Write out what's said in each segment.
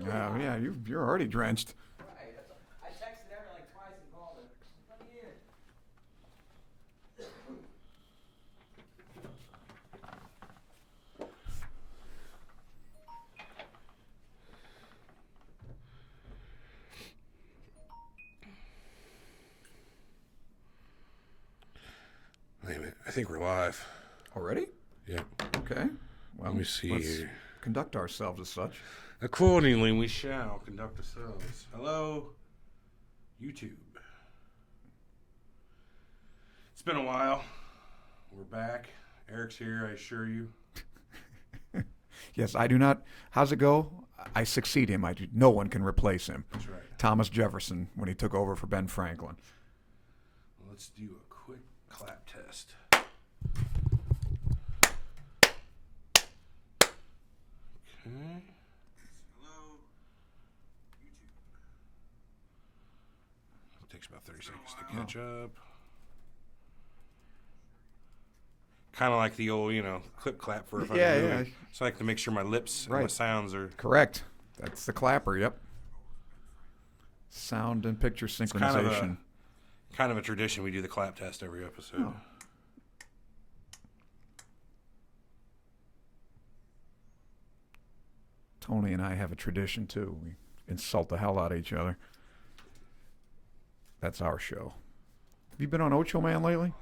Yeah, you're already drenched. Right. I texted Erin like twice and called her. Let me in. Wait a minute. I think we're live. Already? Yeah. Okay. Well, Let me see let's here. conduct ourselves as such. Accordingly, we shall conduct ourselves. Hello, YouTube. It's been a while. We're back. Eric's here, I assure you. Yes, I do not. How's it go? I succeed him. No one can replace him. That's right. Thomas Jefferson when he took over for Ben Franklin. Let's do a quick clap test. Okay. Hello, YouTube. It takes about 30 seconds to catch up. Kind of like the old, clip clap for if I Yeah, do yeah. it. So I like to make sure my lips and my Right. sounds are. Correct. That's the clapper, yep. Sound and picture synchronization. Kind of a tradition. We do the clap test every episode. Oh. Tony and I have a tradition, too. We insult the hell out of each other. That's our show. Have you been on Ocho Man lately?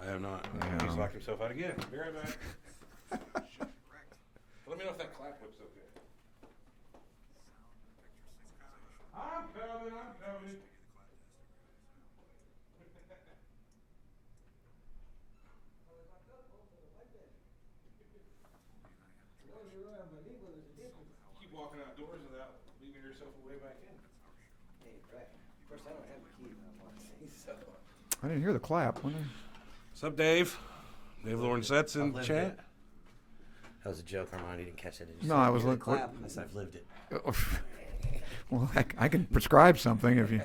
I have not. Yeah. He's locked himself out again. Be right back. Let me know if that clap looks okay. I'm coming. Keep walking outdoors without leaving yourself away back in. Hey, right. Of course, I don't have the key. So. I didn't hear the clap. What's up, Dave? Dave Lauren Seth's in I've chat. lived it. That was a joke, Armand. You didn't catch it. No, I was like, like, clap. I said, I've lived it. Well, I can prescribe something if you.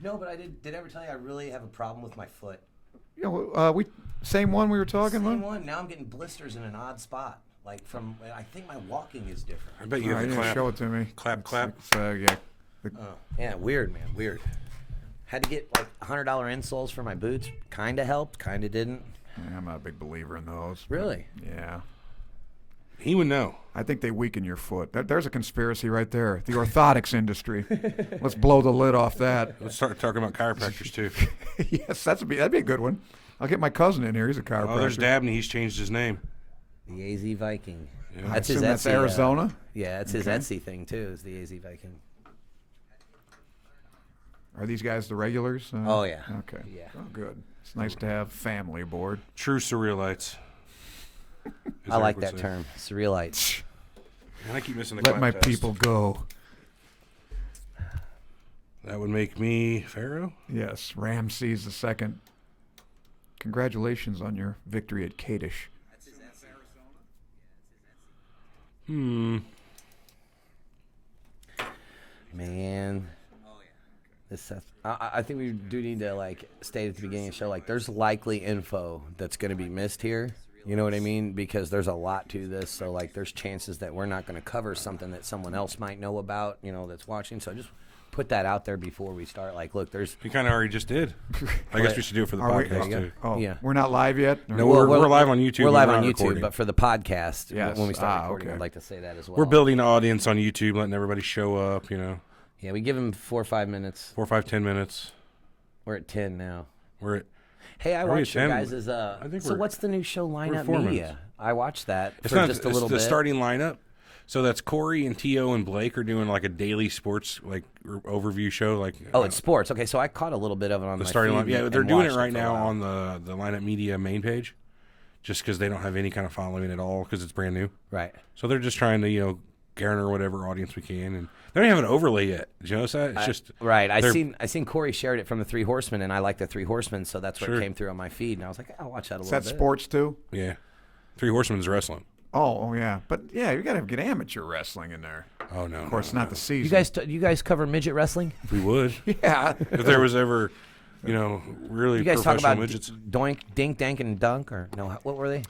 No, but I did I ever tell you I really have a problem with my foot? We same one we were talking Same about. one. Now I'm getting blisters in an odd spot. Like I think my walking is different. I bet you All have right, a yeah, clap. show it to me. Clap. Yeah. Yeah, weird, man. Weird. Had to get like $100 insoles for my boots. Kind of helped. Kind of didn't. Yeah, I'm not a big believer in those. Really? Yeah. He would know. I think they weaken your foot. There's a conspiracy right there. The orthotics industry. Let's blow the lid off that. Let's start talking about chiropractors, too. Yes, that'd be a good one. I'll get my cousin in here. He's a chiropractor. Oh, there's Dabney. He's changed his name. The AZ Viking. Yeah. I That's his assume that's Etsy, Arizona? Yeah, it's his Okay. Etsy thing, too, is the AZ Viking. Are these guys the regulars? Oh, yeah. Okay. Yeah. Oh, good. It's nice to have family aboard. True Surrealites. I like that term, Surrealites. And I keep missing the Let clap my test. people go. That would make me Pharaoh? Yes, Ramses II. Congratulations on your victory at Kadesh. Man. This Seth. I think we do need to state at the beginning of the show there's likely info that's going to be missed here. You know what I mean? Because there's a lot to this. So there's chances that we're not going to cover something that someone else might know about. That's watching. So just put that out there before we start. Look, there's. We kind of already just did. I guess we should do it for the Are we- podcast, too. Oh, Yeah. We're not live yet? No, we're live on YouTube. We're live not on YouTube, recording. but for the podcast, Yes. when we start recording, okay. I'd like to say that as well. We're building an audience on YouTube, letting everybody show up, Yeah, we give them 4 or 5 minutes. 4, 5, 10 minutes. We're at 10 now. We're at. Hey, I Are we watched at your 10? guys' I think so we're- what's the new show lineup 4 media? minutes. I watched that It's for not just a it's little the bit. starting lineup. So that's Corey and T.O. and Blake are doing a daily sports overview show. It's sports. Okay, so I caught a little bit of it on the my starting feed lineup. Yeah, and they're doing it watched right for a now while. on the lineup media main page, just because they don't have any kind of following at all because it's brand new. Right. So they're just trying to garner whatever audience we can, and they don't have an overlay yet. Did you notice that? It's just Right. I they're- seen Corey shared it from the Three Horsemen, and I like the Three Horsemen, so that's what Sure. came through on my feed, and I was like, I'll watch that a Is little that bit. sports, too? Yeah, Three Horsemen's wrestling. Oh, yeah. But, yeah, you got to get amateur wrestling in there. Oh no! Of course, not the season. You guys cover midget wrestling? We would Yeah. if there was ever, really You guys talk professional about midgets. doink, dink, dank, and dunk, or no? What were they?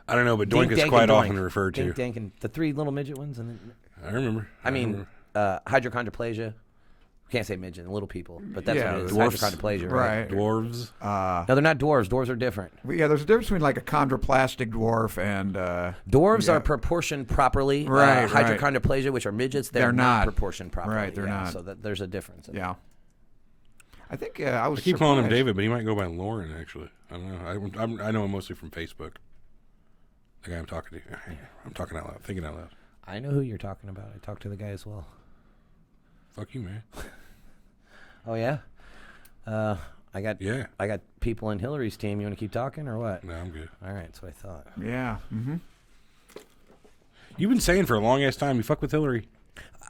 I don't know, but Dink, Doink is dank, quite and often doink. referred to. Dink, dank, and the 3 little midget ones, and then, I remember. I mean, hypochondroplasia. Can't say midget, little people, but that's Yeah, what it is. dwarfs. Hypochondroplasia, right? Dwarves. No, they're not dwarves. Dwarves are different. Yeah, there's a difference between like a chondroplastic dwarf and Dwarves are proportioned properly. Right, right. Hypochondroplasia, which are midgets, they're not proportioned properly. Right, they're not. So there's a difference. yeah. I think I was. I keep calling him surprised. David, but he might go by Lauren. Actually, I don't know. I know him mostly from Facebook. The guy I'm talking to. I'm talking out loud, thinking out loud. I know who you're talking about. I talked to the guy as well. Fuck you, man. Oh yeah. I got people in Hillary's team. You want to keep talking or what? No, I'm good. All right, that's what I thought. Yeah. Mm-hmm. You've been saying for a long ass time you fuck with Hillary.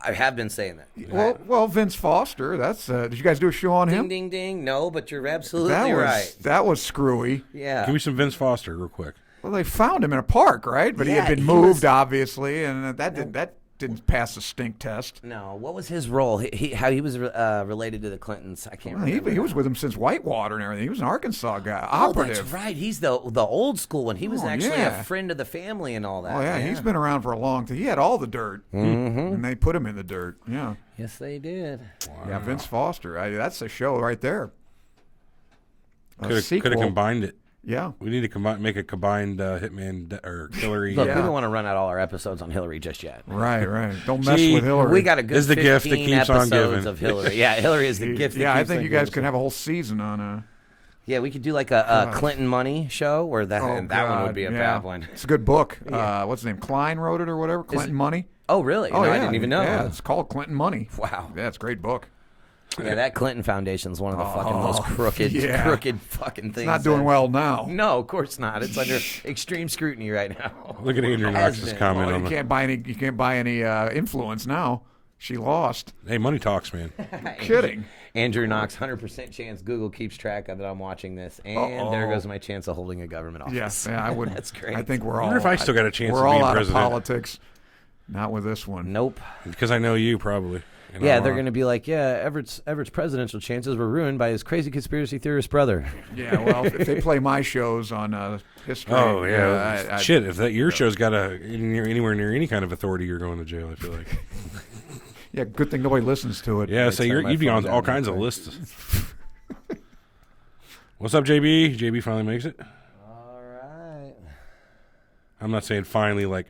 I have been saying that. Well, Vince Foster. That's. Did you guys do a show on him? Ding, ding, ding. No, but you're absolutely That was right. that was screwy. Yeah. Give me some Vince Foster real quick. Well, they found him in a park, right? But he Yeah, had been he moved, was- obviously, and that didn't pass the stink test. No, what was his role? How he was related to the Clintons? I can't Well, remember. he was with him since Whitewater and everything. He was an Arkansas guy, Oh, operative. that's right. He's the old school one. He was Oh, actually yeah. a friend of the family and all that. Oh yeah, he's been around for a long time. He had all the dirt, and they put him in the dirt. Yeah, Yes, they did. yeah. Vince Foster. That's a show right there. A Could have sequel. combined it. Yeah. We need to make a combined or Hillary. Look, Yeah. we don't want to run out all our episodes on Hillary just yet. Right. Don't mess See, with Hillary. We got a good Is the gift that 15 keeps on episodes giving. of Hillary. Yeah, Hillary is the gift that Yeah, I keeps think on you guys giving. could have a whole season on. Yeah, we could do like a Clinton money show where that one God, would be a yeah. bad one. It's a good book. What's his name? Klein wrote it or whatever. Clinton Money. Oh, really? Oh No, yeah, I didn't even know. Yeah, it's called Clinton Money. Wow. Yeah, it's a great book. Yeah, that Clinton Foundation is one of the fucking most crooked fucking things. It's not doing well now. No, of course not. It's under extreme scrutiny right now. Look at Andrew Has Knox's been. comment Well, on you the. can't buy any influence now. She lost. Hey, money talks, man. Kidding. Andrew Knox, 100% chance Google keeps track of that I'm watching this. And there goes my chance of holding a government office. Yes, yeah, I would. That's great. I think we're I all. wonder if I still got a chance We're of all being out president. of politics. Not with this one. Nope. Because I know you probably. You know, Yeah, they're going to be like, Everett's presidential chances were ruined by his crazy conspiracy theorist brother. Yeah, well, if they play my shows on history. Oh yeah, I- shit! If that your show's got anywhere near any kind of authority, you're going to jail. I feel like. Yeah, good thing nobody listens to it. Yeah, so you'd be on all kinds of lists. What's up, JB? JB finally makes it. All right. I'm not saying finally, like,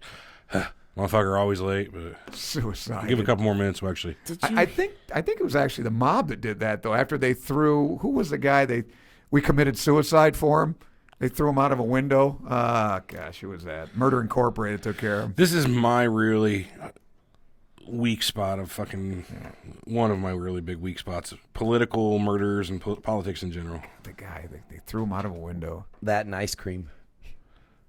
motherfucker, always late, but Suicide. give it a couple more minutes. We'll actually. I think it was actually the mob that did that though. After they threw, who was the guy we committed suicide for him? They threw him out of a window. Gosh, who was that? Murder Incorporated took care of him. This is my really weak spot of fucking one of my really big weak spots: political murders and politics in general. The guy they threw him out of a window. That and ice cream.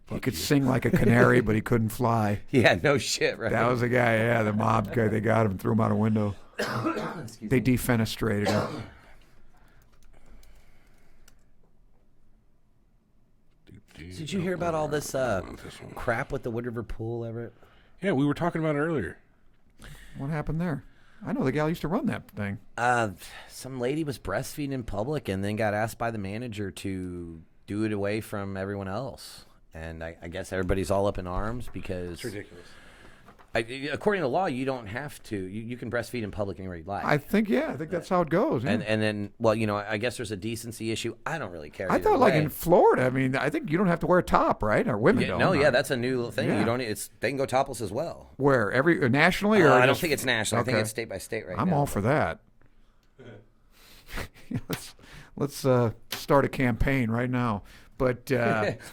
He could sing like a canary, but he couldn't fly. Yeah, no shit, right? That was the guy. Yeah, the mob guy. They got him and threw him out a window. They defenestrated him. Did you hear about all this crap with the Wood River Pool, Everett? Yeah, we were talking about it earlier. What happened there? I know the gal used to run that thing. Some lady was breastfeeding in public and then got asked by the manager to do it away from everyone else. And I guess everybody's all up in arms because It's ridiculous. according to law, you don't have to. You can breastfeed in public anywhere you like. I think that's how it goes. Yeah. and then, well, I guess there's a decency issue. I don't really care. I either thought, like way. in Florida, I mean, I think you don't have to wear a top, right? Or women don't. No, or- yeah, that's a new thing. Yeah. You don't. They can go topless as well. Where nationally, or I don't just- think it's national. I think Okay. it's state by state right now. I'm all for that. let's start a campaign right now. But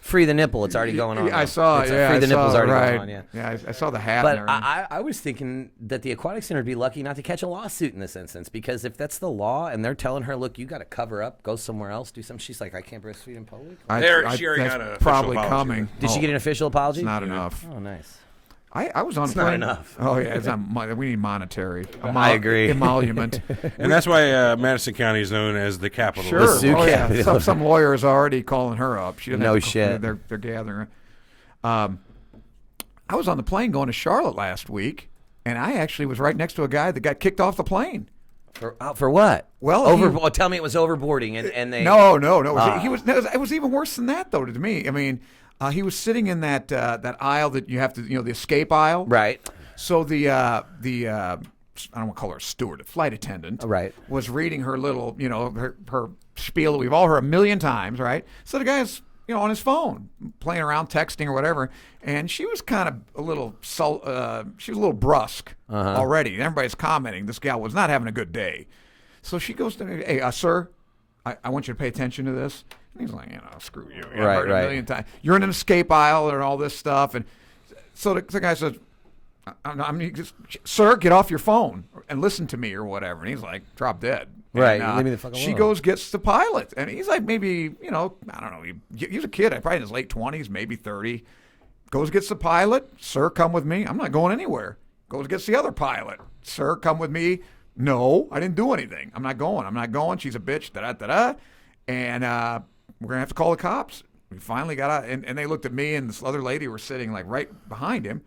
Free the nipple. It's already going on. I now. saw. It's Yeah, Free the I saw, nipple's already right. going on. Yeah. I saw the hat. But and everything. I was thinking that the aquatic center would be lucky not to catch a lawsuit in this instance, because if that's the law and they're telling her, look, you got to cover up, go somewhere else, do something, she's like, I can't breastfeed in public. She already that's got an official probably apology, coming. right? Did she get an official apology? It's not enough. Oh, nice. I was on. It's not plane- enough. Oh yeah, it's not. We need monetary. I agree. Emolument. And that's why Madison County is known as the capital. Sure. The Sioux Oh, yeah. capital. Some lawyer is already calling her up. She doesn't No have to, shit. They're gathering her. I was on the plane going to Charlotte last week, and I actually was right next to a guy that got kicked off the plane. For what? Well, tell me it was overboarding, and they. No. It was even worse than that, though. To me, I mean, he was sitting in that aisle that you have to, the escape aisle. Right. So the I don't want to call her a steward, a flight attendant, Right. was reading her little, her spiel that we've all heard a million times, right? So the guy's, on his phone, playing around, texting or whatever, and she was kind of a little, she was a little brusque already. Everybody's commenting this gal was not having a good day. So she goes to me, hey, sir, I want you to pay attention to this. And he's like, screw you. I've heard it a million times. You're in an escape aisle and all this stuff. And so the guy says, sir, get off your phone and listen to me or whatever. And he's like, drop dead. Right. And, Leave me the fuck alone. she goes, gets the pilot. And he's like, maybe, I don't know. He's a kid, probably in his late 20s, maybe 30. Goes, gets the pilot. Sir, come with me. I'm not going anywhere. Goes, gets the other pilot. Sir, come with me. No, I didn't do anything. I'm not going. She's a bitch. Da-da-da-da. And we're going to have to call the cops. We finally got out. And they looked at me and this other lady were sitting like right behind him.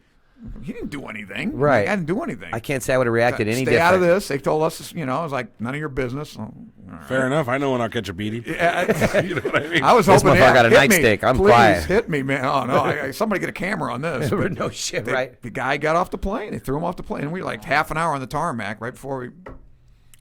He didn't do anything. Right. I didn't do anything. I can't say I would have reacted any Stay different. out of this. They told us, I was like, none of your business. Oh, all right. Fair enough. I know when I'll catch a beating. Yeah, You know what I mean? I was This hoping motherfucker got a hit me. nightstick. I'm Please quiet. hit me, man. Oh, no. Somebody get a camera on this. But No shit, right? The guy got off the plane. They threw him off the plane. And we were like half an hour on the tarmac right before we.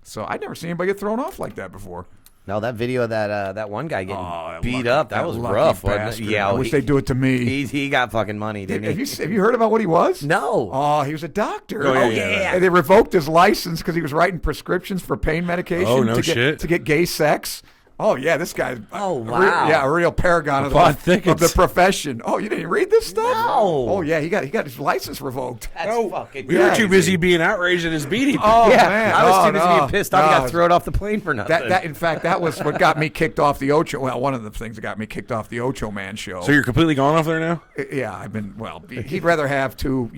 So I'd never seen anybody get thrown off like that before. No, that video of that one guy getting that beat lucky- up, that was lucky rough. Wasn't it? bastard. Yeah, I wish they'd do it to me. He got fucking money, didn't he? Have you heard about what he was? No. Oh, he was a doctor. Oh, yeah. And they revoked his license because he was writing prescriptions for pain medication. Oh, no to shit. to get gay sex. Oh yeah, this guy's Oh, wow. a real paragon of Plot the thickens. profession. Oh, you didn't read this stuff? No. Oh yeah, he got his license revoked. That's fucking. We Yeah, were too busy being outraged at his beating. Oh yeah, man, I was too busy no, being pissed off. He no. got thrown off the plane for nothing. That in fact that was what got me kicked off the Ocho. Well, one of the things that got me kicked off the Ocho Man show. So you're completely gone off there now? Yeah, I've been. Well, he'd rather have two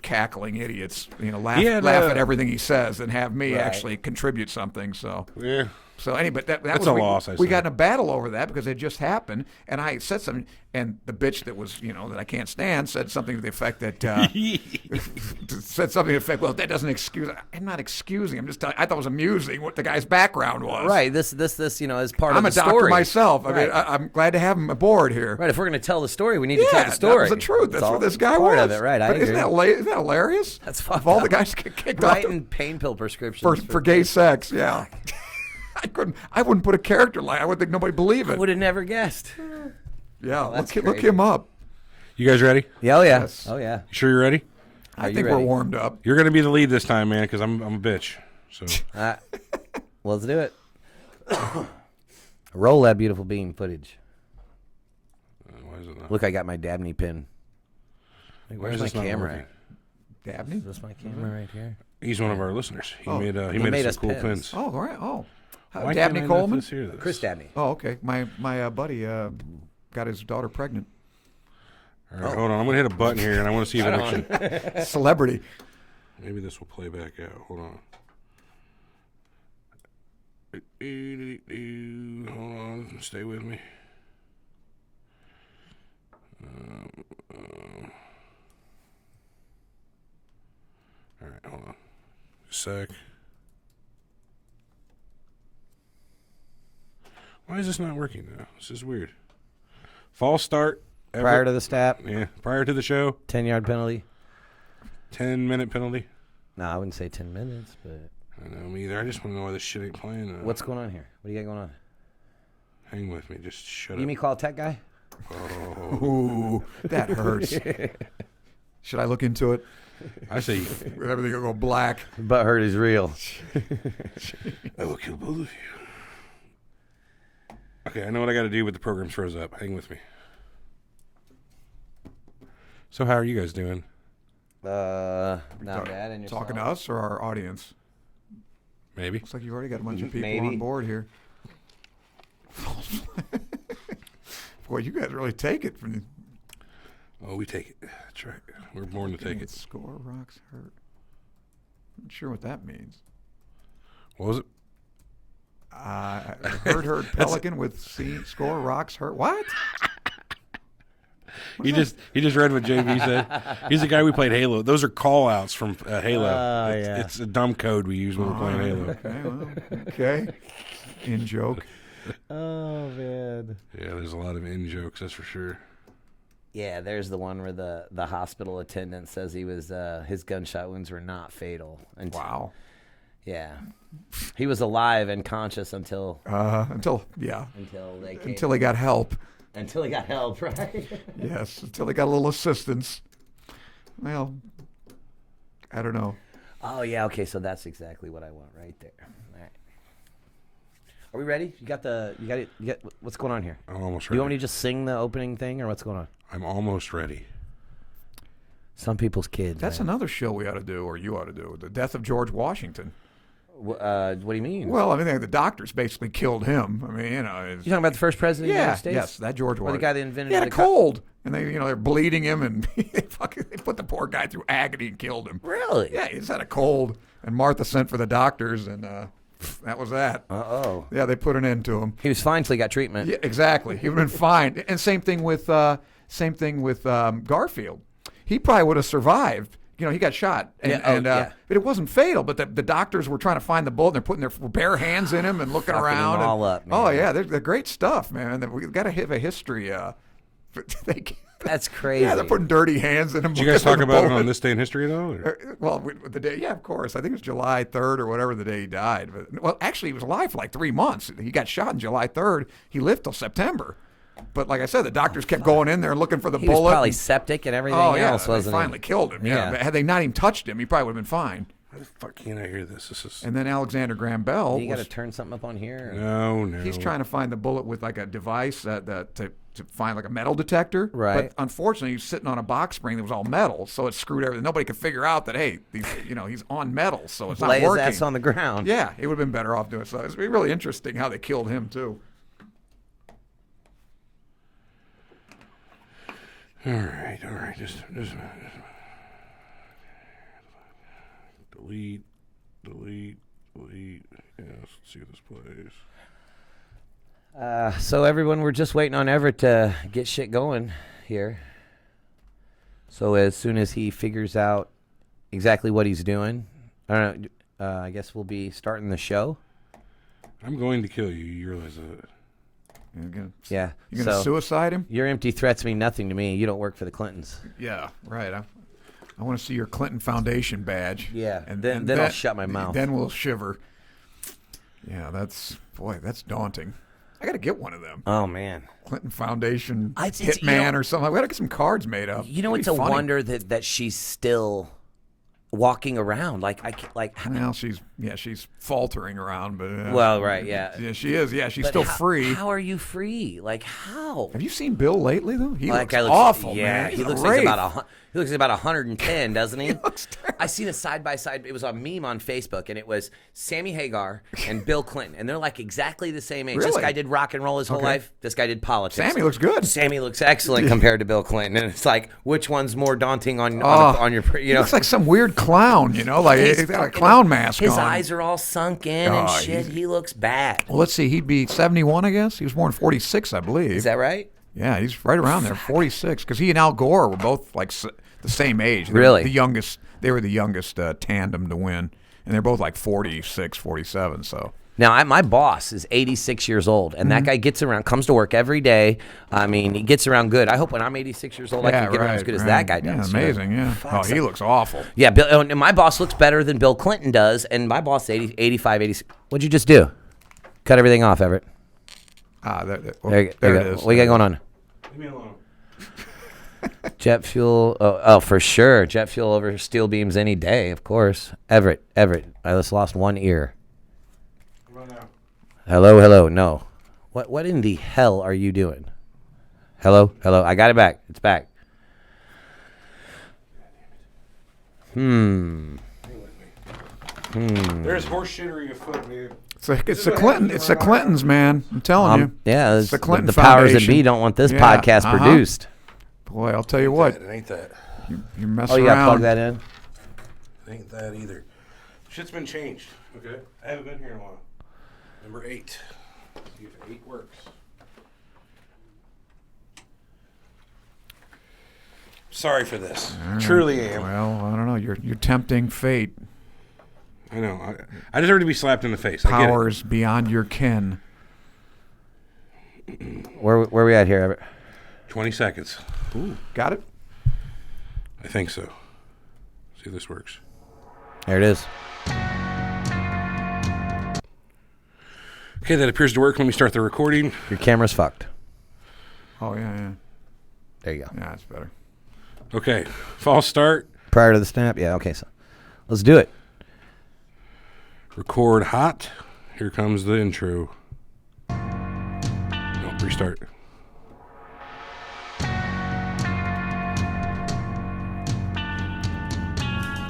cackling idiots, laugh Yeah, at everything he says than have me Right. actually contribute something. So. Yeah. So anyway, but that That's was a loss, I we say. got in a battle over that because it just happened, and I said something, and the bitch that was that I can't stand said something to the effect that well, that doesn't excuse. I'm not excusing. I'm just telling. I thought it was amusing what the guy's background was. right. This is part I'm of a the doctor story. myself. I Right. mean, I'm glad to have him aboard here. Right. If we're going to tell the story, we need to tell Yeah, the story. that was the truth. That's all- what this guy part was. of it, right? I But agree. isn't that hilarious? That's fucked Of all up. the guys get kicked off Writing pain pill prescriptions for gay sex, yeah. I wouldn't put a character like. I would think nobody believe it. Would have never guessed. Yeah, that's look crazy. him up. You guys ready? Yeah, oh yeah. Yes. Oh yeah. You sure you're ready? I you think we're ready? warmed up. You're going to be the lead this time, man, because I'm a bitch. So Let's do it. Roll that beautiful beam footage. why is it not? Look, I got my Dabney pin. Why Where's is my this not camera? working? Dabney? Is this my camera right here? He's one of our listeners. He Oh. made He made made us us some cool pins. pins. Oh, all right. Oh, Why Dabney can't I not Coleman. just hear this? Chris Dabney. Oh, okay. My buddy got his daughter pregnant. All right, hold on. I'm going to hit a button here, and I want to see if it actually... Celebrity. Maybe this will play back out. Hold on. Hold on. Stay with me. All right, hold on. Sec. Why is this not working now? This is weird. False start. Prior to the stat, Yeah, prior to the show. 10-yard penalty. 10-minute penalty. No, I wouldn't say 10 minutes, but I know, me either. I just want to know why this shit ain't playing. what's going on here? What do you got going on? Hang with me. Just shut You up. mean call tech guy? Ooh, that hurts. Should I look into it? I say, Everything will go black. But hurt is real. I will kill both of you. Okay, I know what I got to do, but the program's froze up. Hang with me. So how are you guys doing? Not bad. And yourself? Talking to us or our audience? Maybe. Looks like you've already got a bunch of people Maybe. on board here. Boy, you guys really take it from the Oh, we take it. That's right. We're born to take it. Score rocks hurt. Not sure what that means. What was it? I heard Pelican with C score rocks hurt. What? He just read what JB said. He's the guy we played Halo. Those are call outs from Halo. yeah. It's a dumb code we use when we're playing Halo. Okay, well, okay. In joke. Oh, man. Yeah, there's a lot of in jokes, that's for sure. Yeah, there's the one where the hospital attendant says he was his gunshot wounds were not fatal. Wow. Yeah, he was alive and conscious until until he got help. Until he got help, right? Yes, until he got a little assistance. Well, I don't know. Oh yeah, okay, so that's exactly what I want right there. All right. Are we ready? You got what's going on here? I'm almost Do ready. you want me to just sing the opening thing, or what's going on? I'm almost ready. Some people's kids. That's man. another show we ought to do, or you ought to do. The death of George Washington. What do you mean? Well, I mean, the doctors basically killed him. I mean, You talking about the first president of the United States? Yes, that George Or Washington. the guy that invented He had a the cold, and they're bleeding him, and they put the poor guy through agony and killed him. Really? Yeah, he just had a cold, and Martha sent for the doctors, and that was that. Uh-oh. Yeah, they put an end to him. He was fine till he got treatment. Yeah, exactly. He would have been fine. And same thing with Garfield. He probably would have survived. You know, he got shot, but it wasn't fatal. But the doctors were trying to find the bullet. And they're putting their bare hands in him and looking Fucking around. them all up, man. Oh yeah, they're great stuff, man. We've got to have a history. That's crazy. Yeah, they're putting dirty hands in him. Did you guys talk looking for about the it on bullet. this day in history, though? Or? Well, the day, yeah, of course. I think it was July 3rd or whatever the day he died. But, well, actually, he was alive for like 3 months. He got shot on July 3rd. He lived till September. But like I said, the doctors kept going in there and looking for the He bullet. was probably and- septic and everything Oh, yeah, else, they wasn't finally he? killed him. Yeah. Yeah. But had they not even touched him, he probably would have been fine. How the fuck can't I hear this? This is And then Alexander Graham Bell, You got to turn something up on here. no. he's trying to find the bullet with like a device to find like a metal detector. Right. But unfortunately, he's sitting on a box spring that was all metal, so it screwed everything. Nobody could figure out that, hey, he's on metal, so it's Lay not his working. ass on the ground. Yeah, he would have been better off doing it. So it's really interesting how they killed him too. All right. Just delete. Yeah, let's see what this plays. So everyone, we're just waiting on Everett to get shit going here. So as soon as he figures out exactly what he's doing, I don't know. I guess we'll be starting the show. I'm going to kill you. You realize that? Yeah. You're gonna So suicide him? your empty threats mean nothing to me. You don't work for the Clintons. Yeah, right. I want to see your Clinton Foundation badge. Yeah, and then I'll shut my mouth. Then we'll shiver. Yeah, that's daunting. I got to get one of them. Oh man. Clinton Foundation It's- hitman or something. We got to get some cards made up. You know, It'd it's be a funny. wonder that she's still walking around. Well, she's faltering around, but Well, right, yeah. yeah, she is. Yeah, she's But still how, free. How are you free? Like how? Have you seen Bill lately though? He That looks guy looks awful, yeah, man. he He's looks a like wraith. he looks like about 110, doesn't he? looks terrible. I seen a side by side. It was a meme on Facebook, and it was Sammy Hagar and Bill Clinton, and they're like exactly the same age. This Really? guy did rock and roll his whole Okay. life. This guy did politics. Sammy looks good. Sammy looks excellent compared to Bill Clinton, and it's like which one's more daunting on your He you know? looks like some weird clown, like he's got a clown mask His on. eyes are all sunk in and Oh, shit. He looks bad. Well, let's see. He'd be 71, I guess. He was born in 46, I believe. Is that right? Yeah, he's right around there, 46. Because he and Al Gore were both like the same age. They Really? were the youngest. They were the youngest tandem to win, and they're both like 46, 47. So Now, my boss is 86 years old, and that guy gets around, comes to work every day. I mean, he gets around good. I hope when I'm 86 years old, I can get around as good as that guy does. Yeah, you know? amazing. Yeah. Fuck, Oh, he looks awful. Yeah, Bill, and my boss looks better than Bill Clinton does, and my boss is 85, 86. What'd you just do? Cut everything off, Everett. There There it is. What you got going on? Leave me alone. Jet fuel. Oh, for sure. Jet fuel over steel beams any day, of course. Everett. I just lost one ear. Come on now. Hello. No. What in the hell are you doing? Hello. I got it back. It's back. There's horse shittery afoot, man. It's the Clinton. It's the Clintons, man. I'm telling you. Yeah, It's the Clinton the powers that Foundation. be don't want this Yeah, podcast uh-huh. produced. Boy, I'll tell you what. It ain't that. You mess Oh, you around. got to plug that in? It ain't that either. Shit's been changed. Okay. I haven't been here in a while. Number 8. See if 8 works. Sorry for this. Truly am. Well, I don't know. You're tempting fate. I know. I deserve to be slapped in the face. I get it. Powers beyond your ken. Where we at here, Everett? 20 seconds. Ooh, got it? I think so. See if this works. There it is. Okay, that appears to work. Let me start the recording. Your camera's fucked. Oh, yeah. There you go. Yeah, that's better. Okay, false start. Prior to the snap? Yeah, okay, so let's do it. Record hot. Here comes the intro. No, restart.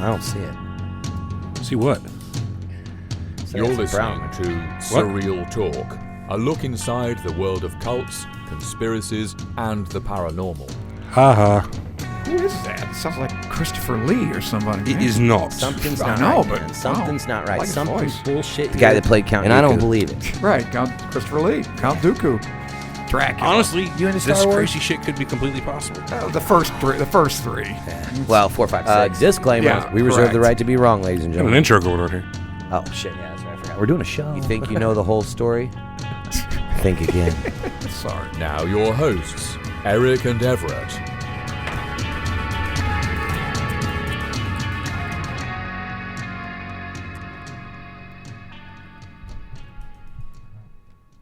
I don't see it. See what? You're listening to Surreal Talk, a look inside the world of cults, conspiracies, and the paranormal. Haha. Who is that? It sounds like Christopher Lee or somebody. It man. is not. Something's I not know, right, but man. Something's not right. like his Something's voice. bullshit. The guy that played Count Dooku. And I don't believe it. Right, Count Christopher Lee. Count Dooku. Dracula. Honestly, You into this Star Wars? crazy shit could be completely possible. The first three. Well, 4, 5, 6. Disclaimer, Yeah, we reserve the correct. right to be wrong, ladies and Got an gentlemen. intro going on here. Oh, shit, yeah, that's right. I forgot. We're doing a show. You think you know the whole story? Think again. Sorry. Now your hosts, Eric and Everett.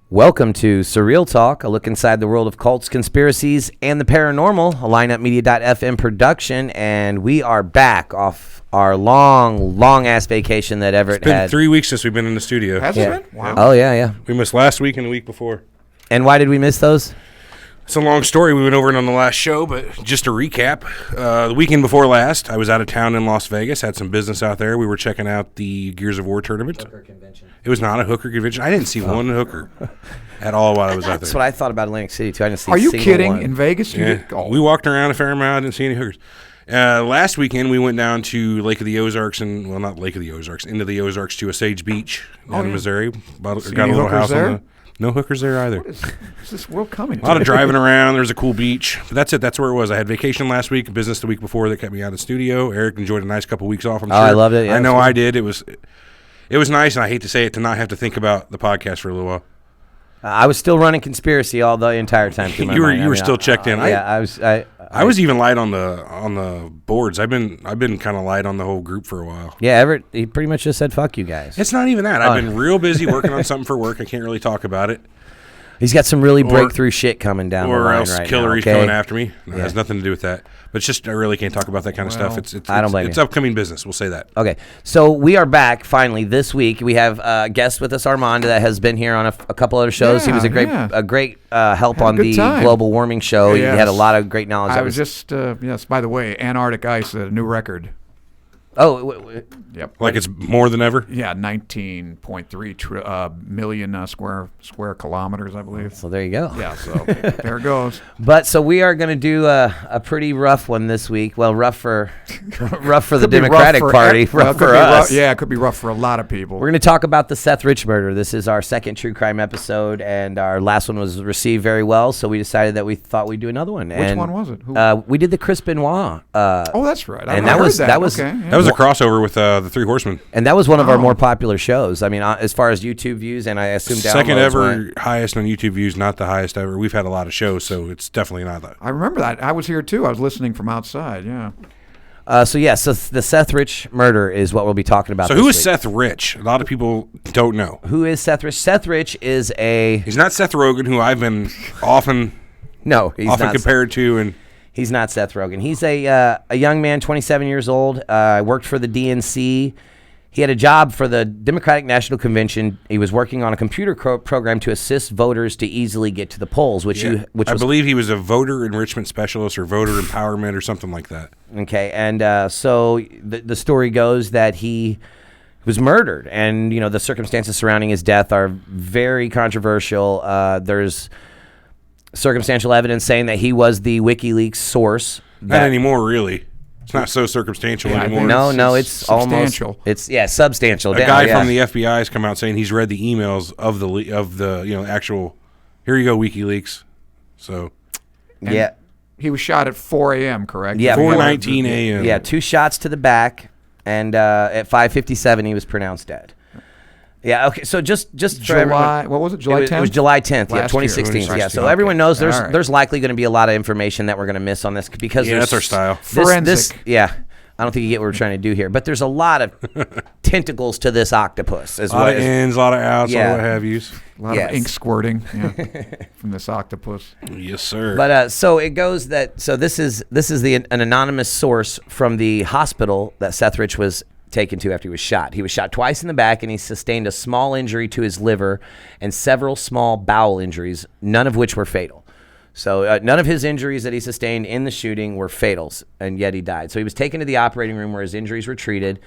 Welcome to Surreal Talk, a look inside the world of cults, conspiracies, and the paranormal, a lineupmedia.fm production, and we are back off our long-ass vacation that Everett It's been had. 3 weeks since we've been in the studio. Has Yeah. it been? Wow. Oh, yeah. We missed last week and the week before. And why did we miss those? It's a long story. We went over it on the last show, but just to recap, the weekend before last, I was out of town in Las Vegas, had some business out there. We were checking out the Gears of War tournament. Convention. It was not a hooker convention. I didn't see one hooker at all while I was out That's there. what I thought about Atlantic City, too. I didn't see Are a you single kidding? one. In Vegas? You Yeah. did- oh. We walked around a fair amount. I didn't see any hookers. Last weekend, we went down to Lake of the Ozarks, well, not Lake of the Ozarks, into the Ozarks to Osage Beach down in yeah. Missouri. Got a See little any hookers house there? on the... No hookers there either. Is this world coming? A lot of driving around. There's a cool beach. But that's it. That's where it was. I had vacation last week, business the week before that kept me out of the studio. Eric enjoyed a nice couple weeks off, I'm sure. I loved it. Yeah, I know it was I did. It was nice, and I hate to say it, to not have to think about the podcast for a little while. I was still running conspiracy all the entire time. Through my You were- mind. you I were mean, still checked in. Yeah, I I was even light on the boards. I've been kind of light on the whole group for a while. Yeah, Everett, he pretty much just said, fuck you guys. It's not even that. I've been real busy working on something for work. I can't really talk about it. He's got some really breakthrough shit coming down the Or line else right Hillry's now, okay? coming after me. It has nothing to do with that. But it's just I really can't talk about that kind of stuff. I don't blame it's you. upcoming business. We'll say that. Okay, so we are back finally this week. We have a guest with us, Armand, that has been here on a couple other shows. He was a great help Had a on good the time. global warming show. He Yes. had a lot of great knowledge. I was just, yes, by the way, Antarctic ice, a new record. Yep. Like it's more than ever. Yeah, 19.3 million square kilometers, I believe. so there you go. Yeah, so there it goes. But so we are going to do a pretty rough one this week. Well, rough for the Could be rough Democratic for- Party, well, rough could for be us. rough- yeah, it could be rough for a lot of people. We're going to talk about the Seth Rich murder. This is our second true crime episode, and our last one was received very well, so we decided that we thought we'd do another one. Which one was it? Who? We did the Chris Benoit. Oh, that's right. and I that heard was- that was- okay, yeah. That was a crossover with the Three Horsemen. And that was one of our Oh. more popular shows. I mean, as far as YouTube views, and I assume Second downloads ever went. highest on YouTube views, not the highest ever. We've had a lot of shows, so it's definitely not that. I remember that. I was here too. I was listening from outside. Yeah. So the Seth Rich murder is what we'll be talking about. So this who is week. Seth Rich? A lot of people don't know. Who is Seth Rich? Seth Rich is He's not Seth Rogen, who I've been often he's not. compared to, and He's not Seth Rogen. He's a young man, 27 years old. Worked for the DNC. He had a job for the Democratic National Convention. He was working on a computer program to assist voters to easily get to the polls, which I was believe he was a voter enrichment specialist or voter empowerment or something like that. okay. And so the story goes that he was murdered, and the circumstances surrounding his death are very controversial. There's circumstantial evidence saying that he was the WikiLeaks source. Not anymore, really. It's not so circumstantial Yeah, I anymore. think No, It's it's almost substantial. It's substantial. A guy from the FBI has come out saying he's read the emails of the actual. Here you go, WikiLeaks. So yeah. He was shot at 4 a.m., correct? Yeah, 4:19 a.m. Yeah, 2 shots to the back, and at 5:57 he was pronounced dead. Yeah. Okay. So just for July. everyone, What was it? July 10th. It was July 10th. Yeah, Last year. 2016. Yeah. So Okay. everyone knows All right. there's likely going to be a lot of information that we're going to miss on this because that's our style. Forensic. Yeah. I don't think you get what we're trying to do here, but there's a lot of tentacles to this octopus as A lot well. of ins, a lot of outs, Yeah. all what have yous. A lot of ink squirting from this octopus. Yes, sir. But so it goes that this is an anonymous source from the hospital that Seth Rich was taken to after he was shot. He was shot twice in the back, and he sustained a small injury to his liver and several small bowel injuries, none of which were fatal. So none of his injuries that he sustained in the shooting were fatals, and yet he died. So he was taken to the operating room where his injuries were treated.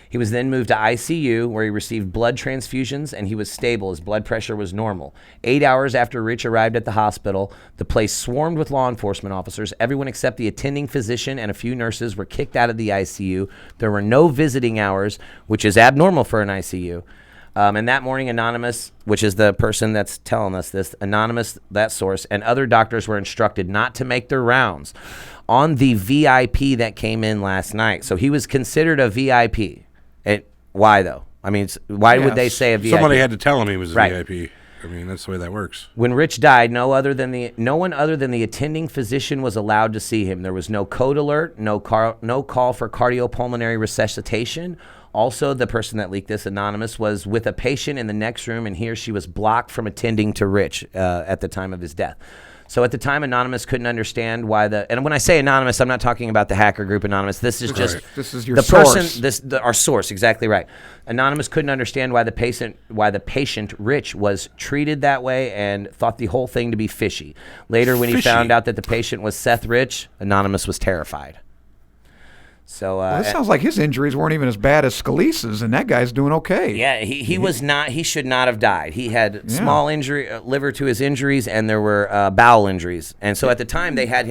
He was then moved to ICU where he received blood transfusions, and he was stable. His blood pressure was normal. 8 hours after Rich arrived at the hospital, the place swarmed with law enforcement officers. Everyone except the attending physician and a few nurses were kicked out of the ICU. There were no visiting hours, which is abnormal for an ICU. And that morning, Anonymous, which is the person that's telling us this, Anonymous, that source, and other doctors were instructed not to make their rounds on the VIP that came in last night. So he was considered a VIP. And why, though? I mean, why would they say a VIP? Somebody had to tell him he was a Right. VIP. I mean, that's the way that works. When Rich died, no one other than the attending physician was allowed to see him. There was no code alert, no call for cardiopulmonary resuscitation. Also, the person that leaked this, Anonymous, was with a patient in the next room, and he or she was blocked from attending to Rich at the time of his death. So at the time, Anonymous couldn't understand why and when I say Anonymous, I'm not talking about the hacker group Anonymous. This is just This is your the source. person, our source, exactly right. Anonymous couldn't understand why the patient Rich was treated that way and thought the whole thing to be fishy. Later, when he found out that the patient was Seth Rich, Anonymous was terrified. So Well, this sounds like his injuries weren't even as bad as Scalise's, and that guy's doing okay. yeah, he was not. He should not have died. He had small injury, liver to his injuries, and there were bowel injuries. And so at the time, they had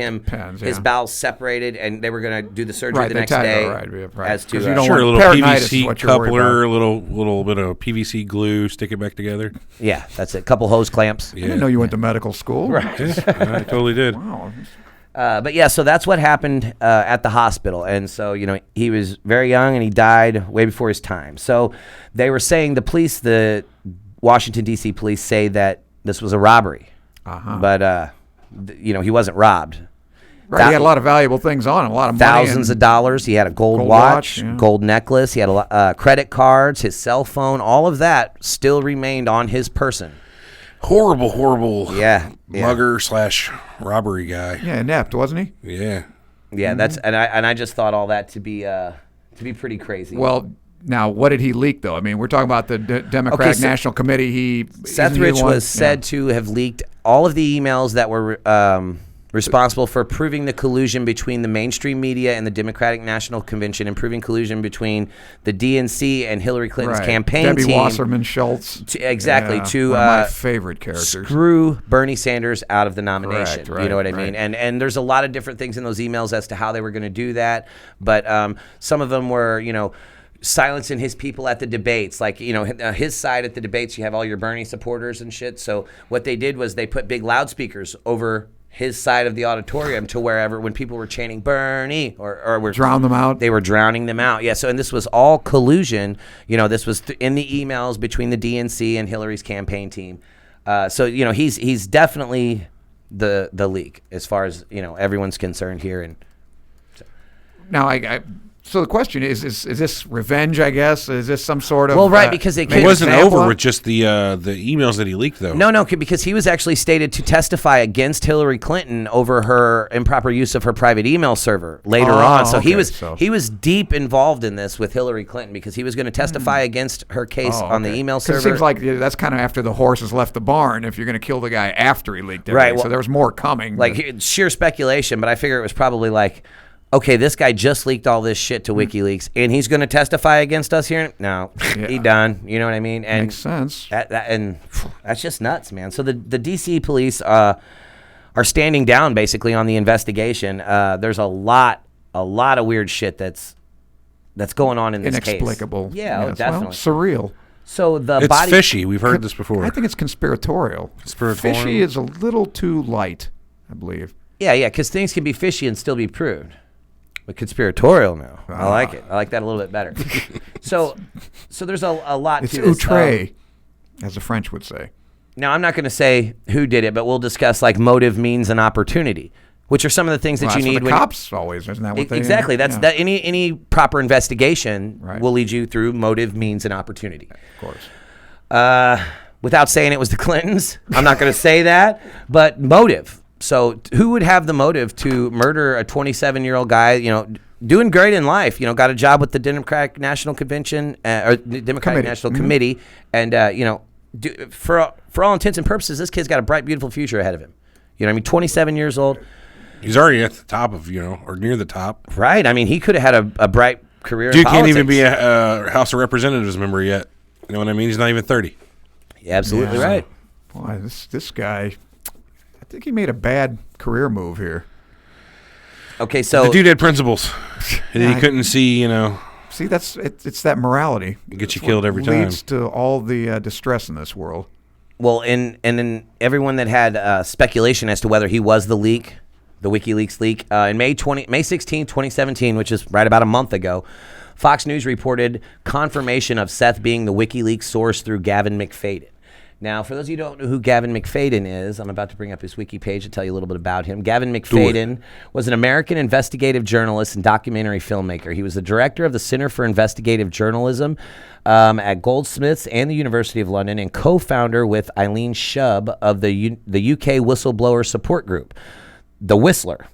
his bowels separated, and they were going to do the surgery the next day. Right. As to You don't Sure, a want little peritonitis is PVC what you're worried coupler, about. a little bit of PVC glue, stick it back together. yeah, that's it. Couple hose clamps. I didn't know you went to medical school. Right. Yeah, I totally did. Wow. But yeah, so that's what happened at the hospital. And so, he was very young and he died way before his time. So they were saying the Washington, D.C. police say that this was a robbery. But, he wasn't robbed. Right, he had a lot of valuable things on him, a lot of money. Thousands of dollars. He had a gold watch, gold necklace. He had credit cards, his cell phone. All of that still remained on his person. Horrible mugger / robbery guy. Yeah, inept, wasn't he? Yeah. Yeah, that's and I just thought all that to be pretty crazy. Well, now what did he leak though? I mean, we're talking about the Democratic National Committee. Seth Rich was said to have leaked all of the emails that were responsible for proving the collusion between the mainstream media and the Democratic National Convention, and proving collusion between the DNC and Hillary Clinton's campaign Debbie team. Wasserman Schultz. To one of my favorite characters. Screw Bernie Sanders out of the nomination. Correct, you know what I right. mean? And there's a lot of different things in those emails as to how they were going to do that. But some of them were, silencing his people at the debates. Like, his side at the debates, you have all your Bernie supporters and shit. So what they did was they put big loudspeakers over his side of the auditorium to wherever, when people were chanting Bernie or were drown them out. They were drowning them out. Yeah. So, and this was all collusion. This was in the emails between the DNC and Hillary's campaign team. So, he's definitely the leak as far as, everyone's concerned here. And now so the question is this revenge, I guess? Is this some sort of... Well, right, because it wasn't over with just the emails that he leaked, though. No, because he was actually stated to testify against Hillary Clinton over her improper use of her private email server later on. So he was deep involved in this with Hillary Clinton because he was going to testify against her case on the email server. It seems like that's kind of after the horse has left the barn if you're going to kill the guy after he leaked everything. Right. Well, so there was more coming. Like sheer speculation, but I figure it was probably like, okay, this guy just leaked all this shit to WikiLeaks, and he's going to testify against us here? No, he done. You know what I mean? And makes sense. And that's just nuts, man. So the D.C. police are standing down basically on the investigation. There's a lot of weird shit that's going on in this case. Inexplicable. Yeah, yes. definitely. Well, surreal. So it's fishy. We've heard this before. I think it's conspiratorial. Fishy is a little too light, I believe. Yeah, because things can be fishy and still be proved. But conspiratorial now. I like it. I like that a little bit better. So So there's a lot It's to this. outre, as the French would say. Now, I'm not going to say who did it, but we'll discuss like motive, means, and opportunity, which are some of the things that Well, you that's what need the when cops always, isn't that what they exactly. That's yeah. that. Any proper investigation Right. will lead you through motive, means, and opportunity. Of course. Without saying it was the Clintons, I'm not going to say that, but motive. So who would have the motive to murder a 27-year-old guy, you know, doing great in life, you know, got a job with the Democratic National Convention, or the Democratic National Committee, and, you know, for all intents and purposes, this kid's got a bright, beautiful future ahead of him. You know what I mean? 27 years old. He's already at the top of, or near the top. Right. I mean, he could have had a bright career Dude in politics. can't even be a House of Representatives member yet. You know what I mean? He's not even 30. Yeah, absolutely Yeah. right. Boy, this guy, I think he made a bad career move here. Okay, so The dude had principles. And Yeah, he couldn't see, See, it's that morality. It gets you That's killed what every time. leads to all the distress in this world. well, and then everyone that had speculation as to whether he was the leak, the WikiLeaks leak, in May 16, 2017, which is right about a month ago, Fox News reported confirmation of Seth being the WikiLeaks source through Gavin McFadden. Now, for those of you who don't know who Gavin McFadden is, I'm about to bring up his wiki page to tell you a little bit about him. Gavin McFadden was an American investigative journalist and documentary filmmaker. He was the director of the Center for Investigative Journalism at Goldsmiths and the University of London, and co-founder with Eileen Shub of the UK Whistleblower Support Group, The Whistler.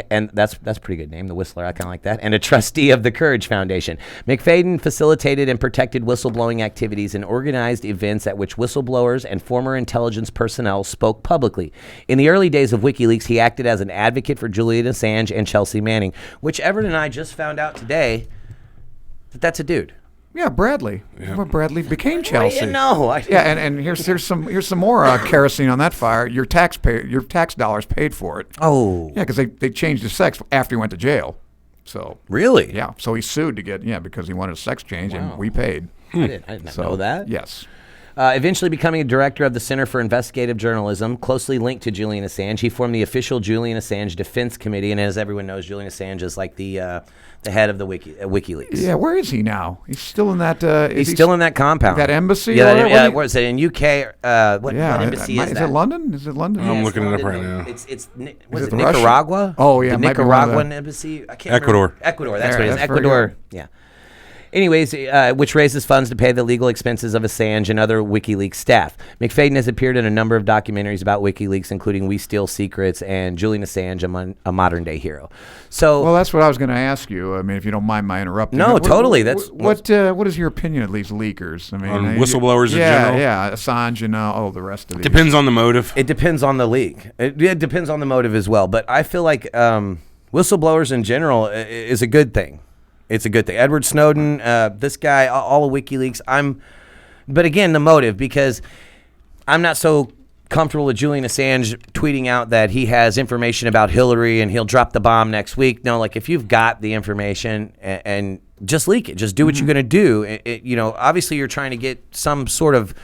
And that's a pretty good name, The Whistler. I kind of like that. And a trustee of the Courage Foundation. McFadden facilitated and protected whistleblowing activities and organized events at which whistleblowers and former intelligence personnel spoke publicly. In the early days of WikiLeaks, he acted as an advocate for Julian Assange and Chelsea Manning, which Everett and I just found out today that that's a dude. Yeah, Bradley. Well, Bradley became Chelsea. No, Yeah, and here's some more kerosene on that fire. Your tax dollars paid for it. Oh, Yeah, because they changed his sex after he went to jail. So really? yeah, so he sued to get because he wanted a sex change and we paid. I did not know that. Yes. Eventually becoming a director of the Center for Investigative Journalism, closely linked to Julian Assange, he formed the official Julian Assange Defense Committee, and as everyone knows, Julian Assange is like the head of the WikiLeaks. Yeah, where is he now? He's still in that. He's still in that compound. that embassy? Yeah, or what is it in UK? What embassy is that? Is it London? Is it London? I'm It's looking it up London, right now. Was it the Russian? Nicaragua? Oh, yeah, the it might be one of Nicaraguan the- embassy. I can't Ecuador. remember. Ecuador. That's There, what it is. that's very Ecuador. good. Yeah. Anyways, which raises funds to pay the legal expenses of Assange and other WikiLeaks staff. McFadden has appeared in a number of documentaries about WikiLeaks, including We Steal Secrets and Julian Assange, a modern-day hero. So, Well, that's what I was going to ask you. I mean, if you don't mind my interrupting. No, What- totally. what is your opinion of these leakers? I mean, On whistleblowers in yeah, general? Yeah, Assange and the rest of these. Depends on the motive. it depends on the leak. It depends on the motive as well. But I feel like whistleblowers in general is a good thing. It's a good thing. Edward Snowden, this guy, all of WikiLeaks. But again, the motive, because I'm not so comfortable with Julian Assange tweeting out that he has information about Hillary and he'll drop the bomb next week. No, like if you've got the information and just leak it, just do what you're going to do. Obviously you're trying to get some sort of.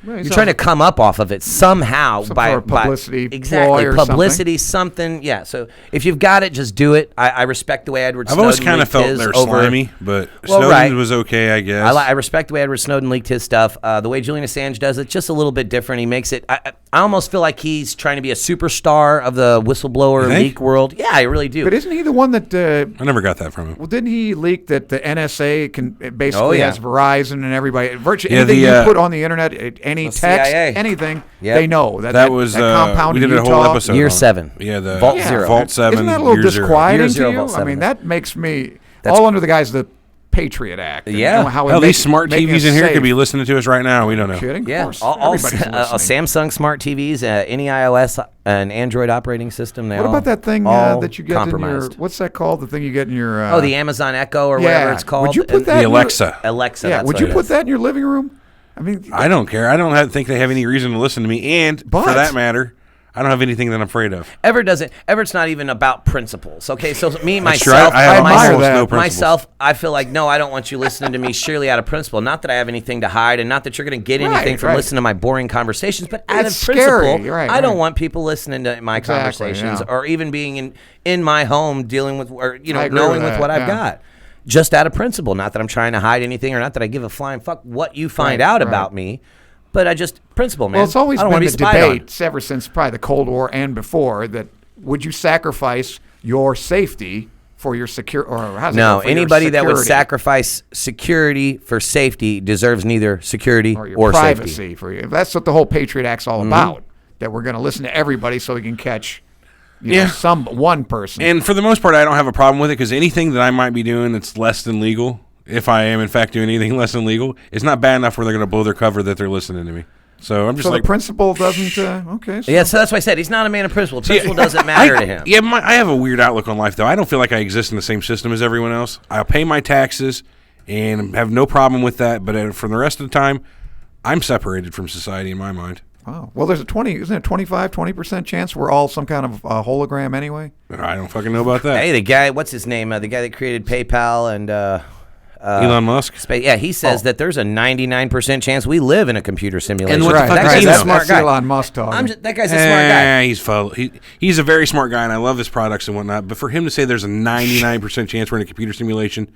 You're trying to come up off of it somehow by publicity, exactly, ploy or publicity, something. Yeah. So if you've got it, just do it. I respect the way Edward I've Snowden always kind of leaked felt his they're over. slimy, but Well, Snowden right. was okay, I guess. I respect the way Edward Snowden leaked his stuff. The way Julian Assange does it, just a little bit different. He makes it. I almost feel like he's trying to be a superstar of the whistleblower You think? leak world. Yeah, I really do. But isn't he the one that? I never got that from him. Well, didn't he leak that the NSA it basically Oh, yeah. has Verizon and everybody? Virtually Yeah, anything the, you put on the internet, any The text, CIA. anything, Yep. they know That was that compound we in did a Utah. whole episode. Year on it. 7. Yeah, the Vault Yeah. Zero. Vault 7. Isn't that a little Year 0. disquieting Year to zero, you? Vault I 7. mean, that makes me That's- all under the guise of the Patriot Act. and, Yeah. how it Hell, make- these smart making TVs us in here safe. could be listening to us right now. We don't know. Kidding? Of Yeah, course. all Everybody's listening. Samsung smart TVs, any iOS, an Android operating system. What about that thing that you get in your? What's that called? The thing you get in your? the Amazon Echo or yeah. whatever it's called. Would you put that? The in your- Alexa. Alexa? Yeah. That's Would what you it put is. that in your living room? I mean, I don't care. I don't think they have any reason to listen to me. And But- for that matter, I don't have anything that I'm afraid of. Everett's not even about principles. Okay, so me That's true. myself, I have admire almost that. no principles. myself, I feel like no, I don't want you listening to me surely out of principle. Not that I have anything to hide, and not that you're going to get anything Right, from right. listening to my boring conversations. But out It's of principle, scary. Right, I don't right. want people listening to my Exactly, conversations yeah. or even being in my home dealing with I agree knowing with with that, what I've yeah. got. just out of principle. Not that I'm trying to hide anything or not that I give a flying fuck what you find out about me. But I just, principle, man. Well, it's always I don't been wanna the be spied on. debates ever since probably the Cold War and before that would you sacrifice your safety for your security? Or how's No, it go, for anybody your that would security sacrifice security for safety deserves neither security or your or privacy safety. for you. That's what the whole Patriot Act's all about. That we're going to listen to everybody so we can catch you know, one person. And for the most part, I don't have a problem with it because anything that I might be doing that's less than legal, if I am in fact doing anything less than legal, it's not bad enough where they're going to blow their cover that they're listening to me. So I'm just so like, the principal doesn't. Okay. So. Yeah, so that's why I said he's not a man of principle. Principle doesn't matter to him. Yeah, I have a weird outlook on life, though. I don't feel like I exist in the same system as everyone else. I'll pay my taxes and have no problem with that. But for the rest of the time, I'm separated from society in my mind. Wow. Well, there's isn't it 20% chance we're all some kind of hologram anyway? I don't fucking know about that. Hey, the guy, what's his name? The guy that created PayPal and Elon Musk. he says that there's a 99% chance we live in a computer simulation. And what the fuck that does guy's he a know? smart That's guy. Elon Musk talking. That guy's a smart guy. He's full. He's a very smart guy, and I love his products and whatnot. But for him to say there's a 99% chance we're in a computer simulation,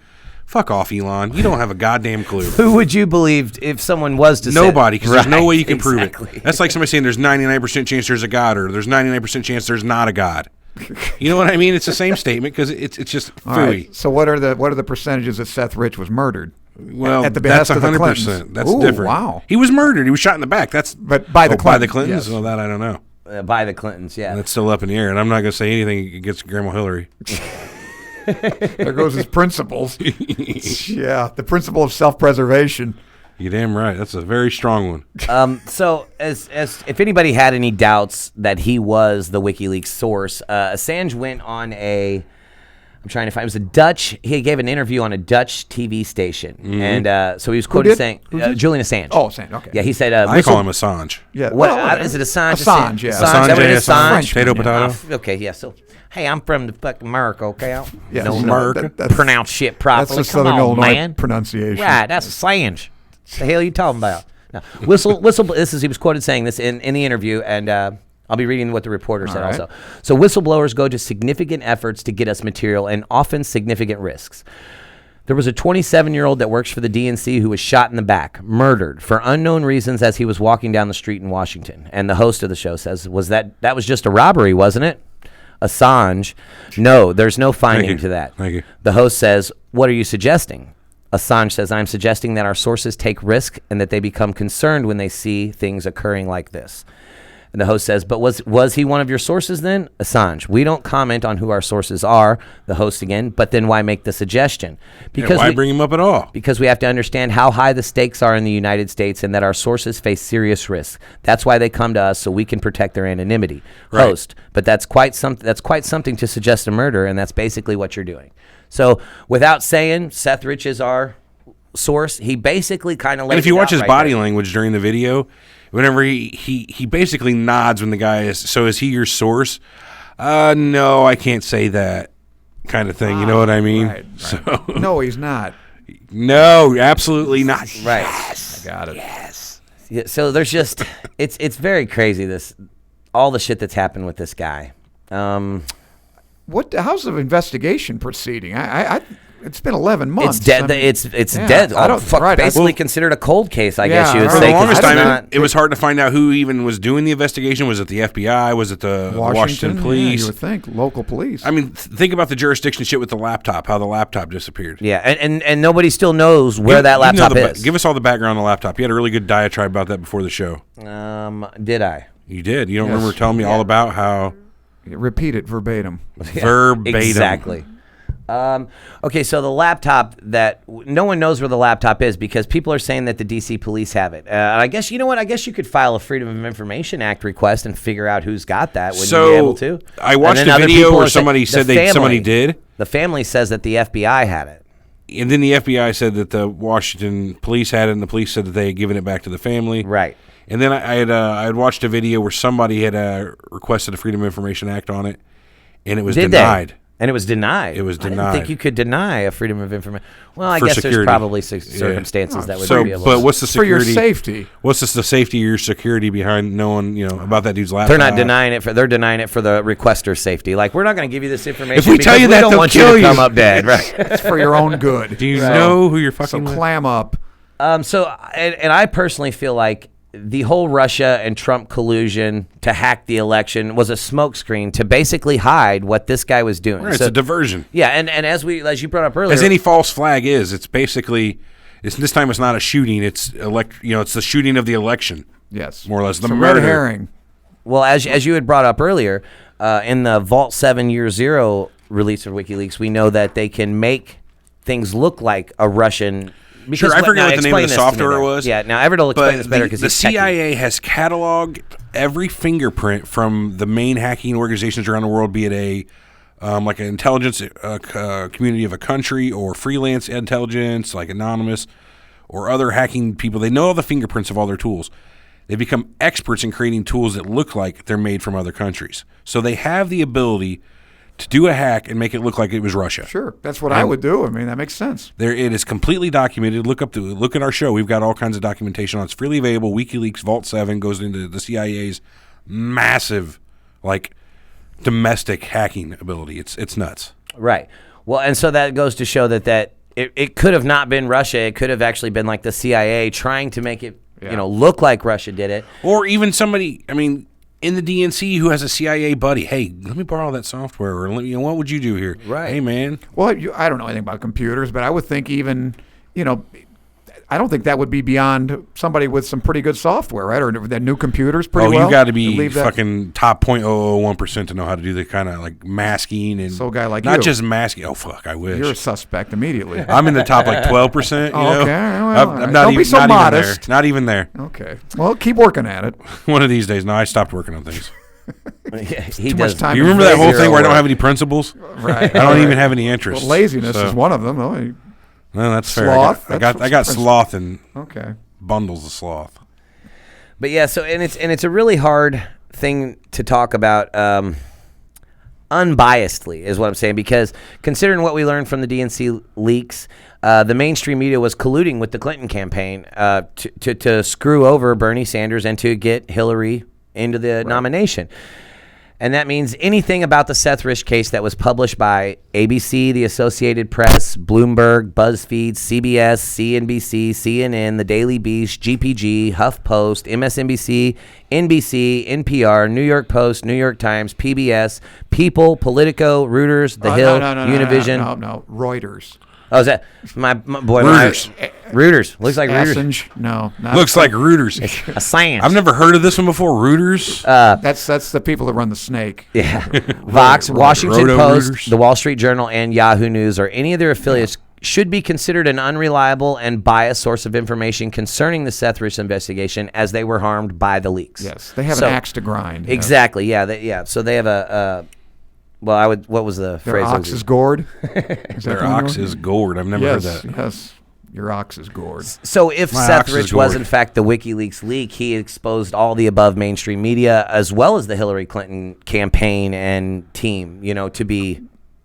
fuck off, Elon. You don't have a goddamn clue. Who would you believe if someone was to say Nobody, because there's no way you can exactly. prove it. That's like somebody saying there's 99% chance there's a God, or there's 99% chance there's not a God. You know what I mean? It's the same statement because it's just All phooey. right. So what are the percentages that Seth Rich was murdered? Well, at the behest that's of the 100%. Clintons. That's Ooh, different. Wow. He was murdered. He was shot in the back. That's But by the by the Clintons, Clintons. yes. Well, that I don't know. by the Clintons, yeah. That's still up in the air, and I'm not going to say anything against Grandma Hillary. There goes his principles. Yeah, the principle of self-preservation. You're damn right. That's a very strong one. So, as if anybody had any doubts that he was the WikiLeaks source, Assange went on I'm trying to find. It was a Dutch. He gave an interview on a Dutch TV station, and so he was quoted did? saying Who did? Julian Assange. Oh, Assange. Okay. Yeah, he said. I call him Assange. Yeah. Is it Assange? Assange, yeah. Assange. Is that what it is? Assange. Assange. Potato, potato. Okay, yeah. So, hey, I'm from the fucking America. Okay, Yes, no, America. that's pronounce shit That's properly. the Come Southern on, Illinois man. pronunciation. Right, that's Assange. What the hell are you talking about? Now, he was quoted saying this in the interview, and I'll be reading what the reporter said right. also. So whistleblowers go to significant efforts to get us material and often significant risks. There was a 27-year-old that works for the DNC who was shot in the back, murdered for unknown reasons as he was walking down the street in Washington. And the host of the show says, that was just a robbery, wasn't it? Assange, no, there's no finding to that. Thank you. The host says, what are you suggesting? Assange says, I'm suggesting that our sources take risk and that they become concerned when they see things occurring like this. And the host says, but was he one of your sources then? Assange, we don't comment on who our sources are, the host again, but then why make the suggestion? Because why bring him up at all? Because we have to understand how high the stakes are in the United States and that our sources face serious risks. That's why they come to us so we can protect their anonymity. Right. Host, but that's quite something to suggest a murder, and that's basically what you're doing. So without saying Seth Rich is our source, he basically kind of lays And if you it watch out his right body there. language during the video, whenever he basically nods when the guy is, so is he your source? No, I can't say that kind of thing. You know what I mean? Right. So No, he's not. no, absolutely not. Right. I got it. Yeah, so there's just it's very crazy, all the shit that's happened with this guy. How's the investigation proceeding? It's been 11 months. It's dead. I mean, It's yeah, dead. I don't- right, Basically considered a cold case, I guess Yeah, you would right. For say. the 'cause longest it's time, not- it was hard to find out who even was doing the investigation. Was it the FBI? Was it the Washington Yeah, police? you would think local police. I mean, think about the jurisdiction shit with the laptop, how the laptop disappeared. yeah, and nobody still knows where that You know laptop is. Give us all the background on the laptop. You had a really good diatribe about that before the show. Did I? You did. You don't Yes. remember telling me all about how Repeat it verbatim. verbatim. Exactly. Okay, so the laptop no one knows where the laptop is because people are saying that the DC police have it. I guess you know what? I guess you could file a Freedom of Information Act request and figure out who's got that. Wouldn't you be able to? I watched And then a other video people where are saying- somebody said somebody did, The family says that the FBI had it. and then the FBI said that the Washington police had it, and the police said that they had given it back to the family. Right. And then I had watched a video where somebody had requested a Freedom of Information Act on it, and it was Did denied. And it was denied. It was I didn't denied. think you could deny a freedom of information. Well, I For guess security. there's probably circumstances that would So, be able but to. what's the For your security? safety. What's the safety or your security behind knowing about that dude's laptop? They're not denying it. They're denying it for the requester's safety. Like, we're not going to give you this information. If we tell because you we that, don't they'll want kill you to come you. up dead. Right. It's for your own good. Do you know who you're So fucking with? clam up. So, and I personally feel like the whole Russia and Trump collusion to hack the election was a smokescreen to basically hide what this guy was doing. Right, So- it's a diversion. yeah, and as you brought up earlier, As any false flag is, it's basically this time it's not a shooting. It's it's the shooting of the election. Yes. More or less, the It's a murder. red herring. well, as you had brought up earlier, in the Vault 7 Year Zero release of WikiLeaks, we know that they can make things look like a Russian. Sure, I forget now what the name of explain the this to me software there. was. Yeah, now Everett will explain this better because the he's techie. CIA has cataloged every fingerprint from the main hacking organizations around the world, be it a like an intelligence community of a country or freelance intelligence, like anonymous, or other hacking people. They know all the fingerprints of all their tools. They become experts in creating tools that look like they're made from other countries. So they have the ability to do a hack and make it look like it was Russia. Sure. That's what I would do. I mean, that makes sense. It is completely documented. Look at our show. We've got all kinds of documentation on it. It's freely available. WikiLeaks Vault 7 goes into the CIA's massive, domestic hacking ability. It's nuts. Right. Well, and so that goes to show that it could have not been Russia. It could have actually been like the CIA trying to make it look like Russia did it. Or even somebody, in the DNC who has a CIA buddy. Hey, let me borrow that software. Or what would you do here? Right. Hey, man. Well, I don't know anything about computers, but I would think even, I don't think that would be beyond somebody with some pretty good software, right? Or that new computers pretty well. You got to be leave that- fucking top 0.001% to know how to do the kind of masking and So a guy like not you. just masking. Oh fuck, I wish. You're a suspect immediately. I'm in the top 12%. You know? Okay, well, I'm not don't even, be so not modest. Even there. Not even there. Okay. Well, keep working at it. One of these days. No, I stopped working on things. He Too much does. time. You remember that whole Zero thing where I don't work. have any principles? Right. I don't even have any interest. Well, laziness So- is one of them. though. No, that's fair. Sloth, I that's got what's- sloth and Okay. bundles of sloth. But yeah, so it's a really hard thing to talk about unbiasedly is what I'm saying, because considering what we learned from the DNC leaks, the mainstream media was colluding with the Clinton campaign to screw over Bernie Sanders and to get Hillary into the nomination. And that means anything about the Seth Rich case that was published by ABC, the Associated Press, Bloomberg, BuzzFeed, CBS, CNBC, CNN, The Daily Beast, GPG, HuffPost, MSNBC, NBC, NPR, New York Post, New York Times, PBS, People, Politico, Reuters, The Hill, Univision. No. Reuters. Oh, is that my boy? Reuters. Reuters. Looks like Reuters. Assange. No. Not Looks like Reuters. Assange. I've never heard of this one before. Reuters. That's the people that run the snake. Yeah. Vox, Washington Roto Post, Reuters. the Wall Street Journal, and Yahoo News, or any of their affiliates, should be considered an unreliable and biased source of information concerning the Seth Rich investigation, as they were harmed by the leaks. Yes. They have So- an axe to grind. yes. Exactly. Yeah. So they have a. What was the Their phrase? I was ox is using? gored. Is that Their the one ox you're- is gourd. I've never heard Yes. that. Yes. Your ox is gored. So if My Seth ox is Rich was gored. in fact the WikiLeaks leak, he exposed all the above mainstream media as well as the Hillary Clinton campaign and team, to be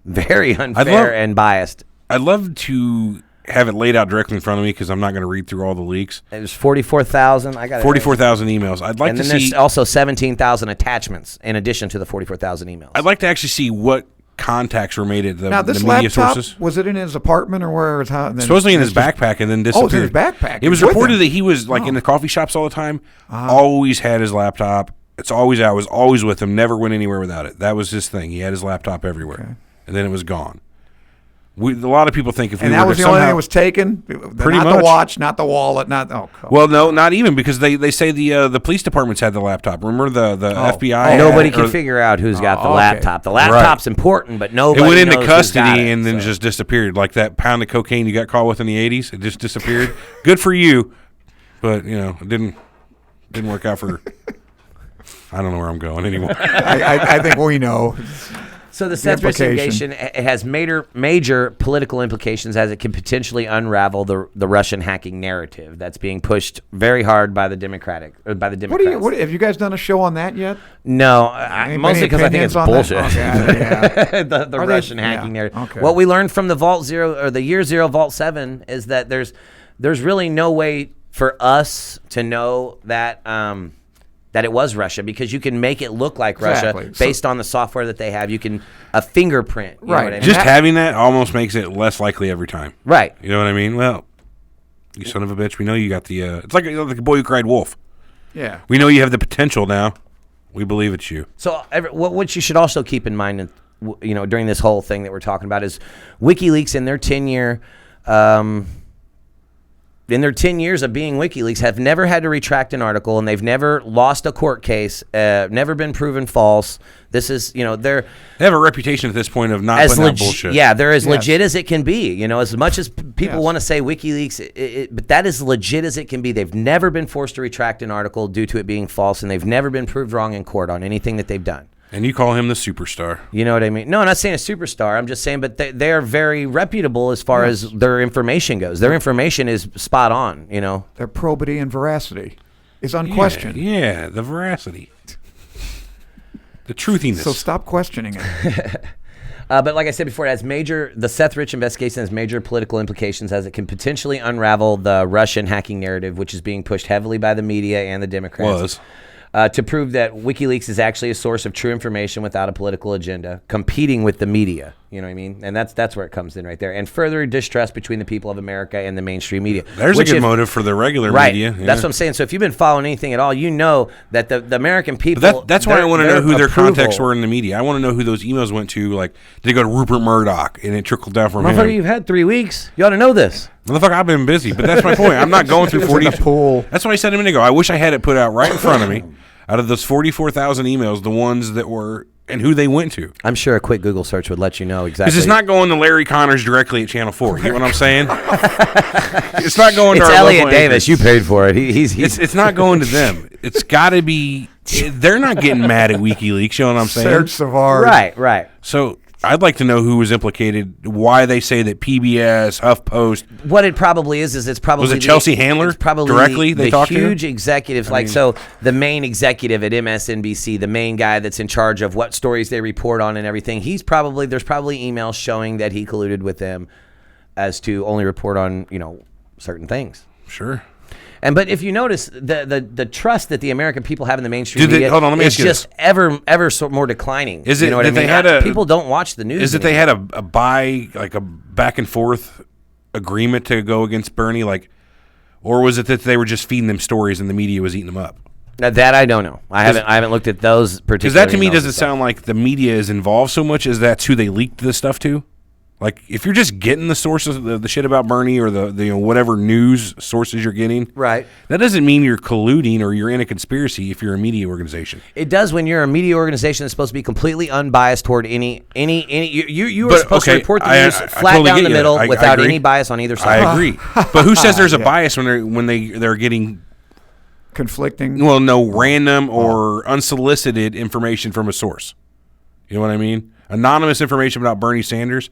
very unfair and biased. I'd love to have it laid out directly in front of me because I'm not going to read through all the leaks. There's 44,000. I got 44,000 emails. I'd like And to then see. there's also 17,000 attachments in addition to the 44,000 emails. I'd like to actually see what contacts were made at Now, the this media laptop, sources. was it in his apartment or where? Supposedly in his backpack and then disappeared. Oh, it's in his backpack. It was With reported him. that he was in the coffee shops all the time. Always had his laptop. It's always out. Was always with him. Never went anywhere without it. That was his thing. He had his laptop everywhere, and then it was gone. A lot of people think if we And were that was to the only thing somehow- that was taken? Pretty not much. the watch, not the wallet, not... Oh, come Well, no, not even, because they say the police departments had the laptop. Remember the FBI? Nobody had- can or- figure out who's got the okay. laptop. The laptop's important, but It nobody went into knows who's got custody it, and then so. just disappeared. Like that pound of cocaine you got caught with in the 80s. It just disappeared. Good for you. But, it didn't work out for... I don't know where I'm going anymore. I think we know. So the Seth investigation has major political implications as it can potentially unravel the Russian hacking narrative that's being pushed very hard by the Democrats. What have you guys done a show on that yet? No, mostly because I think it's bullshit. Okay, the Russian hacking narrative. Okay. What we learned from the Vault Zero or the Year Zero Vault 7 is that there's really no way for us to know that that it was Russia, because you can make it look like Russia based on the software that they have. You can a fingerprint. You know what I mean? Just having that almost makes it less likely every time. Right. You know what I mean? Well, you son of a bitch, we know you got the it's like a boy who cried wolf. Yeah. We know you have the potential now. We believe it's you. So what you should also keep in mind, during this whole thing that we're talking about, is WikiLeaks in their 10-year in their 10 years of being WikiLeaks have never had to retract an article, and they've never lost a court case, never been proven false. This is, they have a reputation at this point of not putting out bullshit. Yeah, they're as legit as it can be. As much as people want to say WikiLeaks, but that is legit as it can be. They've never been forced to retract an article due to it being false, and they've never been proved wrong in court on anything that they've done. And you call him the superstar. You know what I mean? No, I'm not saying a superstar. I'm just saying, but they are very reputable as far as their information goes. Their information is spot on, Their probity and veracity is unquestioned. Yeah, the veracity. The truthiness. So stop questioning it. But like I said before, the Seth Rich investigation has major political implications as it can potentially unravel the Russian hacking narrative, which is being pushed heavily by the media and the Democrats. To prove that WikiLeaks is actually a source of true information without a political agenda, competing with the media. You know what I mean? And that's where it comes in right there. And further distrust between the people of America and the mainstream media. There's a good motive for the regular media. Yeah. That's what I'm saying. So if you've been following anything at all, you know that the American people... That's why I want to know who their contacts were in the media. I want to know who those emails went to. Like, did they go to Rupert Murdoch and it trickled down from him? Motherfucker, you've had 3 weeks. You ought to know this. Motherfucker, I've been busy. But that's my point. I'm not going through 40... That's what I said a minute ago. I wish I had it put out right in front of me. Out of those 44,000 emails, the ones that were and who they went to. I'm sure a quick Google search would let you know exactly. Because it's not going to Larry Connors directly at Channel 4. You know what I'm saying? It's not going to our Elliot Davis. You paid for it. It's not going to them. It's got to be. They're not getting mad at WikiLeaks. You know what I'm saying? Serge Savard. Right. So I'd like to know who was implicated, why they say that PBS, HuffPost. What it probably is it's probably... Was it Chelsea Handler directly they talked to? The huge executives, so the main executive at MSNBC, the main guy that's in charge of what stories they report on and everything, there's probably emails showing that he colluded with them as to only report on, certain things. Sure. But if you notice, the trust that the American people have in the mainstream media is just ever more declining. Is it that they had people don't watch the news? Is it they had a back and forth agreement to go against Bernie, or was it that they were just feeding them stories and the media was eating them up? Now, that I don't know. I haven't looked at those particular. Because that to me doesn't sound like the media is involved so much as that's who they leaked this stuff to. Like, if you're just getting the sources of the shit about Bernie or the whatever news sources you're getting, right? That doesn't mean you're colluding or you're in a conspiracy if you're a media organization. It does when you're a media organization that's supposed to be completely unbiased toward any. You are supposed to report the news flat totally down the middle without any bias on either side. I agree. But who says there's a bias when they're getting conflicting? Well, no, random or unsolicited information from a source. You know what I mean? Anonymous information about Bernie Sanders.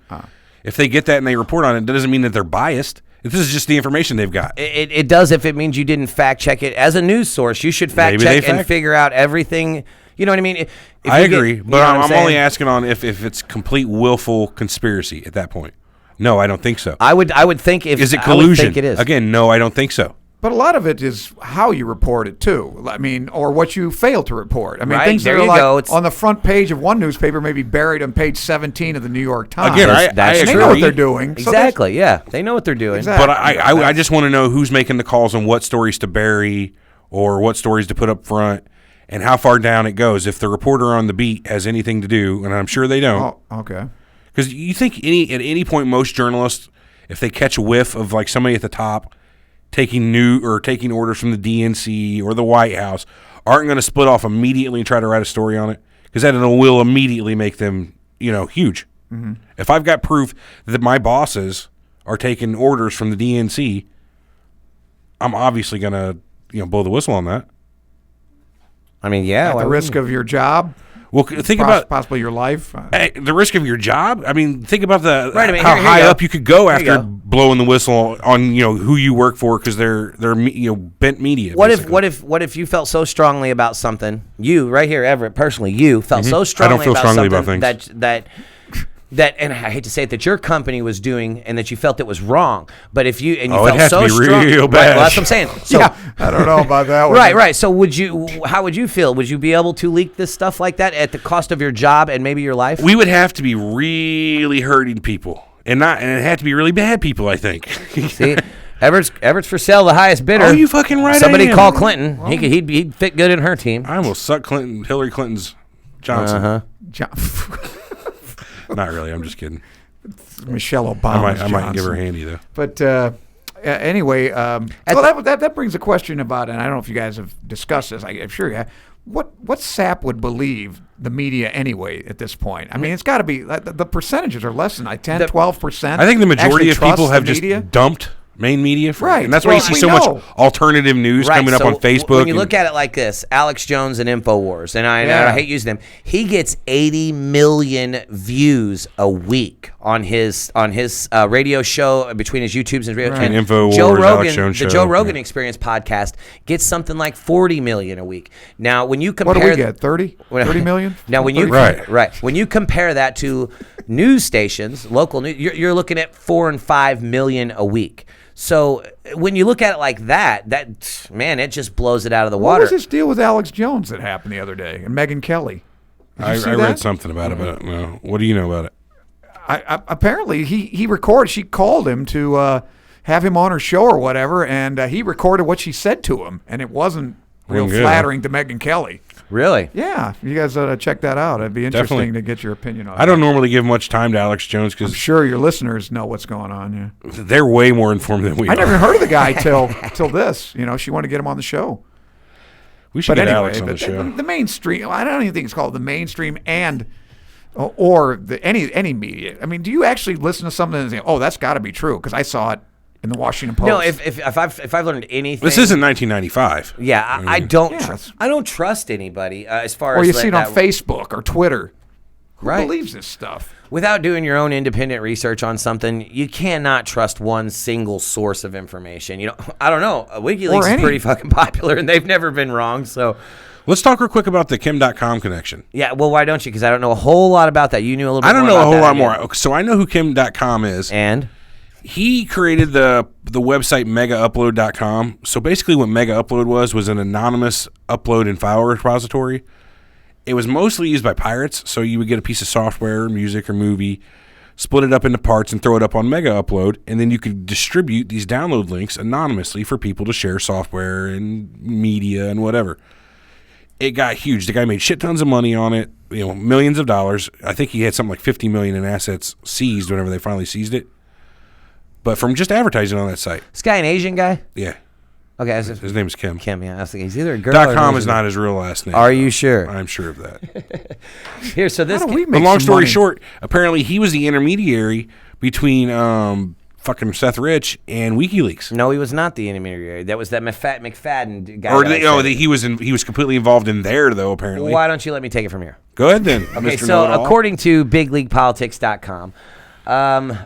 If they get that and they report on it, that doesn't mean that they're biased. This is just the information they've got. It does if it means you didn't fact check it. As a news source, you should fact check and figure out everything. You know what I mean? I agree, but I'm only asking on if it's complete willful conspiracy at that point. No, I don't think so. I would think if is it collusion? I would think it is. Again, no, I don't think so. But a lot of it is how you report it, too. I mean, or what you fail to report. I mean, right, things there that are you go. on the front page of one newspaper may be buried on page 17 of the New York Times. Again, I they know what they're doing. Exactly, yeah. They know what they're doing. Exactly. But I just want to know who's making the calls on what stories to bury or what stories to put up front and how far down it goes. If the reporter on the beat has anything to do, and I'm sure they don't. Oh, okay. Because you think at any point most journalists, if they catch a whiff of somebody at the top taking orders from the DNC or the White House, aren't going to split off immediately and try to write a story on it, because that will immediately make them huge. Mm-hmm. If I've got proof that my bosses are taking orders from the DNC, I'm obviously going to blow the whistle on that. I mean, yeah, at the risk of your job. Well, think about possibly your life. the risk of your job. I mean, think about here how you high go. up you could go Here you after go. blowing the whistle on who you work for because they're bent media. What basically. if you felt so strongly about something? You right here, Everett, personally, you felt so I strongly don't feel about strongly about something things. that, and I hate to say it, that your company was doing, and that you felt it was wrong. But if you it felt has so to be strong, real right, bad. well, that's what I'm saying. So, Yeah, I don't know about that one. right. So how would you feel? Would you be able to leak this stuff like that at the cost of your job and maybe your life? We would have to be really hurting people, and it had to be really bad people. I think. See, Everett's for sale, the highest bidder. Oh, you fucking right. Somebody I am. call Clinton. He'd fit good in her team. I almost sucked Hillary Clinton's Johnson. Not really. I'm just kidding. Michelle Obama. I might give her a handy though. But anyway, that brings a question about, and I don't know if you guys have discussed this. I'm sure you have. What sap would believe the media anyway at this point? I mean, it's got to be the percentages are less than 10, 12%. I think the majority actually of people trust have the just media. dumped main media, Right. And that's why you Well, see we so know. much alternative news coming up so on Facebook. When you look at it like this, Alex Jones and InfoWars, and I hate using them, he gets 80 million views a week on his radio show between his YouTubes and radio. Right. And InfoWars, Joe Rogan, Alex Jones the show, Joe Rogan yeah. Experience podcast gets something like 40 million a week. Now, when you compare, What do we get? 30 million? Now, when you 30? right when you compare that to news stations, local news, you're looking at 4 and 5 million a week. So when you look at it like that man, it just blows it out of the What water. was this deal with Alex Jones that happened the other day and Megyn Kelly? Did you I see read that? something about it, but no. What do you know about it? Apparently he recorded. She called him to have him on her show or whatever, and he recorded what she said to him, and it wasn't real Good, flattering to Megyn Kelly. Really? Yeah, you guys ought to check that out. It'd be interesting Definitely. to get your opinion on it. I don't normally give much time to Alex Jones I'm because sure your listeners know what's going on. Yeah, they're way more informed than we I are. never heard of the guy till this. She wanted to get him on the show. We should But get anyway, Alex on the show. the mainstream. I don't even think it's called the mainstream and or any media. I mean, do you actually listen to something and say, "Oh, that's got to be true"? Because I saw it in the Washington Post. No, if I've learned anything, This isn't 1995. Yeah, I don't. Yes. I don't trust anybody as far or as you see it on that- Facebook or Twitter. Who Right. believes this stuff? Without doing your own independent research on something, you cannot trust one single source of information. I don't know. WikiLeaks is any. pretty fucking popular, and they've never been wrong. So, Let's talk real quick about the Kim.com connection. yeah. Well, why don't you? Because I don't know a whole lot about that. You knew a little bit. I don't more know a about whole that, lot yeah. more. So I know who Kim.com is. And He created the website megaupload.com. So basically what Mega Upload was an anonymous upload and file repository. It was mostly used by pirates, so you would get a piece of software, music, or movie, split it up into parts, and throw it up on Mega Upload, and then you could distribute these download links anonymously for people to share software and media and whatever. It got huge. The guy made shit tons of money on it, millions of dollars. I think he had something like $50 million in assets seized whenever they finally seized it. But from just advertising on that site. this guy an Asian guy? Yeah. Okay, His name is Kim. Kim. Yeah, I was thinking he's either a girl. or an .com Asian is not his real last name. guy. Are you sure? I'm sure of that. Here, so this. How do we But make long some story money? short, apparently he was the intermediary between fucking Seth Rich and WikiLeaks. No, he was not the intermediary. That was that McFadden guy. Or that I said. he was completely involved in there though. Apparently. Why don't you let me take it from here? Go ahead then. Okay, Mr. so Know-it-all. according to BigLeaguePolitics.com,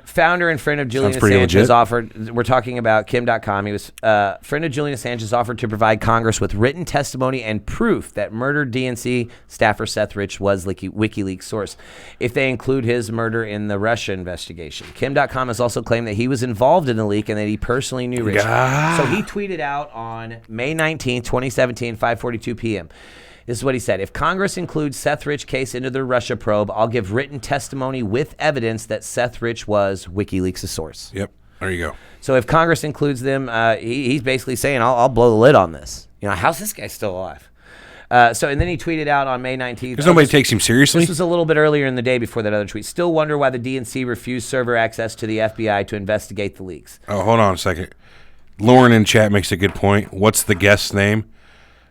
founder and friend of Julian Sounds pretty Assange legit. has offered. We're talking about Kim.com. He was friend of Julian Assange has offered to provide Congress with written testimony and proof that murdered DNC staffer Seth Rich was WikiLeaks source, if they include his murder in the Russia investigation. Kim.com has also claimed that he was involved in the leak and that he personally knew Rich. So he tweeted out on May 19, 2017, 5:42 p.m. This is what he said. If Congress includes Seth Rich case into the Russia probe, I'll give written testimony with evidence that Seth Rich was WikiLeaks' source. Yep. There you go. So if Congress includes them, he's basically saying, I'll blow the lid on this. How's this guy still alive? And then he tweeted out on May 19th. Because nobody takes him seriously. This was a little bit earlier in the day before that other tweet. Still wonder why the DNC refused server access to the FBI to investigate the leaks. Oh, hold on a second. Lauren in chat makes a good point. What's the guest's name?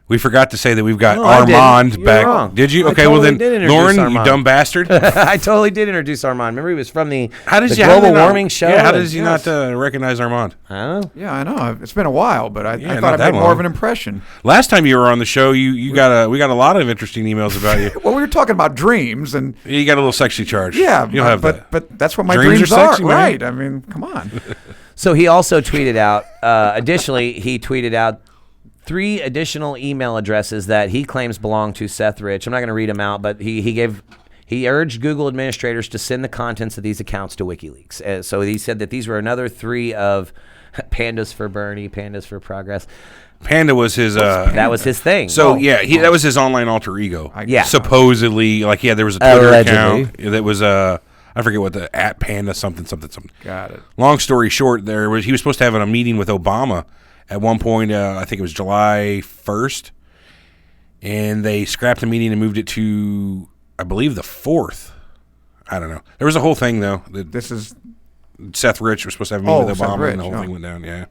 We forgot to say that we've got No, I didn't. Armand You're back. wrong. Did you? I Okay, totally well then, did introduce Lauren, you Armand. dumb bastard. I totally did introduce Armand. Remember, he was from the How did global warming show. Yeah, how does he Yes. not recognize Armand? I don't know. Yeah, I know. It's been a while, but I not thought I that made more long. of an impression. Last time you were on the show, we got a lot of interesting emails about you. Well, we were talking about dreams, and You got a little sexy charge. yeah, you'll have that. but that's what my Dreams dreams are are, sexy, man. right? I mean, come on. So he also tweeted out. Additionally, he tweeted out 3 additional email addresses that he claims belong to Seth Rich. I'm not going to read them out, but he urged Google administrators to send the contents of these accounts to WikiLeaks. So he said that these were another 3 of Pandas for Bernie, Pandas for Progress. Panda was his. That was his thing. So yeah, that was his online alter ego. Yeah. Supposedly, there was a Twitter Allegedly. account that was I forget what the @Panda something. Got it. Long story short, he was supposed to have a meeting with Obama at one point. I think it was July 1st, and they scrapped the meeting and moved it to, I believe, the 4th. I don't know. There was a whole thing though. This is Seth Rich was supposed to have a meeting with Seth Obama, Rich, and the whole oh. thing went down. Yeah.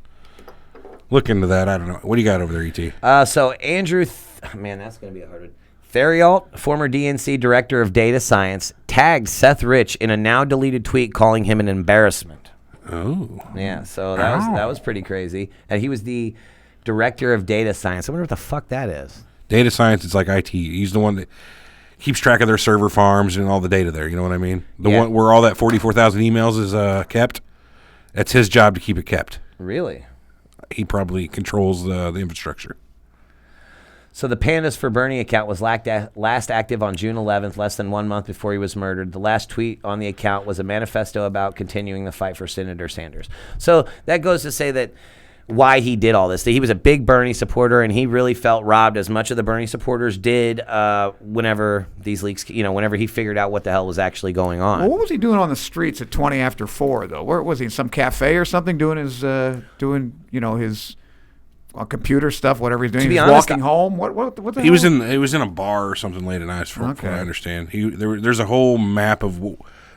Look into that. I don't know. What do you got over there, ET? So Andrew, man, that's going to be a hard one. Theriault, former DNC director of data science, tagged Seth Rich in a now deleted tweet calling him an embarrassment. Oh. Yeah, so that was pretty crazy. And he was the director of data science. I wonder what the fuck that is. Data science is like IT. He's the one that keeps track of their server farms and all the data there. You know what I mean? The one where all that 44,000 emails is kept. That's his job to keep it kept. Really? He probably controls the infrastructure. So the Pandas for Bernie account was last active on June 11th, less than 1 month before he was murdered. The last tweet on the account was a manifesto about continuing the fight for Senator Sanders. So that goes to say that why he did all this. That he was a big Bernie supporter, and he really felt robbed, as much of the Bernie supporters did whenever these leaks, whenever he figured out what the hell was actually going on. Well, what was he doing on the streets at 20 after 4, though? Where was he? In some cafe or something, doing his his computer stuff, whatever he's doing. To be He's honest, walking home. What the hell? He was in a bar or something late at night, from what I understand. There's a whole map of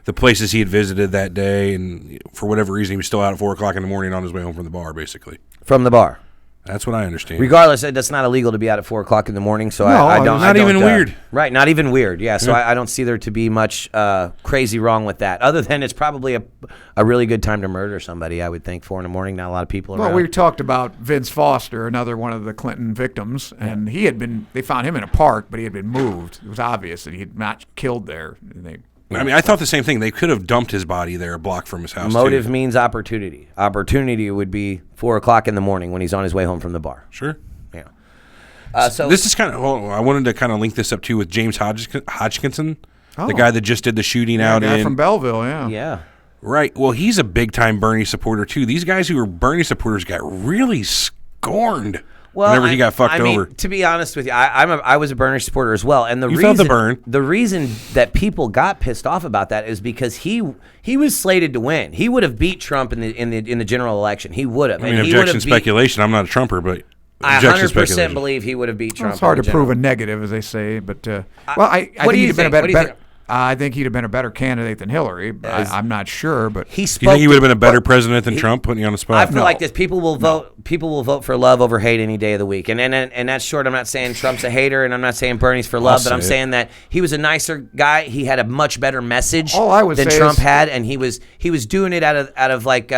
the places he had visited that day, and for whatever reason, he was still out at 4 o'clock in the morning on his way home from the bar, basically. From the bar. That's what I understand. Regardless, that's not illegal to be out at 4 o'clock in the morning. So No, I don't. not even weird. Right, not even weird. Yeah. So I don't see there to be much crazy wrong with that. Other than it's probably a really good time to murder somebody. I would think 4 in the morning. Not a lot of people around. Well, we talked about Vince Foster, another one of the Clinton victims, and they found him in a park, but he had been moved. It was obvious that he had not killed there. I thought the same thing. They could have dumped his body there a block from his house. Motive too. means opportunity. Opportunity would be 4 o'clock in the morning when he's on his way home from the bar. Sure. Yeah. So this is kind of. I wanted to kind of link this up too with James Hodgkinson, the guy that just did the shooting out guy in from Belleville. Yeah. Yeah. Right. Well, he's a big time Bernie supporter too. These guys who were Bernie supporters got really scorned whenever he got fucked over. To be honest with you, I was a Bernie supporter as well, and felt the burn. The reason that people got pissed off about that is because he was slated to win. He would have beat Trump in the general election. He would have. I mean, objection speculation. I'm not a Trumper, but I objection 100% speculation. believe he would have beat Trump. Well, it's hard in to general. prove a negative, as they say, but I What think do he'd you have been a think? better. What do you think? I think he'd have been a better candidate than Hillary. I'm not sure, but He Do spoke. you think he would have been a better president than Trump? Putting you on the spot. I feel like this. People will vote. People will vote for love over hate any day of the week. And that's short. I'm not saying Trump's a hater, and I'm not saying Bernie's for love, but I'm saying that he was a nicer guy. He had a much better message All I would than say Trump is- had, and he was doing it out of like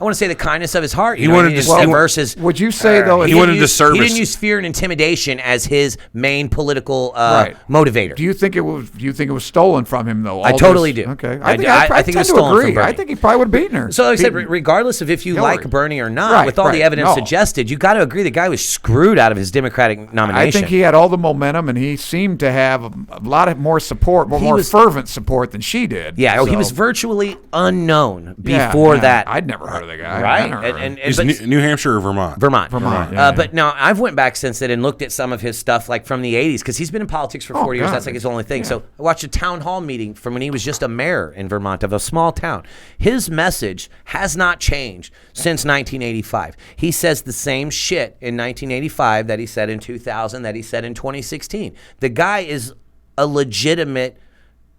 I want to say the kindness of his heart. He wanted to- versus. would you say, though, he if- wanted to service. He didn't use fear and intimidation as his main political Right. motivator. Do you think it was stolen from him, though? I all totally this? do. Okay, I think do. I think it was tend to stolen from agree. Bernie. I think he probably would have beaten her. So like I said, Beaten regardless of if you Hillary. like Bernie or not, Right, with all the right. evidence No. suggested, you got to agree the guy was screwed out of his Democratic nomination. I think he had all the momentum, and he seemed to have a lot of more support, more fervent support than she did. Yeah, he So- was virtually unknown Yeah, before yeah. that. I'd never heard of the guy. I right? never heard of him. Is But- New Hampshire or Vermont? Vermont. Vermont, yeah. But now I've went back since then and looked at some of his stuff like from the 80s because he's been in politics for 40 years. God. That's like his only thing. Yeah. So I watched a town hall meeting from when he was just a mayor in Vermont of a small town. His message has not changed since 1985. He says the same shit in 1985 that he said in 2000, that he said in 2016. The guy is a legitimate.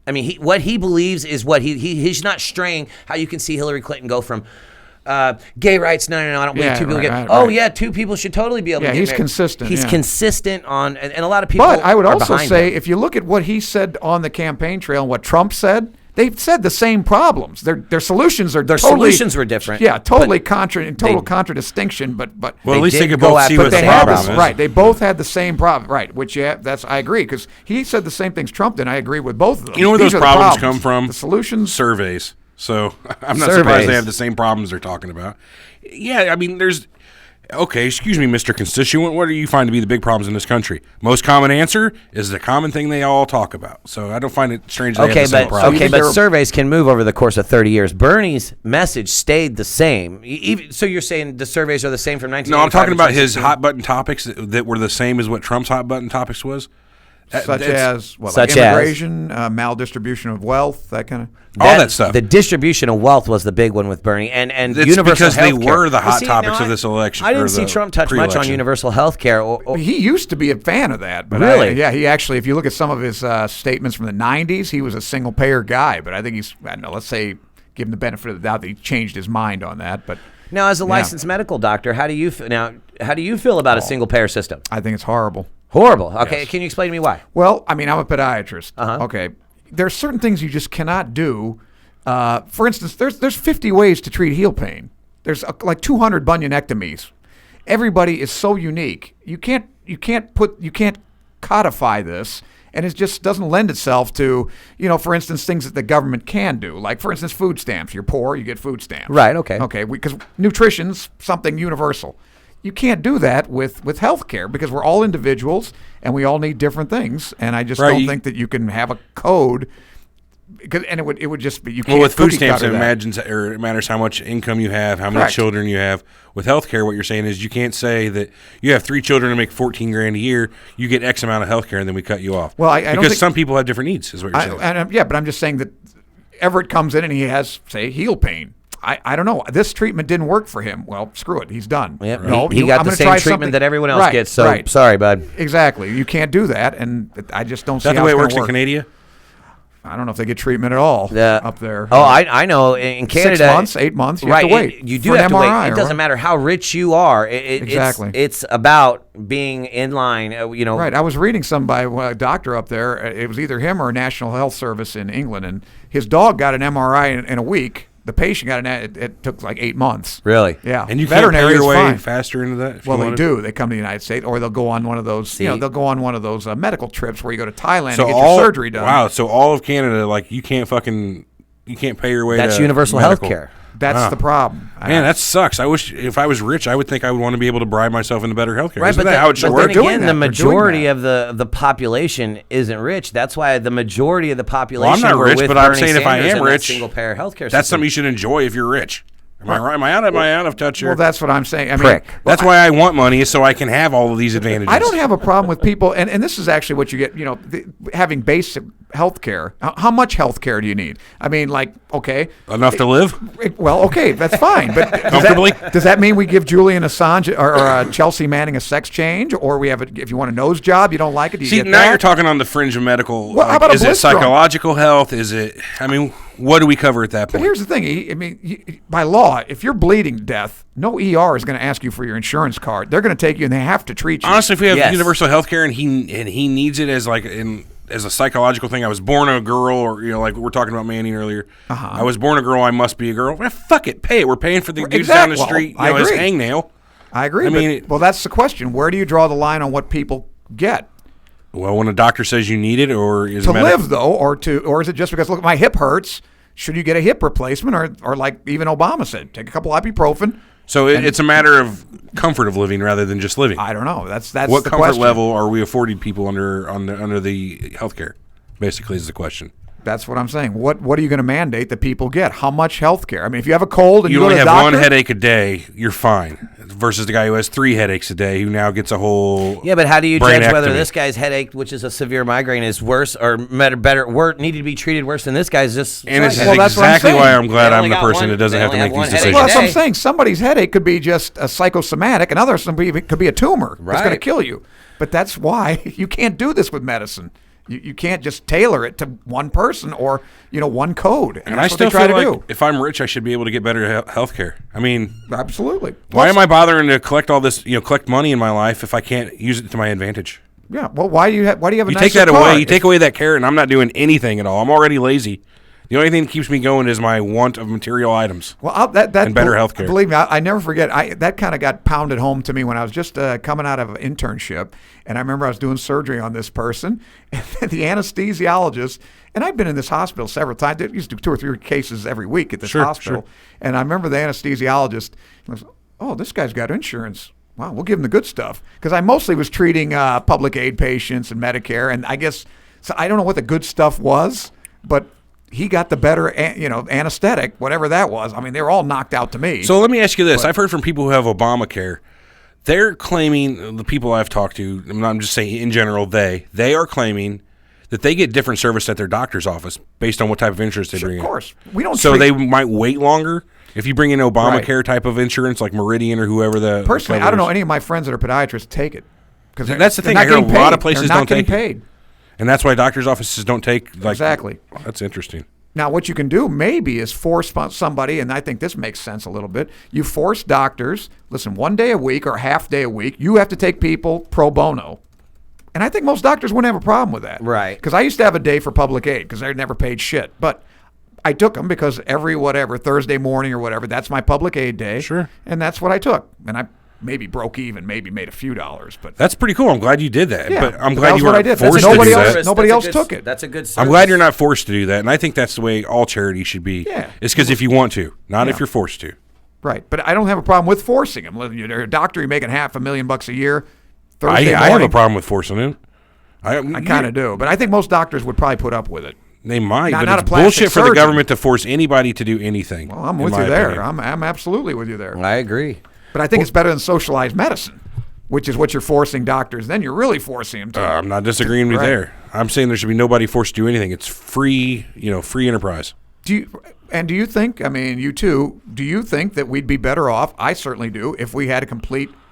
I mean, what he believes is what he's not straying. How you can see Hillary Clinton go from gay rights. No, I don't believe Yeah, two people right, get. right, Oh right. yeah, two people should totally be able to Yeah, get he's married. consistent, He's yeah. consistent on, and a lot of people. But I would are also behind say, him. if you look at what he said on the campaign trail and what Trump said, they've said the same problems. Their solutions are Their totally, solutions were different. Yeah, totally but in total contradistinction. But Well, at They least they did could go both at see the what they the same had problem this, is. right. They both had the same problem, right? Which I agree, because he said the same things Trump did. I agree with both of them. You know where These those are the problems come from? The solutions. Surveys. So I'm not Surveys. surprised they have the same problems they're talking about. Yeah, I mean, there's. Okay, excuse me, Mr. Constituent. What do you find to be the big problems in this country? Most common answer is the common thing they all talk about. So I don't find it strange they have the same problem. but surveys can move over the course of 30 years. Bernie's message stayed the same. So you're saying the surveys are the same from 1985? No, I'm talking about to his 2016? hot button topics that were the same as what Trump's hot button topics was. Such as what, Such like as? immigration, maldistribution of wealth, that kind of. All that stuff. The distribution of wealth was the big one with Bernie, and It's universal because they health care. were the hot Well, see, topics now of this election. I or didn't see the Trump touch much on pre-election. universal health care. He used to be a fan of that, but Really? yeah, he actually, if you look at some of his statements from the '90s, he was a single payer guy. But I think I don't know, let's say, give him the benefit of the doubt that he changed his mind on that. But Now, as a licensed medical doctor, how do you feel about a single payer system? I think it's horrible. Horrible. Okay, can you explain to me why? Well, I mean, I'm a podiatrist. Uh-huh. Okay, there's certain things you just cannot do. For instance, there's 50 ways to treat heel pain. There's like 200 bunionectomies. Everybody is so unique. You can't codify this, and it just doesn't lend itself to, for instance, things that the government can do. Like, for instance, food stamps. You're poor, you get food stamps. Right, okay. Okay, because nutrition's something universal. You can't do that with health care because we're all individuals and we all need different things. And I just don't think that you can have a code. And it would just be, you can't. Well, with food cookie stamps, cutter it matters how much income you have, how many Correct. children you have. With healthcare, what you're saying is you can't say that you have 3 children and make $14,000 a year. You get X amount of healthcare, and then we cut you off. Well, I don't because think- some people have different needs, is what you're saying. Yeah, but I'm just saying that Everett comes in and he has, say, heel pain. I don't know. This treatment didn't work for him. Well, screw it. He's done. Yep. No, he got I'm the gonna same try treatment something- that everyone else Right, gets. So right. sorry, bud. Exactly. You can't do that, and I just don't Is see that the how way it it's works gonna in work. Canada? I don't know if they get treatment at all up there. Oh, I know. In Canada, 6 months, 8 months, you have to wait. You do for an have to MRI wait. It or doesn't what? matter how rich you are. Exactly. It's about being in line. Right. I was reading some by a doctor up there. It was either him or a National Health Service in England, and his dog got an MRI in a week. The patient got it took like 8 months. Really? Yeah. And you can't pay Veterinary your is way fine. faster into that? if Well, you they wanted? do. They come to the United States, or they'll go on one of those. They'll go on one of those medical trips where you go to Thailand and get your surgery done. Wow. So all of Canada, like you can't pay your way. That's to universal health medical. care. That's the problem. Man, that sucks. I wish if I was rich, I would think I would want to be able to bribe myself into better healthcare. Right, Isn't but that how it should but work? then doing again, that. the They're doing majority that. of the population isn't rich. That's why the majority of the population. Well, I'm not were rich, with but I'm Bernie saying if I Sanders am and that rich, single payer healthcare That's system. something you should enjoy if you're rich. Am I right? Am I out of touch here? Well, that's what I'm saying. I mean, Prick. That's why I want money, is so I can have all of these advantages. I don't have a problem with people, and this is actually what you get, having basic health care. How much health care do you need? I mean, like, okay. enough to live. Well, okay, that's fine. But Comfortably? does that mean we give Julian Assange or Chelsea Manning a sex change? Or we have if you want a nose job, you don't like it, do you See, get now that? you're talking on the fringe of medical. Well, how about a is it bliss drug? psychological health? Is it? I mean, what do we cover at that But point? here's the thing. By law, if you're bleeding to death, no ER is going to ask you for your insurance card. They're going to take you and they have to treat you. Honestly, if we have Yes. universal health care and he needs it as like as a psychological thing, I was born a girl, or like we were talking about Manning earlier. I was born a girl, I must be a girl. Well, fuck it, pay it. We're paying for the dudes down the street, I his agree. hangnail. I agree. I mean, well, that's the question. Where do you draw the line on what people get? Well, when a doctor says you need it, or is To it live, though, or is it just because, look, my hip hurts? Should you get a hip replacement, or like even Obama said, take a couple ibuprofen? So it's a matter of comfort of living rather than just living. I don't know. That's What the comfort question. level are we affording people under the health care? Basically, is the question. That's what I'm saying. What are you going to mandate that people get? How much health care? I mean, if you have a cold and you, You go only to have the doctor, one headache a day, you're fine. Versus the guy who has 3 headaches a day, who now gets a whole Yeah, but how do you judge whether brainectomy. this guy's headache, which is a severe migraine, is worse or needed to be treated worse than this guy's? Just And this is Well, that's what I'm exactly saying. why I'm glad They I'm only the got person one- that doesn't they have to only make have these one headache. well, decisions. that's what I'm Hey. saying. Somebody's headache could be just a psychosomatic. Another somebody could be a tumor. It's going to Right. kill you. But that's why you can't do this with medicine. You can't just tailor it to one person or one code. And that's I still what they try feel to like do. if I'm rich, I should be able to get better health care. I mean, Absolutely. why am I bothering to collect all this, collect money in my life if I can't use it to my advantage? Yeah. Well, why do you have a You nicer take that car? away. You take away that carrot, and I'm not doing anything at all. I'm already lazy. The only thing that keeps me going is my want of material items. Well, and better healthcare. Believe me, I never forget. That kind of got pounded home to me when I was just coming out of an internship, and I remember I was doing surgery on this person, and the anesthesiologist. And I've been in this hospital several times. They used to do 2 or 3 cases every week at this hospital. Sure. And I remember the anesthesiologist was, "Oh, this guy's got insurance. Wow, we'll give him the good stuff." Because I mostly was treating public aid patients and Medicare, and I guess so. I don't know what the good stuff was, but he got the better, anesthetic, whatever that was. I mean, they were all knocked out to me. So let me ask you this. I've heard from people who have Obamacare. They're claiming, the people I've talked to, I'm just saying in general, they are claiming that they get different service at their doctor's office based on what type of insurance they bring in. Of course. We don't So treat- they might wait longer if you bring in Obamacare type of insurance, like Meridian or whoever the Personally, cover I don't know is. any of my friends that are podiatrists take it. Because That's the thing. I hear a lot of places don't take it. paid. And that's why doctors' offices don't take, Exactly. That's interesting. Now, what you can do maybe is force somebody, and I think this makes sense a little bit. You force doctors, listen, 1 day a week or half day a week, you have to take people pro bono. And I think most doctors wouldn't have a problem with that. Right. Because I used to have a day for public aid because I never paid shit. But I took them because every Thursday morning or whatever, that's my public aid day. Sure. And that's what I took. And I maybe broke even, maybe made a few dollars. But That's pretty cool. I'm glad you did that. Yeah, but I'm that glad was you what I weren't did. forced That's to do nobody that. else- nobody else took it. That's a good service. I'm glad you're not forced to do that, and I think that's the way all charity should be. Yeah. It's because if you want to, not if Yeah. you're forced to. right. But I don't have a problem with forcing them. You're a doctor, you're making $500,000 a year. I Thursday have a morning, problem with forcing it. I kind of do. But I think most doctors would probably put up with it. They might, Not but a it's plastic bullshit for the surgeon. government to force anybody to do anything. Well, I'm in with my you there. opinion. I'm absolutely with you there. I agree. But I think it's better than socialized medicine, which is what you're forcing doctors. Then you're really forcing them to. I'm not disagreeing with you Right. there. I'm saying there should be nobody forced to do anything. It's free, free enterprise. Do you think, I mean, you too, do you think that we'd be better off, I certainly do, if we had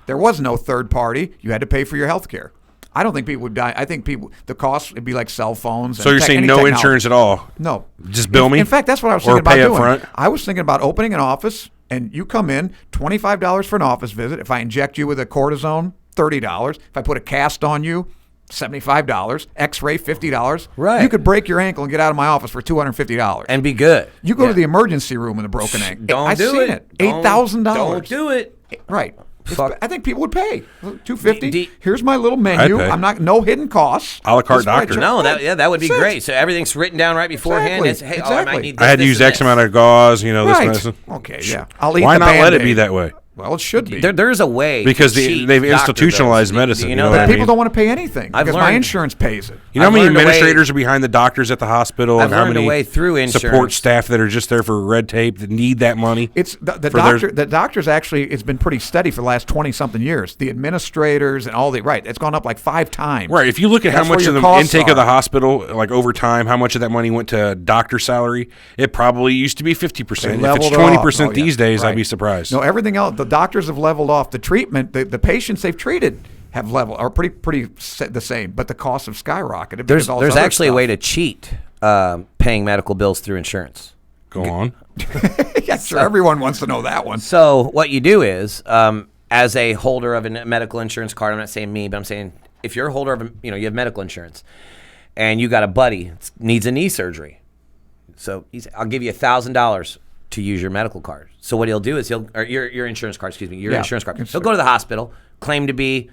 there was no third party, you had to pay for your health care? I don't think people would die. I think the cost would be like cell phones. So you're saying no insurance at all? No. Just bill me? In fact, that's what I was Or thinking about pay up doing. front? I was thinking about opening an office, and you come in, $25 for an office visit. If I inject you with a cortisone, $30. If I put a cast on you, $75. X-ray, $50. Right. You could break your ankle and get out of my office for $250. And be good. You go to the emergency room with a broken ankle. Don't I've do seen it. $8,000. Don't do it. Right. Fuck. I think people would pay $250. D- Here's my little menu. I'd pay. I'm not no hidden costs. A la carte This is what I doctor. charge. No, that would be That's it. great. So everything's written down right beforehand. Exactly. It's, hey, I might Exactly. need this, I had to this, use and X this. amount of gauze, this Right. medicine. Okay, yeah. I'll eat Why the not let it Band-Aid. be that way? Well, it should be. There's a way Because to cheat they've doctor institutionalized bills. medicine, You you know know but what I people mean? don't want to pay anything I've because my learned- insurance pays it. You know how I've many learned a way- administrators are behind the doctors at the hospital, I've and how learned a many way through support insurance. staff that are just there for red tape that need that money? It's the For their- doctor. The doctors actually. It's been pretty steady for the last 20-something years. The administrators and all the right. It's gone up like 5 times. Right. If you look at how That's where much of your the costs intake of the are. hospital, like over time, how much of that money went to doctor salary, it probably used to be 50%. If it's leveled it 20% off. Oh, yeah. these days, I'd Right. be surprised. No, everything else. The doctors have leveled off. The treatment, the patients they've treated have leveled are pretty the same, but the costs have skyrocketed. There's because actually a way to cheat paying medical bills through insurance. Go on. yeah, sure. Everyone wants to know that one. So what you do is, as a holder of a medical insurance card, I'm not saying me, but I'm saying if you're a holder of, you have medical insurance, and you got a buddy that needs a knee surgery, so I'll give you $1,000 to use your medical card. So what he'll do is or your insurance card, your Yeah. insurance card. He'll go to the hospital, claim to be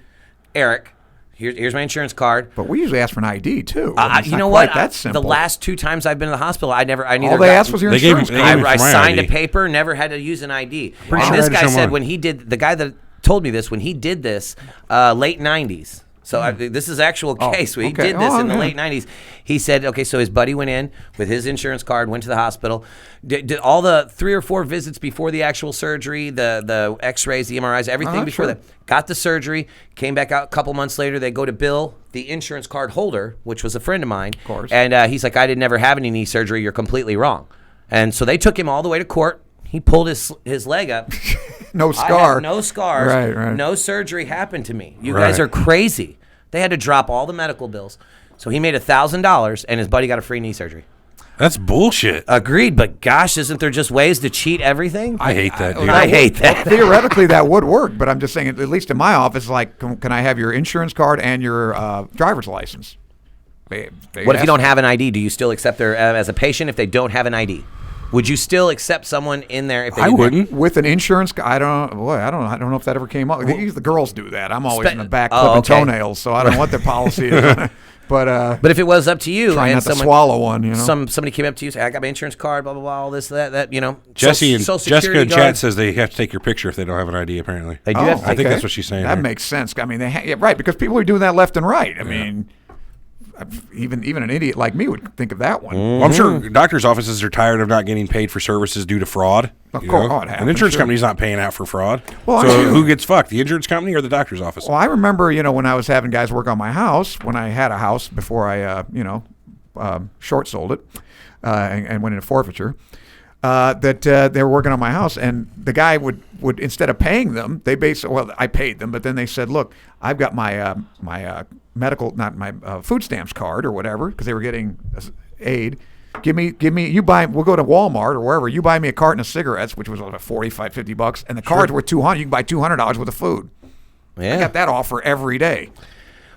Eric. Here's my insurance card. But we usually ask for an ID too. It's You not know quite what? That simple. The last 2 times I've been to the hospital, I neither all they got- asked was your They gave insurance him- card. they gave him I for my signed a ID. paper, never had to use an ID. Pretty And sure I this had to guy show said mine. when he did, the guy that told me this, when he did this, late 90s. So this is actual case. He okay. did this Oh, in the yeah. late 90s. He said, okay, so his buddy went in with his insurance card, went to the hospital, did all the 3 or 4 visits before the actual surgery, the X-rays, the MRIs, everything before sure. that. Got the surgery, came back out a couple months later. They go to bill the insurance card holder, which was a friend of mine. Of course. And he's like, I did never have any knee surgery. You're completely wrong. And so they took him all the way to court. He pulled his leg up. No I scar. have no scars. Right. No surgery happened to me. You Right. guys are crazy. They had to drop all the medical bills. So he made $1,000, and his buddy got a free knee surgery. That's bullshit. Agreed, but gosh, isn't there just ways to cheat everything? I hate that, dude. I hate that. Theoretically, that would work, but I'm just saying, at least in my office, like, can I have your insurance card and your driver's license? They What if you don't have an ID? Do you still accept their as a patient if they don't have an ID? Would you still accept someone in there if they? I wouldn't. With an insurance, I don't know if that ever came up. The girls do that. I'm always in the back Oh, clipping okay. toenails, so I don't know what their policy is. But if it was up to you, try and not to someone, swallow one, you know. somebody came up to you, say, "I got my insurance card, blah blah blah, all this, that, you know." Jesse and Social Jessica Security in chat guard. says they have to take your picture if they don't have an ID. Apparently, They do have to I think okay. that's what she's saying. That here. makes sense. I mean, right, because people are doing that left and right. I mean, even an idiot like me would think of that one. Well, I'm sure doctors' offices are tired of not getting paid for services due to fraud. Of you course, know? oh, it happens, An insurance sure. company's not paying out for fraud. Well, so I do. who gets fucked? The insurance company or the doctor's office? Well, I remember, when I was having guys work on my house, when I had a house before I, short sold it and went into forfeiture, that they were working on my house, and the guy would instead of paying them, I paid them, but then they said, look, I've got my medical, not my food stamps card or whatever, because they were getting aid. We'll go to Walmart or wherever, you buy me a carton of cigarettes, which was like $45, $50, and the cards were $200. You can buy $200 worth of food. Yeah. I got that offer every day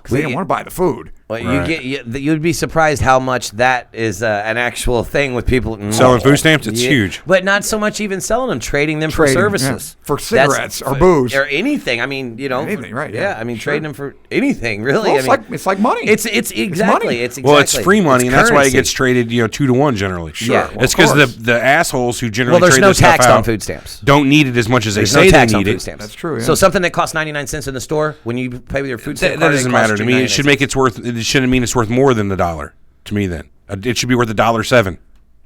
because they didn't want to buy the food. Well, you'd be surprised how much that is an actual thing with people Selling food stamps, it's huge. But not so much even selling them, trading them Trading, for services, yeah, for cigarettes or booze or anything. I mean, anything, right? Yeah, I mean, trading them for anything, really. Well, it's like money. It's exactly. money. It's exactly. Well, it's free money, and that's why it currency. gets traded, 2-to-1 generally. Sure. Yeah. It's Well, of because course. the assholes who generally Well, there's trade no this stuff tax out on food stamps. don't need it as much as they There's say no tax they on need food it. stamps. That's true, yeah. So something that costs 99 cents in the store, when you pay with your food stamp That card, doesn't it costs matter to you me. 99 It should cents. make it's worth. It shouldn't mean it's worth more than $1 to me. Then it should be worth $1.07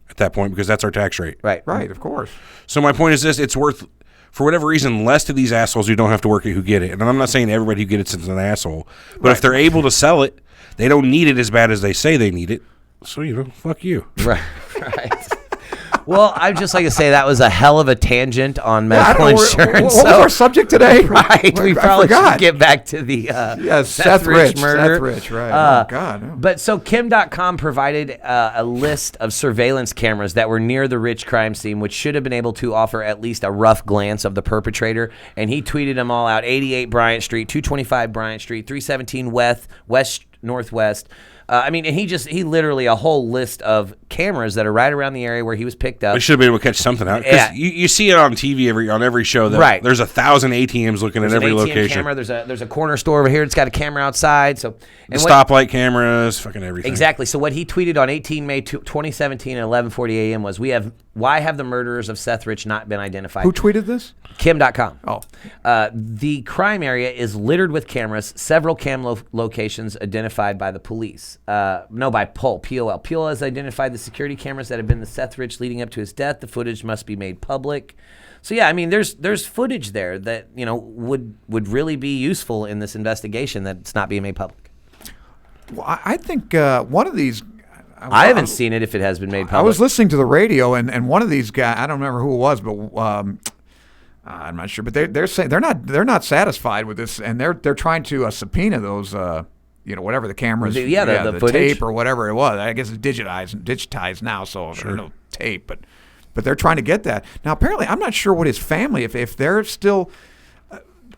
at that point because that's our tax rate. Right. Right, of course. So my point is this: it's worth, for whatever reason, less to these assholes who don't have to work it who get it. And I'm not saying everybody who gets it's an asshole, but if they're able to sell it, they don't need it as bad as they say they need it. So fuck you. Right. Well, I'd just like to say that was a hell of a tangent on I medical don't know, insurance. what was our subject today? Right, we I probably forgot. should get back to the Seth Rich murder. Seth Rich, right. Oh, God. Oh. But so Kim.com provided a list of surveillance cameras that were near the Rich crime scene, which should have been able to offer at least a rough glance of the perpetrator. And he tweeted them all out: 88 Bryant Street, 225 Bryant Street, 317 West Northwest. And he literally a whole list of cameras that are right around the area where he was picked up. We should have been able to catch something out. 'Cause Yeah. you see it on TV on every show. That Right. There's 1,000 ATMs looking There's at every an ATM location. camera. There's a corner store over here. It's got a camera outside. So The stoplight cameras, fucking everything. Exactly. So what he tweeted on 18 May 2017 at 11:40 a.m. was, why have the murderers of Seth Rich not been identified? Who tweeted this? Kim.com. Oh. The crime area is littered with cameras, several locations identified by the police. By POL, P-O-L. POL has identified the security cameras that have been the Seth Rich leading up to his death. The footage must be made public. So, yeah, I mean, there's footage there that, would really be useful in this investigation that's not being made public. Well, I think one of these... I haven't seen it if it has been made public. I was listening to the radio, and one of these guys, I don't remember who it was, but I'm not sure. But they're saying they're not satisfied with this, and they're trying to subpoena those whatever the cameras, the footage, tape or whatever it was. I guess it's digitized now, so there's no tape, but they're trying to get that. Now apparently, I'm not sure what his family, if they're still.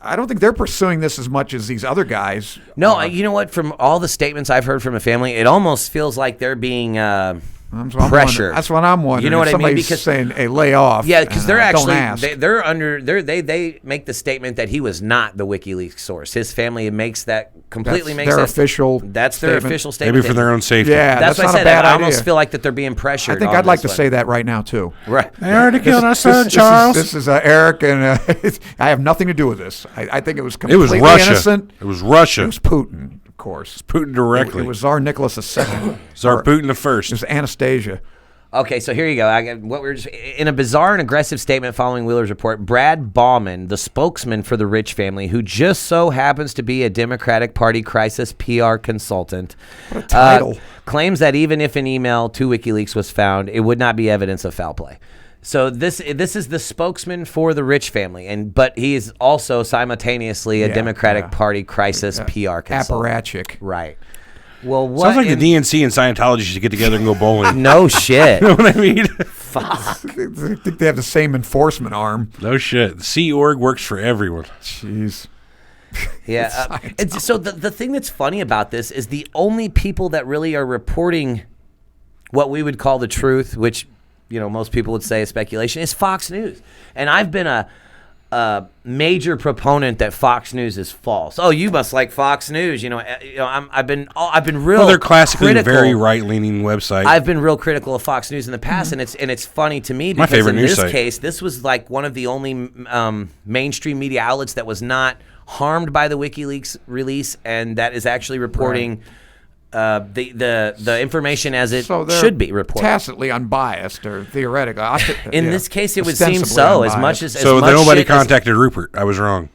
I don't think they're pursuing this as much as these other guys. No, you know what? From all the statements I've heard from the family, it almost feels like they're being pressured. That's what I'm wondering. You know what I mean? Somebody's Because saying, "Hey, lay off." Yeah, because they're don't actually ask. they make the statement that he was not the WikiLeaks source. His family makes that completely That's their official. That's their statement. official statement. Maybe for their own safety. Yeah, that's what not I said. a bad I idea. almost feel like that they're being pressured. I think on I'd like to this say one. that right now too. Right. They already killed our son, This Charles. is Eric, and I have nothing to do with this. I think it was It was completely Russia. innocent. It was Russia. It was Putin, of course. Putin directly. It was Tsar Nicholas II. Tsar Putin the It first. was Anastasia. Okay, so here you go. In a bizarre and aggressive statement following Wheeler's report, Brad Bauman, the spokesman for the Rich family, who just so happens to be a Democratic Party crisis PR consultant, What a title. claims that even if an email to WikiLeaks was found, it would not be evidence of foul play. So this is the spokesman for the Rich family, but he is also simultaneously a Democratic Party crisis PR consultant. Apparatchik. Right. Well, what? Sounds like the DNC and Scientology should get together and go bowling. No shit. You know what I mean? Fuck. I think they have the same enforcement arm. No shit. The Sea Org works for everyone. Jeez. Yeah. So the thing that's funny about this is the only people that really are reporting what we would call the truth, which most people would say is speculation, is Fox News. And I've been a major proponent that Fox News is false. Oh, you must like Fox News. I've been real. Well, they're classically critical. very right-leaning website. I've been real critical of Fox News in the past, and it's funny to me because favorite in news this site. case, this was like one of the only mainstream media outlets that was not harmed by the WikiLeaks release, and that is actually reporting the information as it should be reported. Tacitly unbiased or theoretical. In this case, it would seem so. As much as nobody contacted Rupert. I was wrong.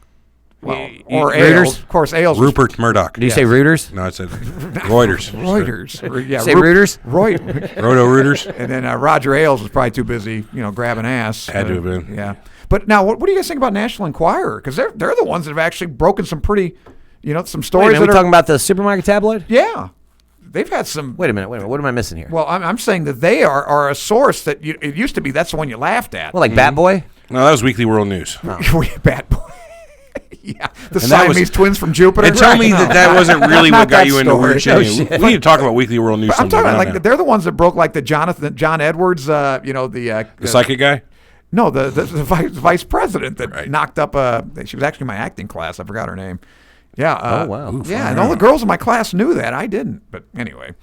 Well, or Ailes. Of course, Ailes. Rupert Murdoch. Did you say Reuters? No, I said Reuters. Reuters. Yeah, Say Reuters? Roto Reuters. And then Roger Ailes was probably too busy, grabbing ass. Had to have been. Yeah. But now, what do you guys think about National Enquirer? Because they're the ones that have actually broken some pretty, some stories. Wait a minute, we're talking about the supermarket tabloid? Yeah. They've had some. Wait a minute. What am I missing here? Well, I'm saying that they are a source that it used to be. That's the one you laughed at. Well, like Bat Boy? No, that was Weekly World News. Bad boy. Yeah, the Siamese twins from Jupiter. And tell me that wasn't really what got you into weird No shit. We need to talk about Weekly World News. I'm talking about they're the ones that broke like the John Edwards. The psychic guy. No, the vice president that knocked up. She was actually in my acting class. I forgot her name. Yeah. Oh wow. Yeah, and all the girls in my class knew that. I didn't. But anyway,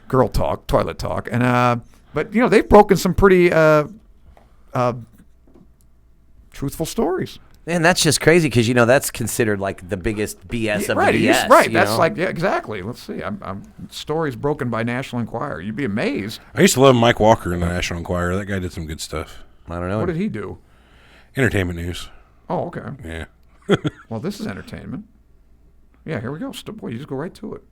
girl talk, toilet talk, and but they've broken some pretty truthful stories. And that's just crazy because that's considered like the biggest BS of the BS. Right. That's like exactly. Let's see. I'm stories broken by National Enquirer. You'd be amazed. I used to love Mike Walker in the National Enquirer. That guy did some good stuff. I don't know. What did he do? Entertainment news. Oh, okay. Yeah. Well, this is entertainment. Yeah, here we go. Boy, you just go right to it.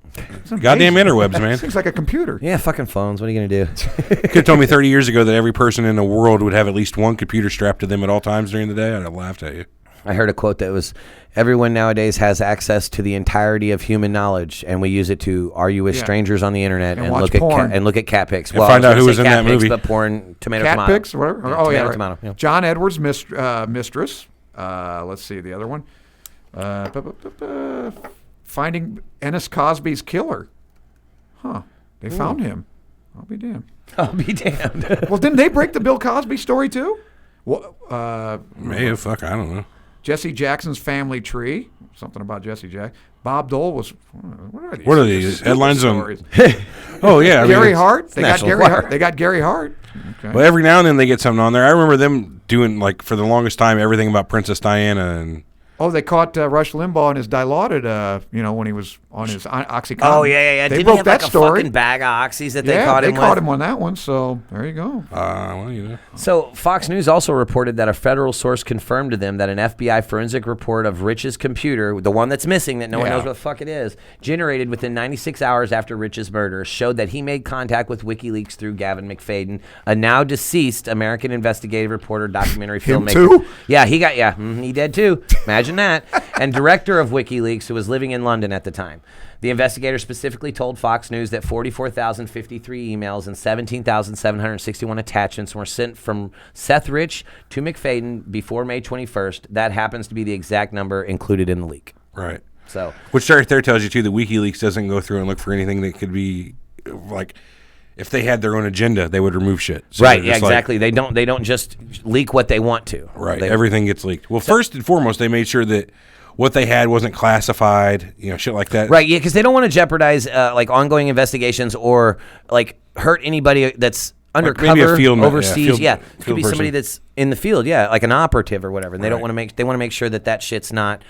Goddamn interwebs, man. Seems like a computer. Yeah, fucking phones. What are you going to do? You could have told me 30 years ago that every person in the world would have at least one computer strapped to them at all times during the day. I'd have laughed at you. I heard a quote that was, everyone nowadays has access to the entirety of human knowledge, and we use it to argue with strangers on the internet and watch look at porn. Look at cat pics. And find out who was in that movie. But porn, tomato, Cat tomato. pics, whatever. Yeah, Oh, tomato, yeah, right. tomato. Yeah. John Edwards' mistress. Let's see the other one. Finding Ennis Cosby's killer. Huh. They found him. I'll be damned. I'll be damned. Well, didn't they break the Bill Cosby story too? Well, Maybe, fuck, I don't know. Jesse Jackson's family tree. Something about Jesse Jack. Bob Dole was. What are these headlines stories? on? Oh yeah, Gary Hart. They got National Gary Enquirer. Hart. They got Gary Hart. Okay. Well, every now and then they get something on there. I remember them doing like for the longest time everything about Princess Diana and. Oh, they caught Rush Limbaugh in his Dilaudid, when he was on his OxyContin. Oh, yeah. They Didn't broke he have that like a story. fucking bag of oxys that they Yeah, caught him they caught with? him on that one, so there you go. Well. So Fox News also reported that a federal source confirmed to them that an FBI forensic report of Rich's computer, the one that's missing that no one knows what the fuck it is, generated within 96 hours after Rich's murder, showed that he made contact with WikiLeaks through Gavin McFadden, a now deceased American investigative reporter, documentary Him filmmaker. too? Yeah, he dead too. Imagine that. And director of WikiLeaks, who was living in London at the time. The investigator specifically told Fox News that 44,053 emails and 17,761 attachments were sent from Seth Rich to McFadden before May 21st. That happens to be the exact number included in the leak. Right. So, which right there tells you too that WikiLeaks doesn't go through and look for anything that could be like. If they had their own agenda, they would remove shit. So right, yeah, exactly. They don't just leak what they want to. Right, everything gets leaked. Well, first and foremost, they made sure that what they had wasn't classified, shit like that. Right, yeah, because they don't want to jeopardize like ongoing investigations or like hurt anybody that's undercover maybe a field overseas. field Could be somebody person. that's in the field, like an operative or whatever. And they don't want to make sure that shit's not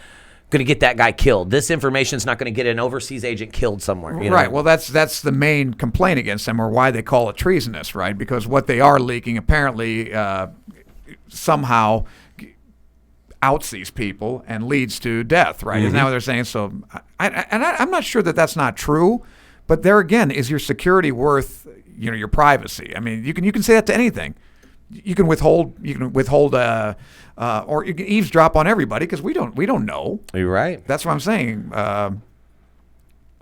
going to get that guy killed. This information's not going to get an overseas agent killed somewhere. You know? Right. Well, that's the main complaint against them, or why they call it treasonous, right? Because what they are leaking apparently somehow outs these people and leads to death, right? Isn't that what they're saying? So, I'm not sure that that's not true, but there again, is your security worth your privacy? I mean, you can say that to anything. You can withhold, or you can eavesdrop on everybody because we don't know. You're right. That's what I'm saying. I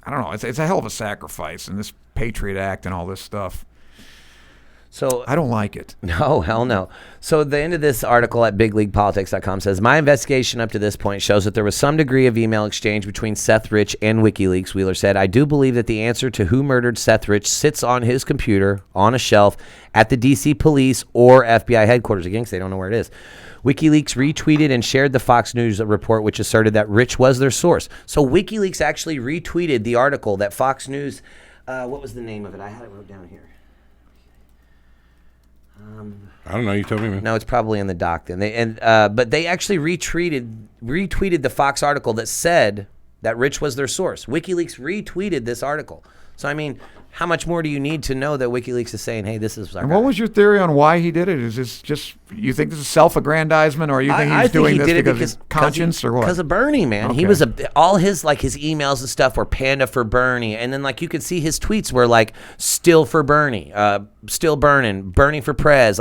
I don't know. It's a hell of a sacrifice, and this Patriot Act and all this stuff. So I don't like it. No, hell no. So the end of this article at bigleaguepolitics.com says, my investigation up to this point shows that there was some degree of email exchange between Seth Rich and WikiLeaks. Wheeler said, I do believe that the answer to who murdered Seth Rich sits on his computer on a shelf at the D.C. police or FBI headquarters, again, because they don't know where it is. WikiLeaks retweeted and shared the Fox News report, which asserted that Rich was their source. So WikiLeaks actually retweeted the article that Fox News, what was the name of it? I had it wrote down here. I don't know. You told me, man. No, it's probably in the doc then. But they actually retweeted the Fox article that said that Rich was their source. WikiLeaks retweeted this article. So, I mean, how much more do you need to know that WikiLeaks is saying, hey, this is our And guy? what was your theory on why he did it? Is this just, you think this is self-aggrandizement, or you think he's doing this because of conscience, or what? Because of Bernie, man. Okay. He was all his emails and stuff were Panda for Bernie, and then you could see his tweets were still for Bernie, still burning, Bernie for Prez.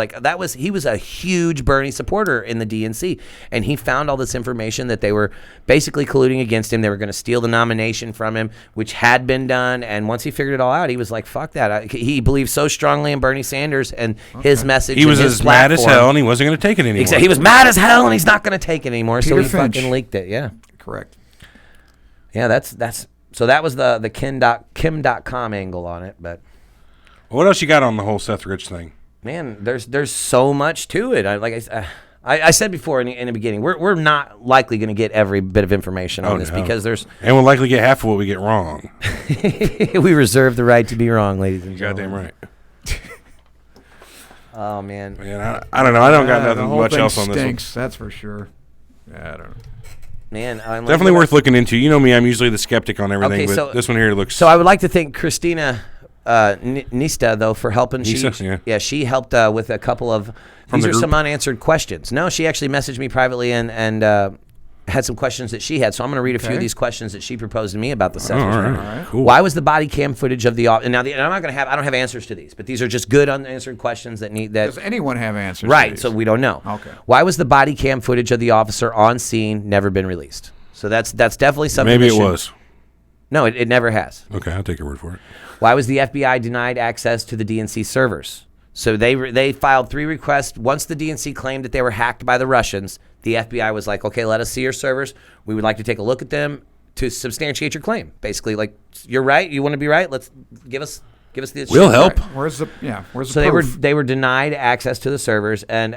He was a huge Bernie supporter in the DNC, and he found all this information that they were basically colluding against him. They were going to steal the nomination from him, which had been done, and once he figured it all out, he was like, fuck that. He believed so strongly in Bernie Sanders and his message. He was his as mad as platform. hell, and he wasn't going to take it anymore. Exactly. He was mad as hell, and he's not going to take it anymore. Peter So he Finch. fucking leaked it. Yeah. Correct. Yeah. That's. So that was the Kim.com angle on it. But What else you got on the whole Seth Rich thing? man, there's so much to it. I said before in the beginning, we're not likely going to get every bit of information on this because there's and we'll likely get half of what we get wrong. we reserve the right to be wrong, ladies and gentlemen. Goddamn right. Oh man. Man, I don't know. I don't got The nothing whole much thing else on this one. stinks, that's for sure. Yeah, I don't know. Man, Definitely worth looking into. You know me, I'm usually the skeptic on everything, Okay, but so- this one here looks. So I would like to thank Christina Nista, though, for helping. Nista, yeah. She helped with a couple of. From These the are group? some unanswered questions. No, she actually messaged me privately and had some questions that she had. So I'm going to read a few of Okay. these questions that she proposed to me about the Seth all Rich right. murder. Cool. Why was the body cam footage of the and now and I'm not going to have. I don't have answers to these, but these are just good unanswered questions that need that. Does anyone have answers? to Right, these? so we don't know. Okay. Why was the body cam footage of the officer on scene never been released? So that's definitely something. Maybe that it should- was. No, it never has. Okay, I'll take your word for it. Why was the FBI denied access to the DNC servers? So they filed 3 requests. Once the DNC claimed that they were hacked by the Russians, the FBI was like, okay, let us see your servers. We would like to take a look at them to substantiate your claim. Basically, you're right. You want to be right? Let's give us the. We'll help. Right. Where's the So proof? they were denied access to the servers. And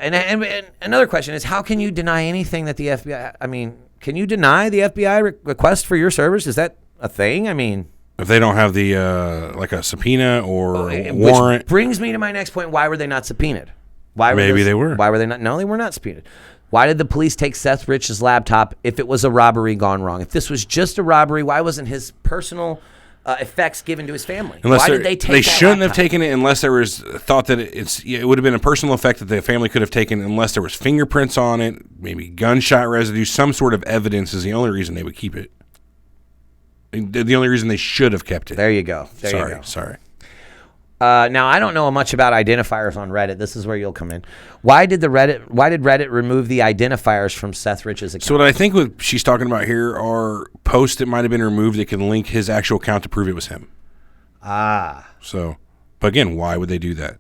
another question is, how can you deny anything that the FBI? I mean, can you deny the FBI request for your servers? Is that a thing? I mean. If they don't have the like a subpoena or Which warrant, brings me to my next point. Why were they not subpoenaed? Why Maybe they were. Why were they not? No, they were not subpoenaed. Why did the police take Seth Rich's laptop if it was a robbery gone wrong? If this was just a robbery, why wasn't his personal effects given to his family? unless Why they're- did they take they that shouldn't have laptop? taken it unless there was thought that it would have been a personal effect that the family could have taken unless there was fingerprints on it, maybe gunshot residue, some sort of evidence is the only reason they would keep it. The only reason they should have kept it. There you go. There you go. Sorry. Now I don't know much about identifiers on Reddit. This is where you'll come in. Why did Reddit remove the identifiers from Seth Rich's account? So what I think what she's talking about here are posts that might have been removed that can link his actual account to prove it was him. So, but again, why would they do that?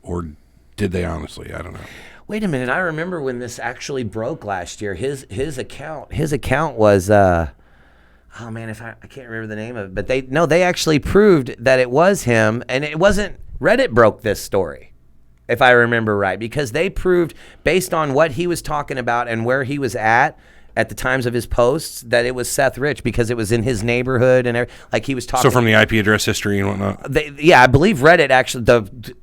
Or did they honestly? I don't know. Wait a minute. I remember when this actually broke last year. His account was oh man, I can't remember the name of it, but they actually proved that it was him, and it wasn't. Reddit broke this story, if I remember right, because they proved based on what he was talking about and where he was at the times of his posts that it was Seth Rich because it was in his neighborhood and like he was talking. So from the IP address history and whatnot. I believe Reddit actually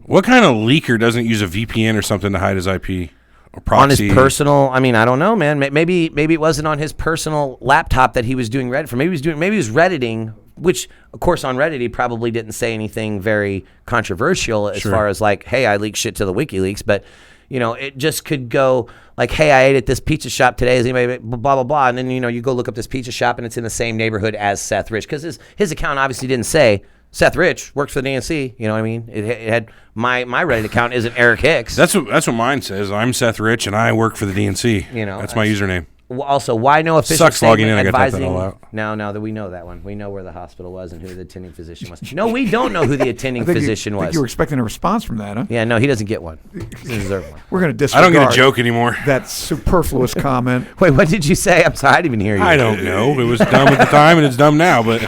What kind of leaker doesn't use a VPN or something to hide his IP or proxy? on his personal. I mean, I don't know, man. Maybe it wasn't on his personal laptop that he was doing Reddit for. Maybe he was Redditing, which of course on Reddit he probably didn't say anything very controversial as far as like, hey, I leaked shit to the WikiLeaks, but it just could go like, hey, I ate at this pizza shop today. Is anybody blah blah blah? And then you go look up this pizza shop and it's in the same neighborhood as Seth Rich because his account obviously didn't say Seth Rich works for the DNC. You know what I mean? It had my Reddit account isn't Eric Hicks. That's what mine says. I'm Seth Rich and I work for the DNC. That's my username. Also, why no official Sucks logging statement in. I got that advising? all out. No, that we know that one. We know where the hospital was and who the attending physician was. No, we don't know who the attending physician I was. think you were expecting a response from that, huh? Yeah, no, he doesn't get one. He doesn't deserve one. We're going to I don't disregard get a joke anymore. that superfluous comment. Wait, what did you say? I'm sorry, I didn't even hear you. I don't know. It was dumb at the time, and it's dumb now. But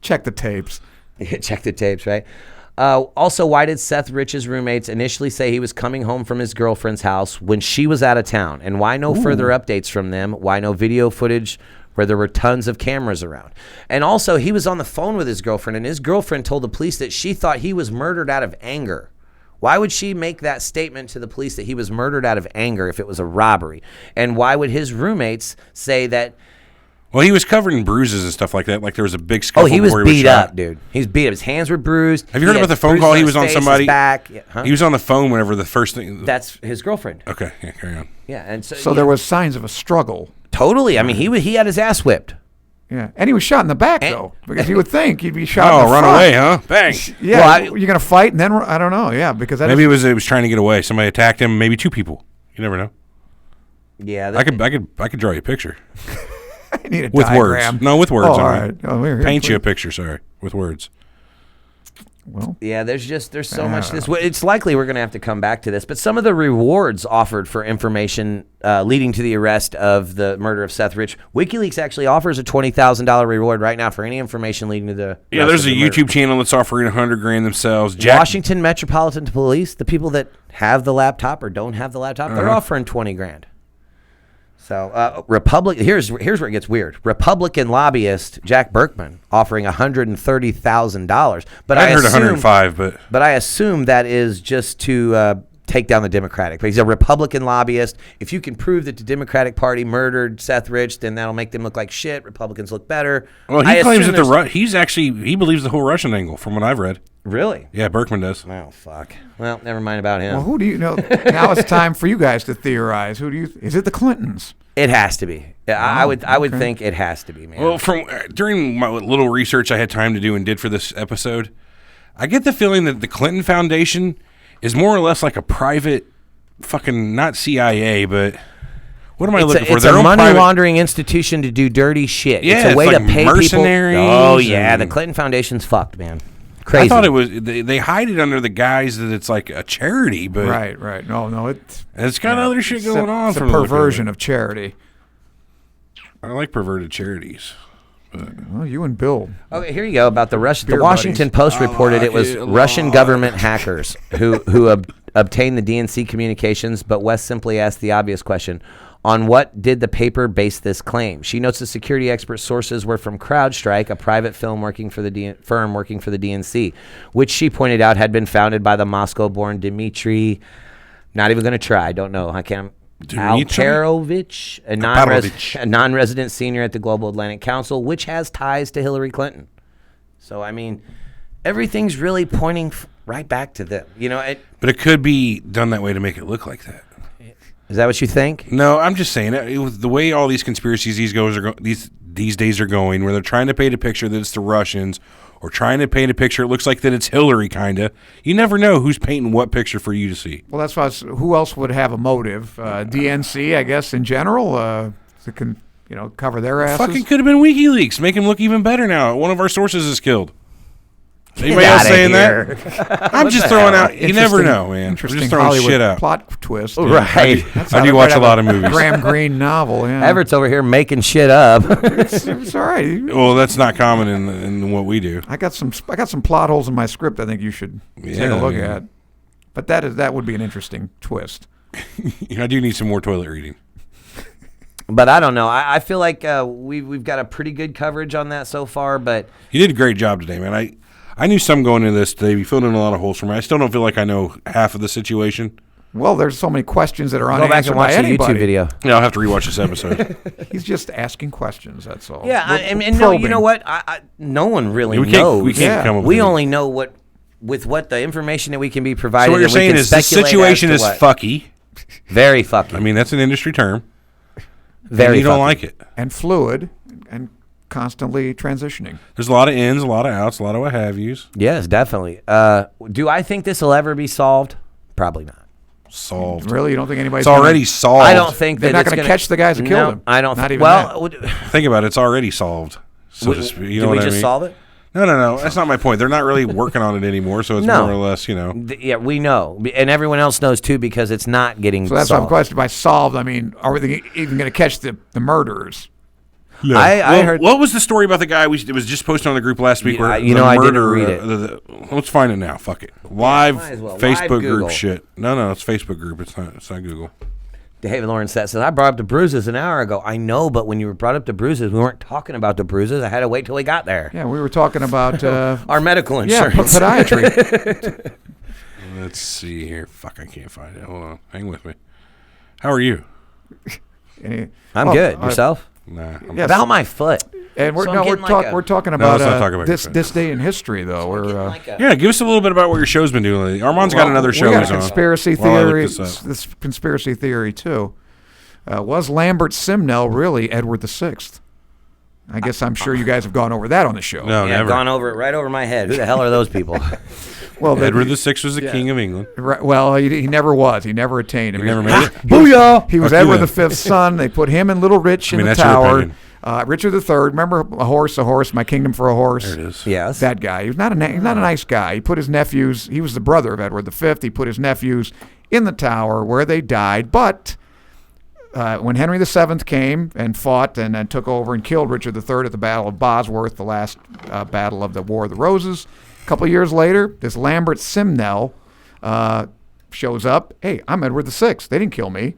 Check the tapes. Check the tapes, right? Also, why did Seth Rich's roommates initially say he was coming home from his girlfriend's house when she was out of town? And why no further updates from them? Why no video footage where there were tons of cameras around? And also, he was on the phone with his girlfriend, and his girlfriend told the police that she thought he was murdered out of anger. Why would she make that statement to the police that he was murdered out of anger if it was a robbery? And why would his roommates say that? well, he was covered in bruises and stuff like that. Like there was a big scuffle. Oh, he was before beat shot. up, dude. He was beat up. His hands were bruised. Have you heard He about had the phone bruises call he his was on face, somebody? his back. Yeah, huh? He was on the phone whenever the first thing. That's his girlfriend. Okay, yeah, carry on. Yeah, and so, So there was signs of a struggle. totally. I mean, he had his ass whipped. Yeah, and he was shot in the back though, because you would think he'd be shot. Oh, in the run front. away, huh? Bang. Yeah, Well, you're gonna fight and then I don't know. Yeah, because that Maybe it was trying to get away. Somebody attacked him. Maybe two people. You never know. Yeah, I could draw you a picture I need a with diagram. words. No, with words. Oh, all all right. right. Oh, here, Paint you a please. picture. Sorry, with words. Well, Yeah, there's so much this. It's likely we're going to have to come back to this, but some of the rewards offered for information leading to the arrest of the murder of Seth Rich, WikiLeaks actually offers a $20,000 reward right now for any information leading to the Yeah, arrest there's of a the murder. YouTube channel that's offering $100,000 themselves. Washington Metropolitan Police, the people that have the laptop or don't have the laptop, they're offering $20,000. So, here's where it gets weird. Republican lobbyist Jack Berkman offering $130,000, but I heard 105, but I assume that is just to take down the Democratic. But he's a Republican lobbyist. If you can prove that the Democratic Party murdered Seth Rich, then that'll make them look like shit. Republicans look better. well, I he claims assume that he believes the whole Russian angle, from what I've read. really. Yeah, Berkman does. Oh fuck. Well, never mind about him. who do you know? Now it's time for you guys to theorize. Who do you? Is it the Clintons? It has to be. Yeah, I would okay. think it has to be, man. Well, from during my little research I had time to do and did for this episode, I get the feeling that the Clinton Foundation is more or less like a private, fucking not CIA, but what am I looking for? It's Their a own money private- laundering institution to do dirty shit. Yeah, it's a way it's to like pay mercenaries people. Oh yeah, the and- Clinton Foundation's fucked, man. Crazy. I thought it was they hide it under the guise that it's like a charity, but Right. No, it's got other shit going on. It's a from the look of perversion it. of charity. I like perverted charities. Well, you and Bill. Okay, here you go about the Russian. The Beer Washington Post reported like it was it a Russian lot. government hackers who obtained the DNC communications. But West simply asked the obvious question: on what did the paper base this claim? She notes the security expert sources were from CrowdStrike, a private firm working for the DNC, which she pointed out had been founded by the Moscow-born Dmitry. Not even going to try. Don't know. I can't. Dmitry? Alperovich, Alperovich. a non-resident senior at the Global Atlantic Council, which has ties to Hillary Clinton. So, I mean, everything's really pointing right back to them. You know, But it could be done that way to make it look like that. is that what you think? No, I'm just saying the way all these conspiracies these days are going, where they're trying to paint a picture that it's the Russians, or trying to paint a picture it looks like that it's Hillary, kinda. You never know who's painting what picture for you to see. Well, that's why. Who else would have a motive? DNC, I guess, in general, that can cover their asses. Fucking could have been WikiLeaks. Make him look even better now. One of our sources is killed. Anybody Get else outta saying here. that? I'm just throwing out. You never know, man. We're Interesting just throwing Hollywood shit out. plot twist. Right. I do watch a lot of movies. Graham Greene novel. Yeah. Everett's over here making shit up. It's all right. Well, that's not common in what we do. I got some plot holes in my script. I think you should take a look at. But that would be an interesting twist. I do need some more toilet reading. But I don't know. I feel like we've got a pretty good coverage on that so far. But You did a great job today, man. I knew some going into this today. We filled in a lot of holes for me. I still don't feel like I know half of the situation. Well, there's so many questions that are go back unanswered and watch by the anybody. YouTube video. Yeah, I'll have to rewatch this episode. He's just asking questions. That's all. Yeah, We're and no, you probing. know what? No one really we knows. can't Yeah. come up We with only know what the information that we can be provided. So what you're and we saying can is the speculate situation as is to what. fucky. Very fucky. I mean, that's an industry term. Very. And you don't fucky. like it. And fluid and constantly transitioning. There's a lot of ins, a lot of outs, a lot of what have yous. Yes, definitely. Do I think this will ever be solved? Probably not. solved. Really? You don't think anybody's It's already solved. I don't think They're that not it's going to gonna catch the guys that killed him. I don't. Not even well, Think about it. It's already solved. So to speak, you know did we what I just mean? solve it? No. That's not my point. They're not really working on it anymore, so it's No. more or less, Yeah, we know, and everyone else knows too because it's not getting. So that's my solved. question. By solved, I mean, are we even going to catch the murderers? No. I heard. What was the story about the guy? It was just posted on the group last week. Yeah, Where you the know, I didn't murderer, read it. Let's find it now. Fuck it. Live might as well. Facebook Live group Google. shit. No, it's Facebook group. It's not Google. David Lawrence says, I brought up the bruises an hour ago. I know, but when you were brought up the bruises, we weren't talking about the bruises. I had to wait till we got there. Yeah, we were talking about Our medical yeah, insurance. podiatry. Let's see here. Fuck, I can't find it. Hold on. Hang with me. How are you? I'm good. Yourself? Nah. Yes. About my foot. And we're So I'm we're, getting like a- we're talking No, about, let's not talk about this your this day in history, though. We're Yeah, give us a little bit about what your show's been doing lately. Armand's got another show We got he's a on. conspiracy While I look theory. this up. This conspiracy theory too. Was Lambert Simnel really Edward VI? I guess I'm sure you guys have gone over that on the show. No, Yeah, I've never. gone over it right over my head. Who the hell are those people? Well, Edward VI was the king of England. Well, he never was. He never attained him. He never made it? Booyah! He was Fuck you Edward then. V's son. They put him and Little Rich in the that's your tower. opinion. Richard III. Remember a horse, my kingdom for a horse. There it is. Yes. That guy. He was not he's not a nice guy. He put his nephews. He was the brother of Edward V. He put his nephews in the tower where they died. But when Henry VII came and fought and then took over and killed Richard III at the Battle of Bosworth, the last battle of the War of the Roses, a couple of years later, this Lambert Simnel shows up. Hey, I'm Edward VI. They didn't kill me.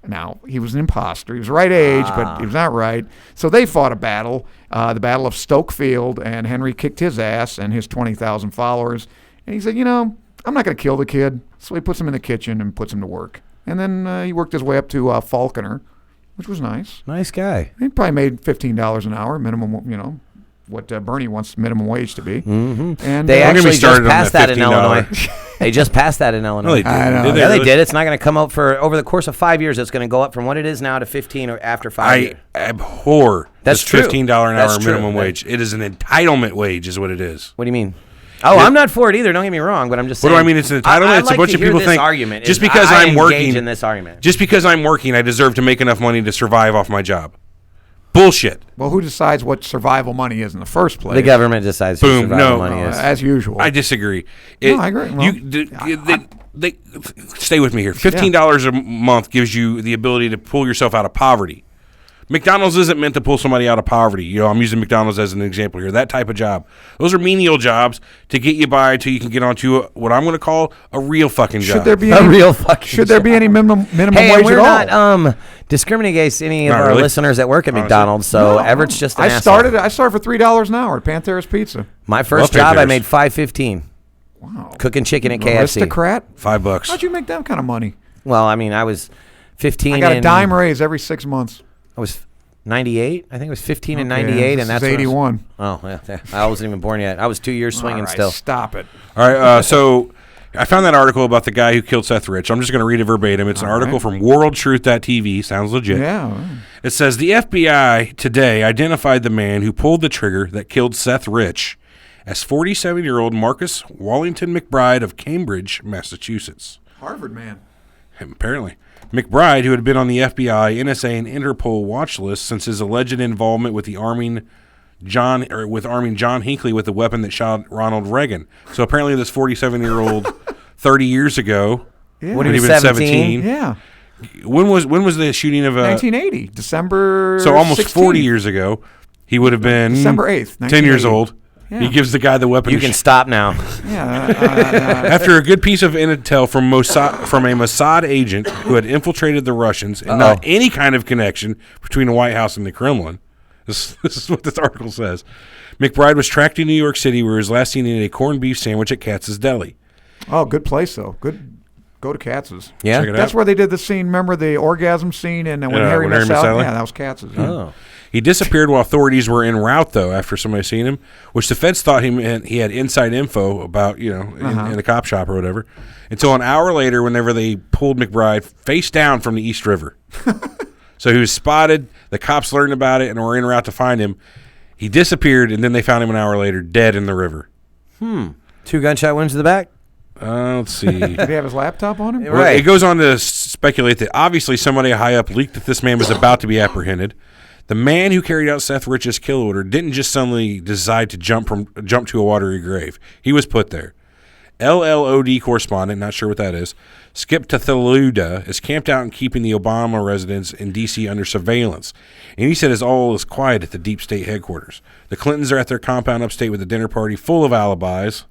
Now, he was an imposter. He was the right age, but he was not right. So they fought a battle, the Battle of Stoke Field, and Henry kicked his ass and his 20,000 followers. And he said, I'm not going to kill the kid. So he puts him in the kitchen and puts him to work. And then he worked his way up to Falconer, which was nice. Nice guy. He probably made $15 an hour, minimum, what Bernie wants minimum wage to be. Mm-hmm. And They Don't get me actually just started on passed that that in $15. Illinois. They just passed that in Illinois. No, they didn't. I know. Did Yeah, they really? did. It's not going to come up for over the course of 5 years. It's going to go up from what it is now to 15 or after 5 years. I abhor That's this true. $15 an That's hour true. minimum That- wage. It is an entitlement wage, is what it is. What do you mean? Oh, I'm not for it either. Don't get me wrong, but I'm just What saying. do I mean? It's an entitlement. I It's a like bunch to of hear people this think argument. just is because I I'm engage working in this argument. Just because I'm working, I deserve to make enough money to survive off my job. Bullshit. well, who decides what survival money is in the first place? The government decides Boom, who survival no. money is. As usual. I disagree. I agree. Well, They stay with me here. $15 a month gives you the ability to pull yourself out of poverty. McDonald's isn't meant to pull somebody out of poverty. I'm using McDonald's as an example here. That type of job. Those are menial jobs to get you by until you can get onto what I'm going to call a real fucking job. should there be A any, real fucking should there be any minimum Hey, wage and we're at all? not discriminating against any of Not our really. listeners that work at Honestly. McDonald's. So No, Everett's just an I asshole. started for $3 an hour at Panthera's Pizza. My first Love job, I Panteras. made $5.15 Wow. cooking chicken at KFC. Aristocrat? $5. How'd you make that kind of money? Well, I mean, I was 15. I got a and- dime raise every 6 months. I was 98. I think it was 15 and Okay, 98, this and that's is when I was- 81. Oh, yeah. I wasn't even born yet. I was 2 years swinging All right, still. Stop it. All right, so I found that article about the guy who killed Seth Rich. I'm just going to read it verbatim. It's an article right. from worldtruth.tv. Sounds legit. Yeah. It says, the FBI today identified the man who pulled the trigger that killed Seth Rich as 47-year-old Marcus Wallington McBride of Cambridge, Massachusetts. Harvard man. Apparently. McBride, who had been on the FBI, NSA, and Interpol watch list since his alleged involvement with arming John Hinckley with the weapon that shot Ronald Reagan. So apparently this 47-year-old 30 years ago, Yeah. What when he he was was 17? 17. Yeah. When was the shooting of 1980. December so almost 16th. 40 years ago, he would have been December 8th, 10 years 1980. old. Yeah. He gives the guy the weapon. You to can sh- stop now. Yeah. After a good piece of intel from a Mossad agent who had infiltrated the Russians and not any kind of connection between the White House and the Kremlin. This is what this article says. McBride was tracked to New York City where he was last seen eating a corned beef sandwich at Katz's Deli. Oh, good place, though. Good. Go to Katz's. Yeah. Check it That's out. where they did the scene. Remember the orgasm scene and when Yeah, Harry when Harry met met Sally? Sally? Yeah, that was Katz's. Yeah. Oh. He disappeared while authorities were en route, though, after somebody seen him, which the feds thought he had inside info about, in the cop shop or whatever, until an hour later whenever they pulled McBride face down from the East River. So he was spotted, the cops learned about it, and were en route to find him. He disappeared, and then they found him an hour later, dead in the river. 2 gunshot wounds to the back? Let's see. Did he have his laptop on him? Well, it goes on to speculate that obviously somebody high up leaked that this man was about to be apprehended. The man who carried out Seth Rich's kill order didn't just suddenly decide to jump to a watery grave. He was put there. LLOD correspondent, not sure what that is, Skip Tathaluda, is camped out and keeping the Obama residence in D.C. under surveillance. And he said all is quiet at the deep state headquarters. The Clintons are at their compound upstate with a dinner party full of alibis.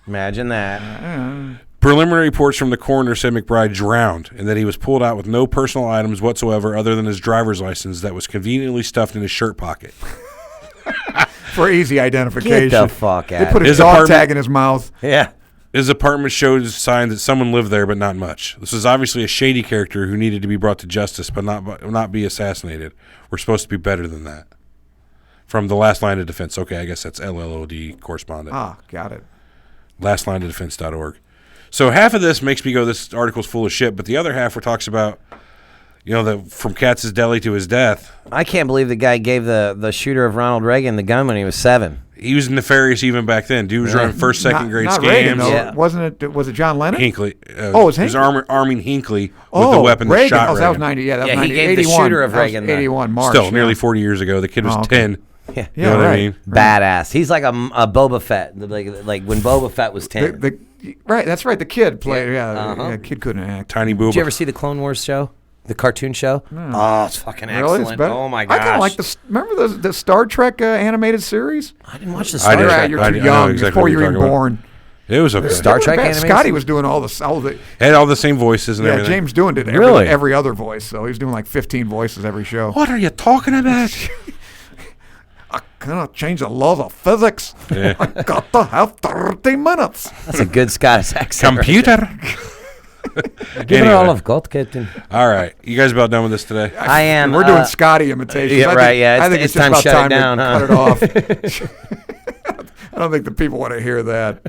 Imagine that. Preliminary reports from the coroner said McBride drowned and that he was pulled out with no personal items whatsoever other than his driver's license that was conveniently stuffed in his shirt pocket. For easy identification. Get the fuck out. They put his dog tag in his mouth. Yeah. His apartment showed signs that someone lived there, but not much. This was obviously a shady character who needed to be brought to justice, but not be assassinated. We're supposed to be better than that. From the last line of defense. Okay, I guess that's LLOD correspondent. Ah, got it. Lastlinedofdefense.org. So half of this makes me go, this article's full of shit, but the other half where talks about, from Katz's Deli to his death. I can't believe the guy gave the shooter of Ronald Reagan the gun when he was 7. He was nefarious even back then. Dude was running first, second grade not scams. Reagan, though. Yeah. Was it John Lennon? Hinckley. It was Hinckley? He was arming Hinckley with the weapon Reagan. that shot Reagan. That was 90. Yeah, that was 90. He gave 81. the shooter of Reagan. 81 March. Still, nearly 40 years ago. The kid was 10. Yeah, you know what I mean? Badass. He's like a Boba Fett. Like when Boba Fett was 10. Right, that's right. The kid played. Yeah, kid couldn't act. Tiny booba. Did you ever see the Clone Wars show? The cartoon show? No. Oh, it's fucking really? excellent. Oh my gosh. I kind of like remember the Star Trek animated series? I didn't watch the Star Trek. You're too young. Exactly before you were even born. It was okay. Star Trek animation? Scotty was doing all the had all the same voices and everything. James Doohan did every other voice, so he was doing like 15 voices every show. What are you talking about? I cannot change the laws of physics. Yeah. I got to have 30 minutes. That's a good Scottish accent. Computer. Give it all I've got, Captain. All right. You guys about done with this today? I am. We're doing Scotty imitations. Yeah, right. Yeah, I think it's just time about to shut time it down, to cut it off. I don't think the people want to hear that.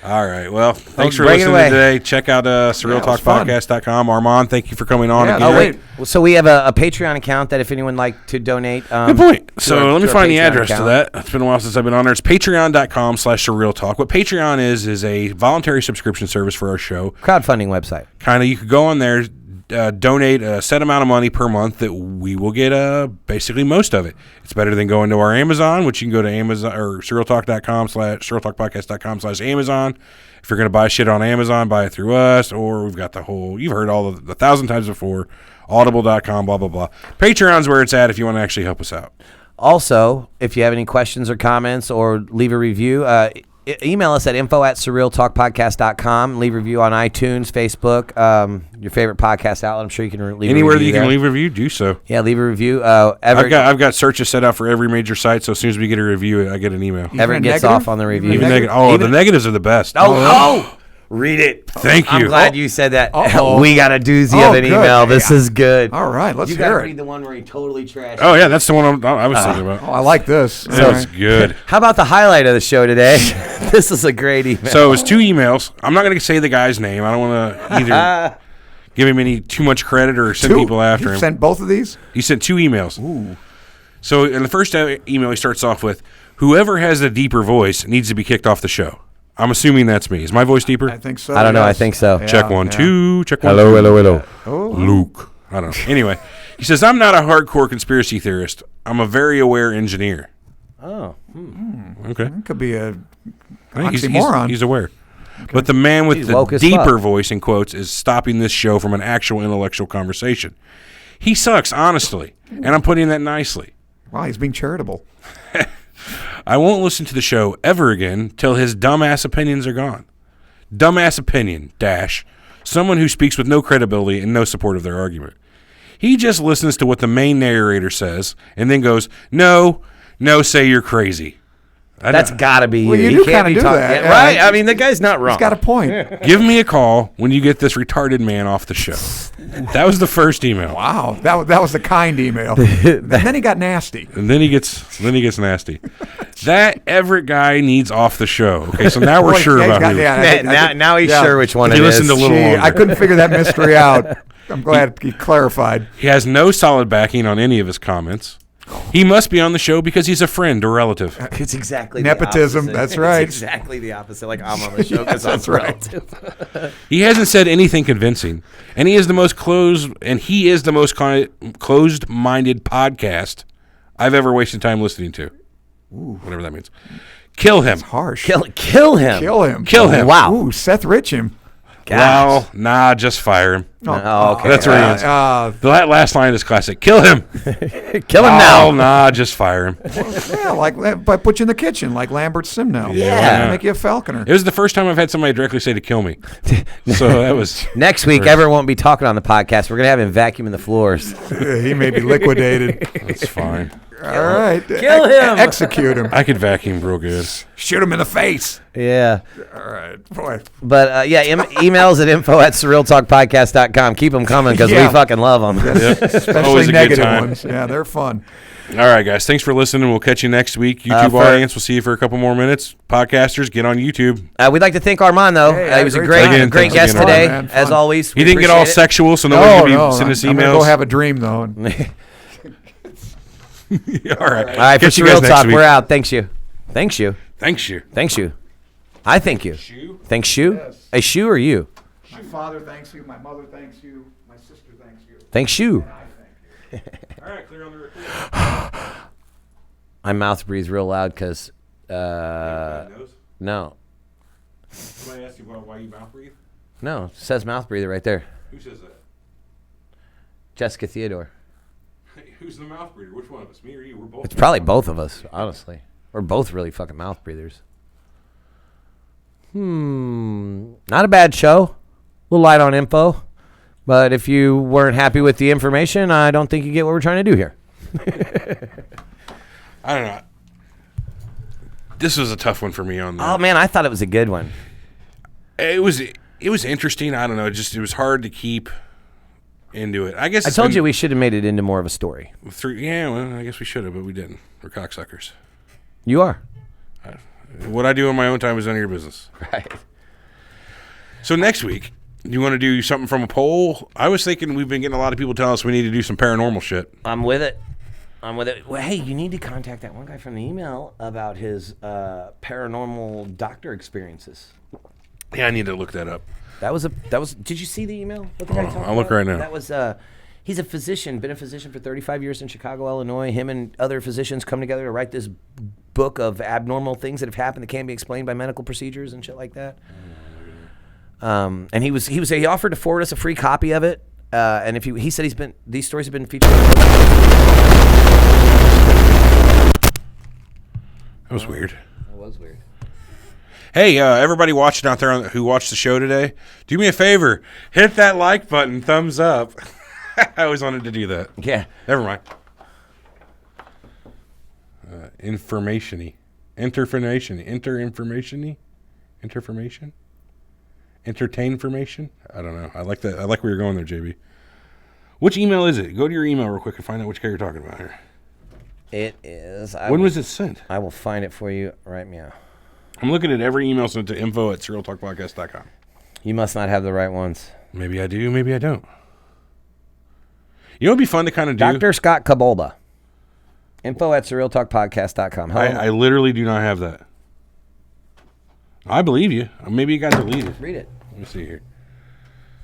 All right. Well, thanks for break it listening away. today. Check out SurrealTalkPodcast.com. Armand, thank you for coming on again. Oh, wait. So we have a Patreon account that if anyone would like to donate. Good point. So let me find the Patreon address account. to that. It's been a while since I've been on there. It's patreon.com/SurrealTalk. What Patreon is a voluntary subscription service for our show. Crowdfunding website. Kind of, you could go on there, donate a set amount of money per month that we will get basically most of it. It's better than going to our Amazon, which you can go to Amazon or SurrealTalk.com/SurrealTalkPodcast.com/Amazon. If you're going to buy shit on Amazon, buy it through us, or we've got you've heard all of the 1,000 times before, audible.com, blah, blah, blah. Patreon's where it's at if you want to actually help us out. Also, if you have any questions or comments or leave a review, email us at info@surrealtalkpodcast.com. Leave a review on iTunes, Facebook, your favorite podcast outlet. I'm sure you can leave anywhere a review that you can there. leave a review, do so. Yeah, leave a review. I've got searches set out for every major site, so as soon as we get a review, I get an email. Everett gets off on the review. Even the negatives are the best. Oh! Read it. Thank you. I'm glad you said that. Uh-oh. We got a doozy of an good. email. This is good. All right, let's you hear gotta it. read the one where he totally trashed. Oh, yeah, that's the one I was thinking about. Oh, I like this. That's good. How about the highlight of the show today? This is a great email. So it was 2 emails. I'm not going to say the guy's name. I don't want to either give him too much credit or send people after him. Sent both of these? He sent 2 emails. Ooh. So in the first email, he starts off with, whoever has the deeper voice needs to be kicked off the show. I'm assuming that's me. Is my voice deeper? I think so. I don't know. I yes. think so. Yeah, Check 1, 2. Check 1, Hello, 2. hello, hello. Oh. Luke. I don't know. Anyway, he says, I'm not a hardcore conspiracy theorist. I'm a very aware engineer. Oh. Okay. It could be a I think oxymoron. he's aware. Okay. But the man with He's the woke as deeper fuck. voice, in quotes, is stopping this show from an actual intellectual conversation. He sucks, honestly. And I'm putting that nicely. Wow, he's being charitable. I won't listen to the show ever again till his dumbass opinions are gone. Dumbass opinion, someone who speaks with no credibility and no support of their argument. He just listens to what the main narrator says and then goes, no, say you're crazy. That's got to be Well, you He do can't kinda be do talking- that, yeah, yeah. right? I mean, the guy's not wrong. He's got a point. Give me a call when you get this retarded man off the show. That was the first email. Wow, that was the kind email. And then he got nasty. And then he gets nasty. That Everett guy needs off the show. Okay, so now we're Boy, sure yeah, he's about got- who. yeah, I think- now he's yeah. sure which one He it is. listened a little longer. I couldn't figure that mystery out. I'm glad he clarified. He has no solid backing on any of his comments. He must be on the show because he's a friend or relative. It's exactly Nepotism, the opposite. that's right. It's exactly the opposite. Like, I'm on the show because I'm relative. He hasn't said anything convincing, and he is the most closed-minded podcast I've ever wasted time listening to. Ooh. Whatever that means. Kill him. It's harsh. Kill him. Kill him. Kill him. Wow. Ooh, Seth Richham. Well, nah, just fire him. Oh, okay. That's where he ends. The last line is classic. Kill him. Kill him now. Nah, just fire him. Yeah, but put you in the kitchen like Lambert Simnell. Yeah. Make you a falconer. It was the first time I've had somebody directly say to kill me. So that was... Next week, everyone won't be talking on the podcast. We're going to have him vacuuming the floors. He may be liquidated. That's fine. All right. Kill him. Execute him. I could vacuum real good. Shoot him in the face. Yeah. All right. Boy. But, emails at info@surrealtalkpodcast.com. Keep them coming because we fucking love them. Yep. Especially Always a good negative time. ones. Yeah, they're fun. All right, guys. Thanks for listening. We'll catch you next week. YouTube audience, we'll see you for a couple more minutes. Podcasters, get on YouTube. We'd like to thank Armand, though. Hey, he was a great great time. guest Fun, today, man, as fun. always. He didn't get all sexual, so nobody's going to be sending us I'm going to emails. go have a dream, though. All right. All right, for Catch you guys Surreal next Talk, week. we're out. Thanks you. Thanks you. Thanks you. Thanks you. I thank you. Thanks you? Yes. A shoe or you? My father thanks you. My mother thanks you. My sister thanks you. Thanks you. And I thank you. All right, clear on the record. I mouth breathe real loud because, no. Somebody asked you why you mouth breathe? No, it says mouth breather right there. Who says that? Jessica Theodore. Who's the mouth breather? Which one of us? Me or you? We're both. It's probably both of us, honestly. We're both really fucking mouth breathers. Not a bad show. A little light on info. But if you weren't happy with the information, I don't think you get what we're trying to do here. I don't know. This was a tough one for me on that. Oh, man, I thought it was a good one. It was interesting. I don't know. It was hard to keep into it. I guess I told you we should have made it into more of a story. I guess we should have, but we didn't. We're cocksuckers. You are. What I do in my own time is none of your business. Right. So next week, you want to do something from a poll? I was thinking we've been getting a lot of people telling us we need to do some paranormal shit. I'm with it. Well, hey, you need to contact that one guy from the email about his paranormal doctor experiences. Yeah, I need to look that up. Did you see the email? What the guy talked I'll look about? right now. That was, he's a physician, been a physician for 35 years in Chicago, Illinois. Him and other physicians come together to write this book of abnormal things that have happened that can't be explained by medical procedures and shit like that. And he offered to forward us a free copy of it. And he said these stories have been featured. That was weird. That was weird. Hey, everybody watching out there who watched the show today, do me a favor. Hit that like button, thumbs up. I always wanted to do that. Yeah. Never mind. Information-y. Entertain information? I don't know. I like that. I like where you're going there, JB. Which email is it? Go to your email real quick and find out which guy you're talking about here. It is. When was it sent? I will find it for you right now. I'm looking at every email sent to info@surrealtalkpodcast.com. You must not have the right ones. Maybe I do, maybe I don't. You know what would be fun to kind of do? Dr. Scott Kabolba. info@surrealtalkpodcast.com. I literally do not have that. I believe you. Maybe you got deleted. Read it. Let me see here.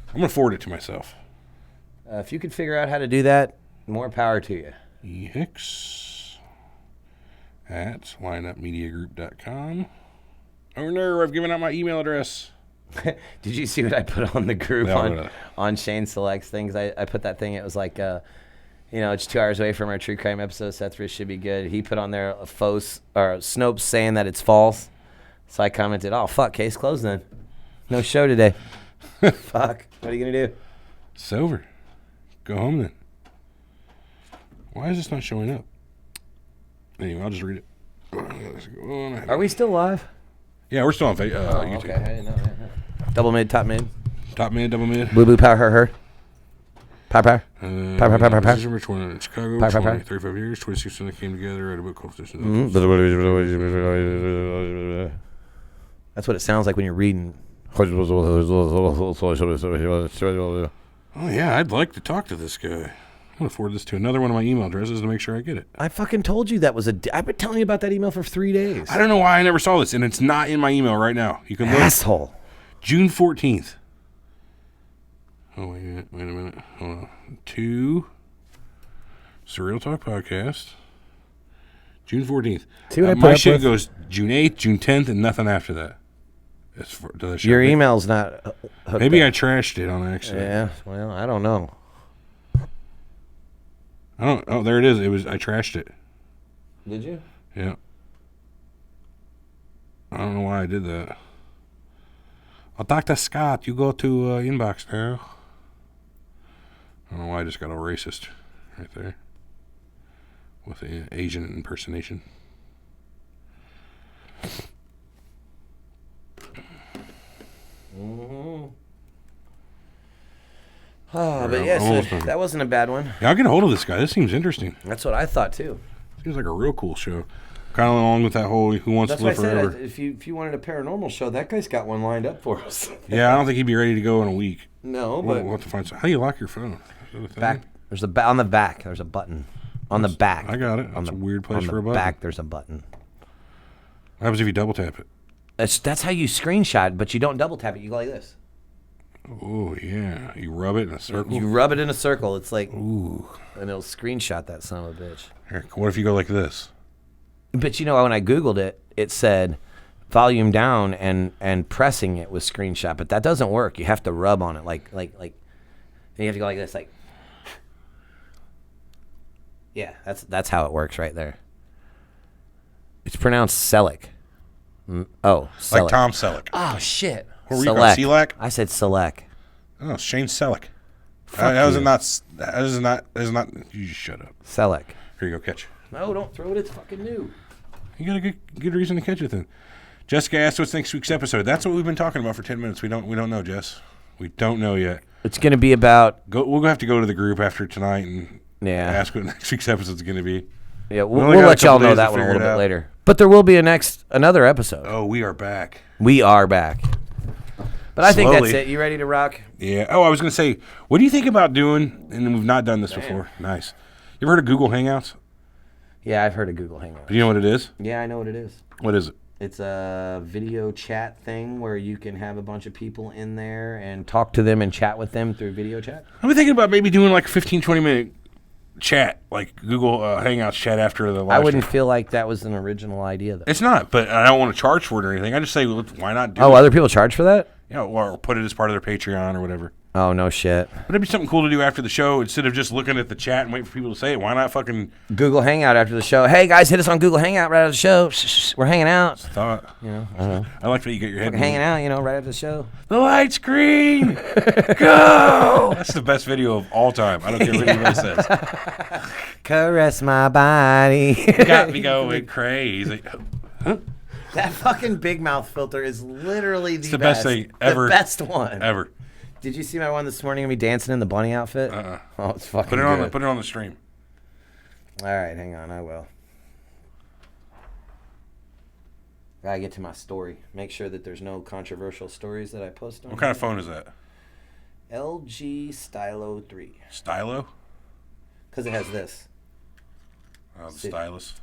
I'm going to forward it to myself. If you could figure out how to do that, more power to you. Hicks@lineupmediagroup.com. Oh no, I've given out my email address. Did you see what I put on the group No. on Shane Selects things? I put that thing. It was like, it's 2 hours away from our true crime episode. Seth Rich should be good. He put on there a Snopes saying that it's false. So I commented, "Oh fuck, case closed then. No show today." Fuck. What are you gonna do? It's over. Go home then. Why is this not showing up? Anyway, I'll just read it. Are we still live? Yeah, we're still on YouTube. Okay. I didn't know that. Double mid, top mid. Top mid, double mid. Blue, power, her. Power. Power. This is Rich one in Chicago. Power. 35 years. 26 when they came together. Wrote a book called That's what it sounds like when you're reading. Oh yeah, I'd like to talk to this guy. I'm going to forward this to another one of my email addresses to make sure I get it. I fucking told you that was I've been telling you about that email for 3 days. I don't know why I never saw this, and it's not in my email right now. You can look. Asshole. June 14th. Oh, wait a minute. Hold on. To Surreal Talk Podcast. June 14th. See what I put my up shit with? goes June 8th, June 10th, and nothing after that. Your email's not hooked Maybe up. I trashed it on accident. Yeah, well, I don't know. Oh, there it is. I trashed it. Did you? Yeah. I don't know why I did that. Oh, Dr. Scott, you go to inbox now. I don't know why I just got all racist right there with the Asian impersonation. Mm-hmm. Oh, but yes, that wasn't a bad one. Yeah, I'll get a hold of this guy. This seems interesting. That's what I thought too. Seems like a real cool show. Kind of along with that whole Who Wants That's to why I Live said Forever. if you wanted a paranormal show, that guy's got one lined up for us. Yeah, I don't think he'd be ready to go in a week. No, but We'll have to find some. How do you lock your phone? Is that a thing? back there's on the back. There's a button on the back. I got it. That's a weird place for a button. On the back, there's a button. What happens if you double tap it? That's how you screenshot, but you don't double tap it. You go like this. Oh, yeah. You rub it in a circle? You rub it in a circle. It's like, Ooh. and it'll screenshot that son of a bitch. Here, what if you go like this? But you know, when I Googled it, it said volume down and pressing it was screenshot, but that doesn't work. You have to rub on it like, and you have to go like this, like, yeah, that's how it works right there. It's pronounced Selleck. Oh, Selleck. Like Tom Selleck. Oh, shit. What were you called, Selleck? I said Selleck. Oh, Shane Selleck. Fuck That you. is not, you just shut up. Selleck. Here you go, catch. No, don't throw it. It's fucking new. You got a good reason to catch it then. Jessica asked what's next week's episode. That's what we've been talking about for 10 minutes. We don't know, Jess. We don't know yet. It's going to be about... We'll have to go to the group after tonight and Yeah. ask what next week's episode is going to be. Yeah, We we'll only got a let y'all couple know days to that one a figure little it bit out. later. But there will be another episode. Oh, we are back. We are back. But I think Slowly. that's it. You ready to rock? Yeah. Oh, I was going to say, what do you think about doing, and we've not done this before. Nice. You ever heard of Google Hangouts? Yeah, I've heard of Google Hangouts. Do you know what it is? Yeah, I know what it is. What is it? It's a video chat thing where you can have a bunch of people in there and talk to them and chat with them through video chat. I've been thinking about maybe doing like a 15, 20-minute chat, like Google Hangouts chat after the live I wouldn't stream. feel like that was an original idea, though. It's not, but I don't want to charge for it or anything. I just say, well, why not do it? Other people charge for that? Yeah, or put it as part of their Patreon or whatever. Oh, no shit. But it'd be something cool to do after the show instead of just looking at the chat and waiting for people to say it. Why not fucking Google Hangout after the show. Hey, guys, hit us on Google Hangout right after the show. We're hanging out. thought? You know, I don't know. I like that you get your head Hanging out, right after the show. The light screen, go! That's the best video of all time. I don't care what anybody says. Caress my body. Got me going crazy. That fucking big mouth filter is literally the best thing ever. The best one. Ever. Did you see my one this morning of me dancing in the bunny outfit? Oh, it's fucking Put it good. on the stream. All right, hang on. I will. Gotta get to my story. Make sure that there's no controversial stories that I post on. What kind of phone is that? LG Stylo 3. Stylo? Because it has this. Oh, the stylus.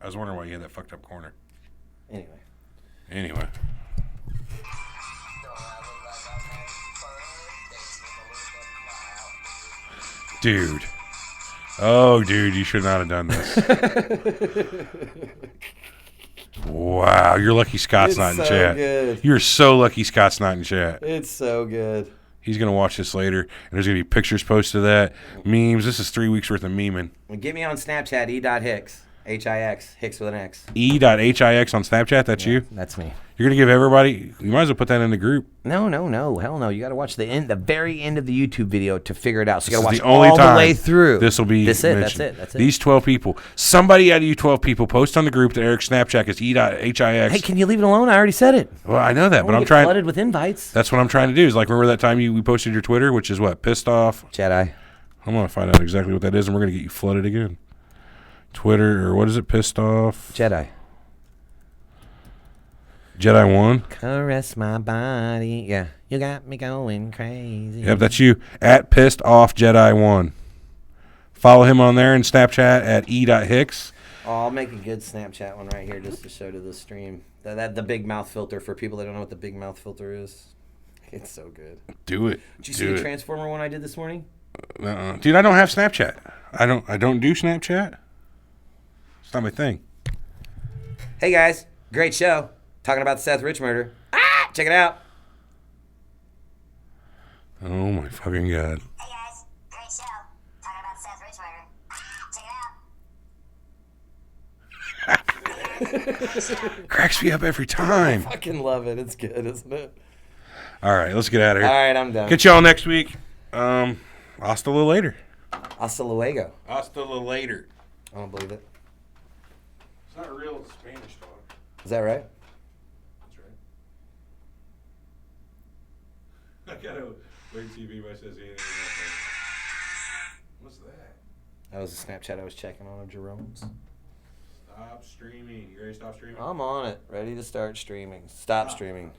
I was wondering why you had that fucked up corner. Anyway. Dude. Oh, dude, you should not have done this. Wow, you're lucky Scott's not in chat. Good. You're so lucky Scott's not in chat. It's so good. He's going to watch this later, and there's going to be pictures posted of that, memes. This is 3 weeks worth of memeing. Get me on Snapchat, e.hicks. H-I-X. Hicks with an X. E.hix on Snapchat, that's you? That's me. You're going to give everybody, you might as well put that in the group. No. Hell no. You got to watch the very end of the YouTube video to figure it out. So you got to This is watch the only all time the way through. This will be mentioned. That's it. These 12 people. Somebody out of you 12 people post on the group that Eric's Snapchat is E.hix. Hey, can you leave it alone? I already said it. Well, I know that, but I'm Get trying. flooded with invites. That's what I'm trying to do. Is like, remember that time we posted your Twitter, which is what? Pissed off? Jedi. I'm going to find out exactly what that is, and we're going to get you flooded again. Twitter, or what is it? Pissed off? Jedi 1? Caress my body. Yeah. You got me going crazy. Yep, that's you. At Pissed Off Jedi 1. Follow him on there and Snapchat at e.hicks. Oh, I'll make a good Snapchat one right here just to show to the stream. The big mouth filter for people that don't know what the big mouth filter is. It's so good. Do it. Did you see the Transformer one I did this morning? Dude, I don't have Snapchat. I don't do Snapchat. It's not my thing. Hey guys, great show. Talking about the Seth Rich murder. Check it out. Oh my fucking god. Hey guys, great show. Talking about Seth Rich murder. Check it out. Cracks me up every time. I fucking love it. It's good, isn't it? All right, let's get out of here. All right, I'm done. Catch y'all next week. Hasta later. Hasta luego. Hasta later. I don't believe it. It's not real Spanish talk. Is that right? That's right. I gotta wait till TV says anything. What's that? That was a Snapchat I was checking on of Jerome's. Stop streaming. You ready to stop streaming? I'm on it. Ready to start streaming. Stop streaming.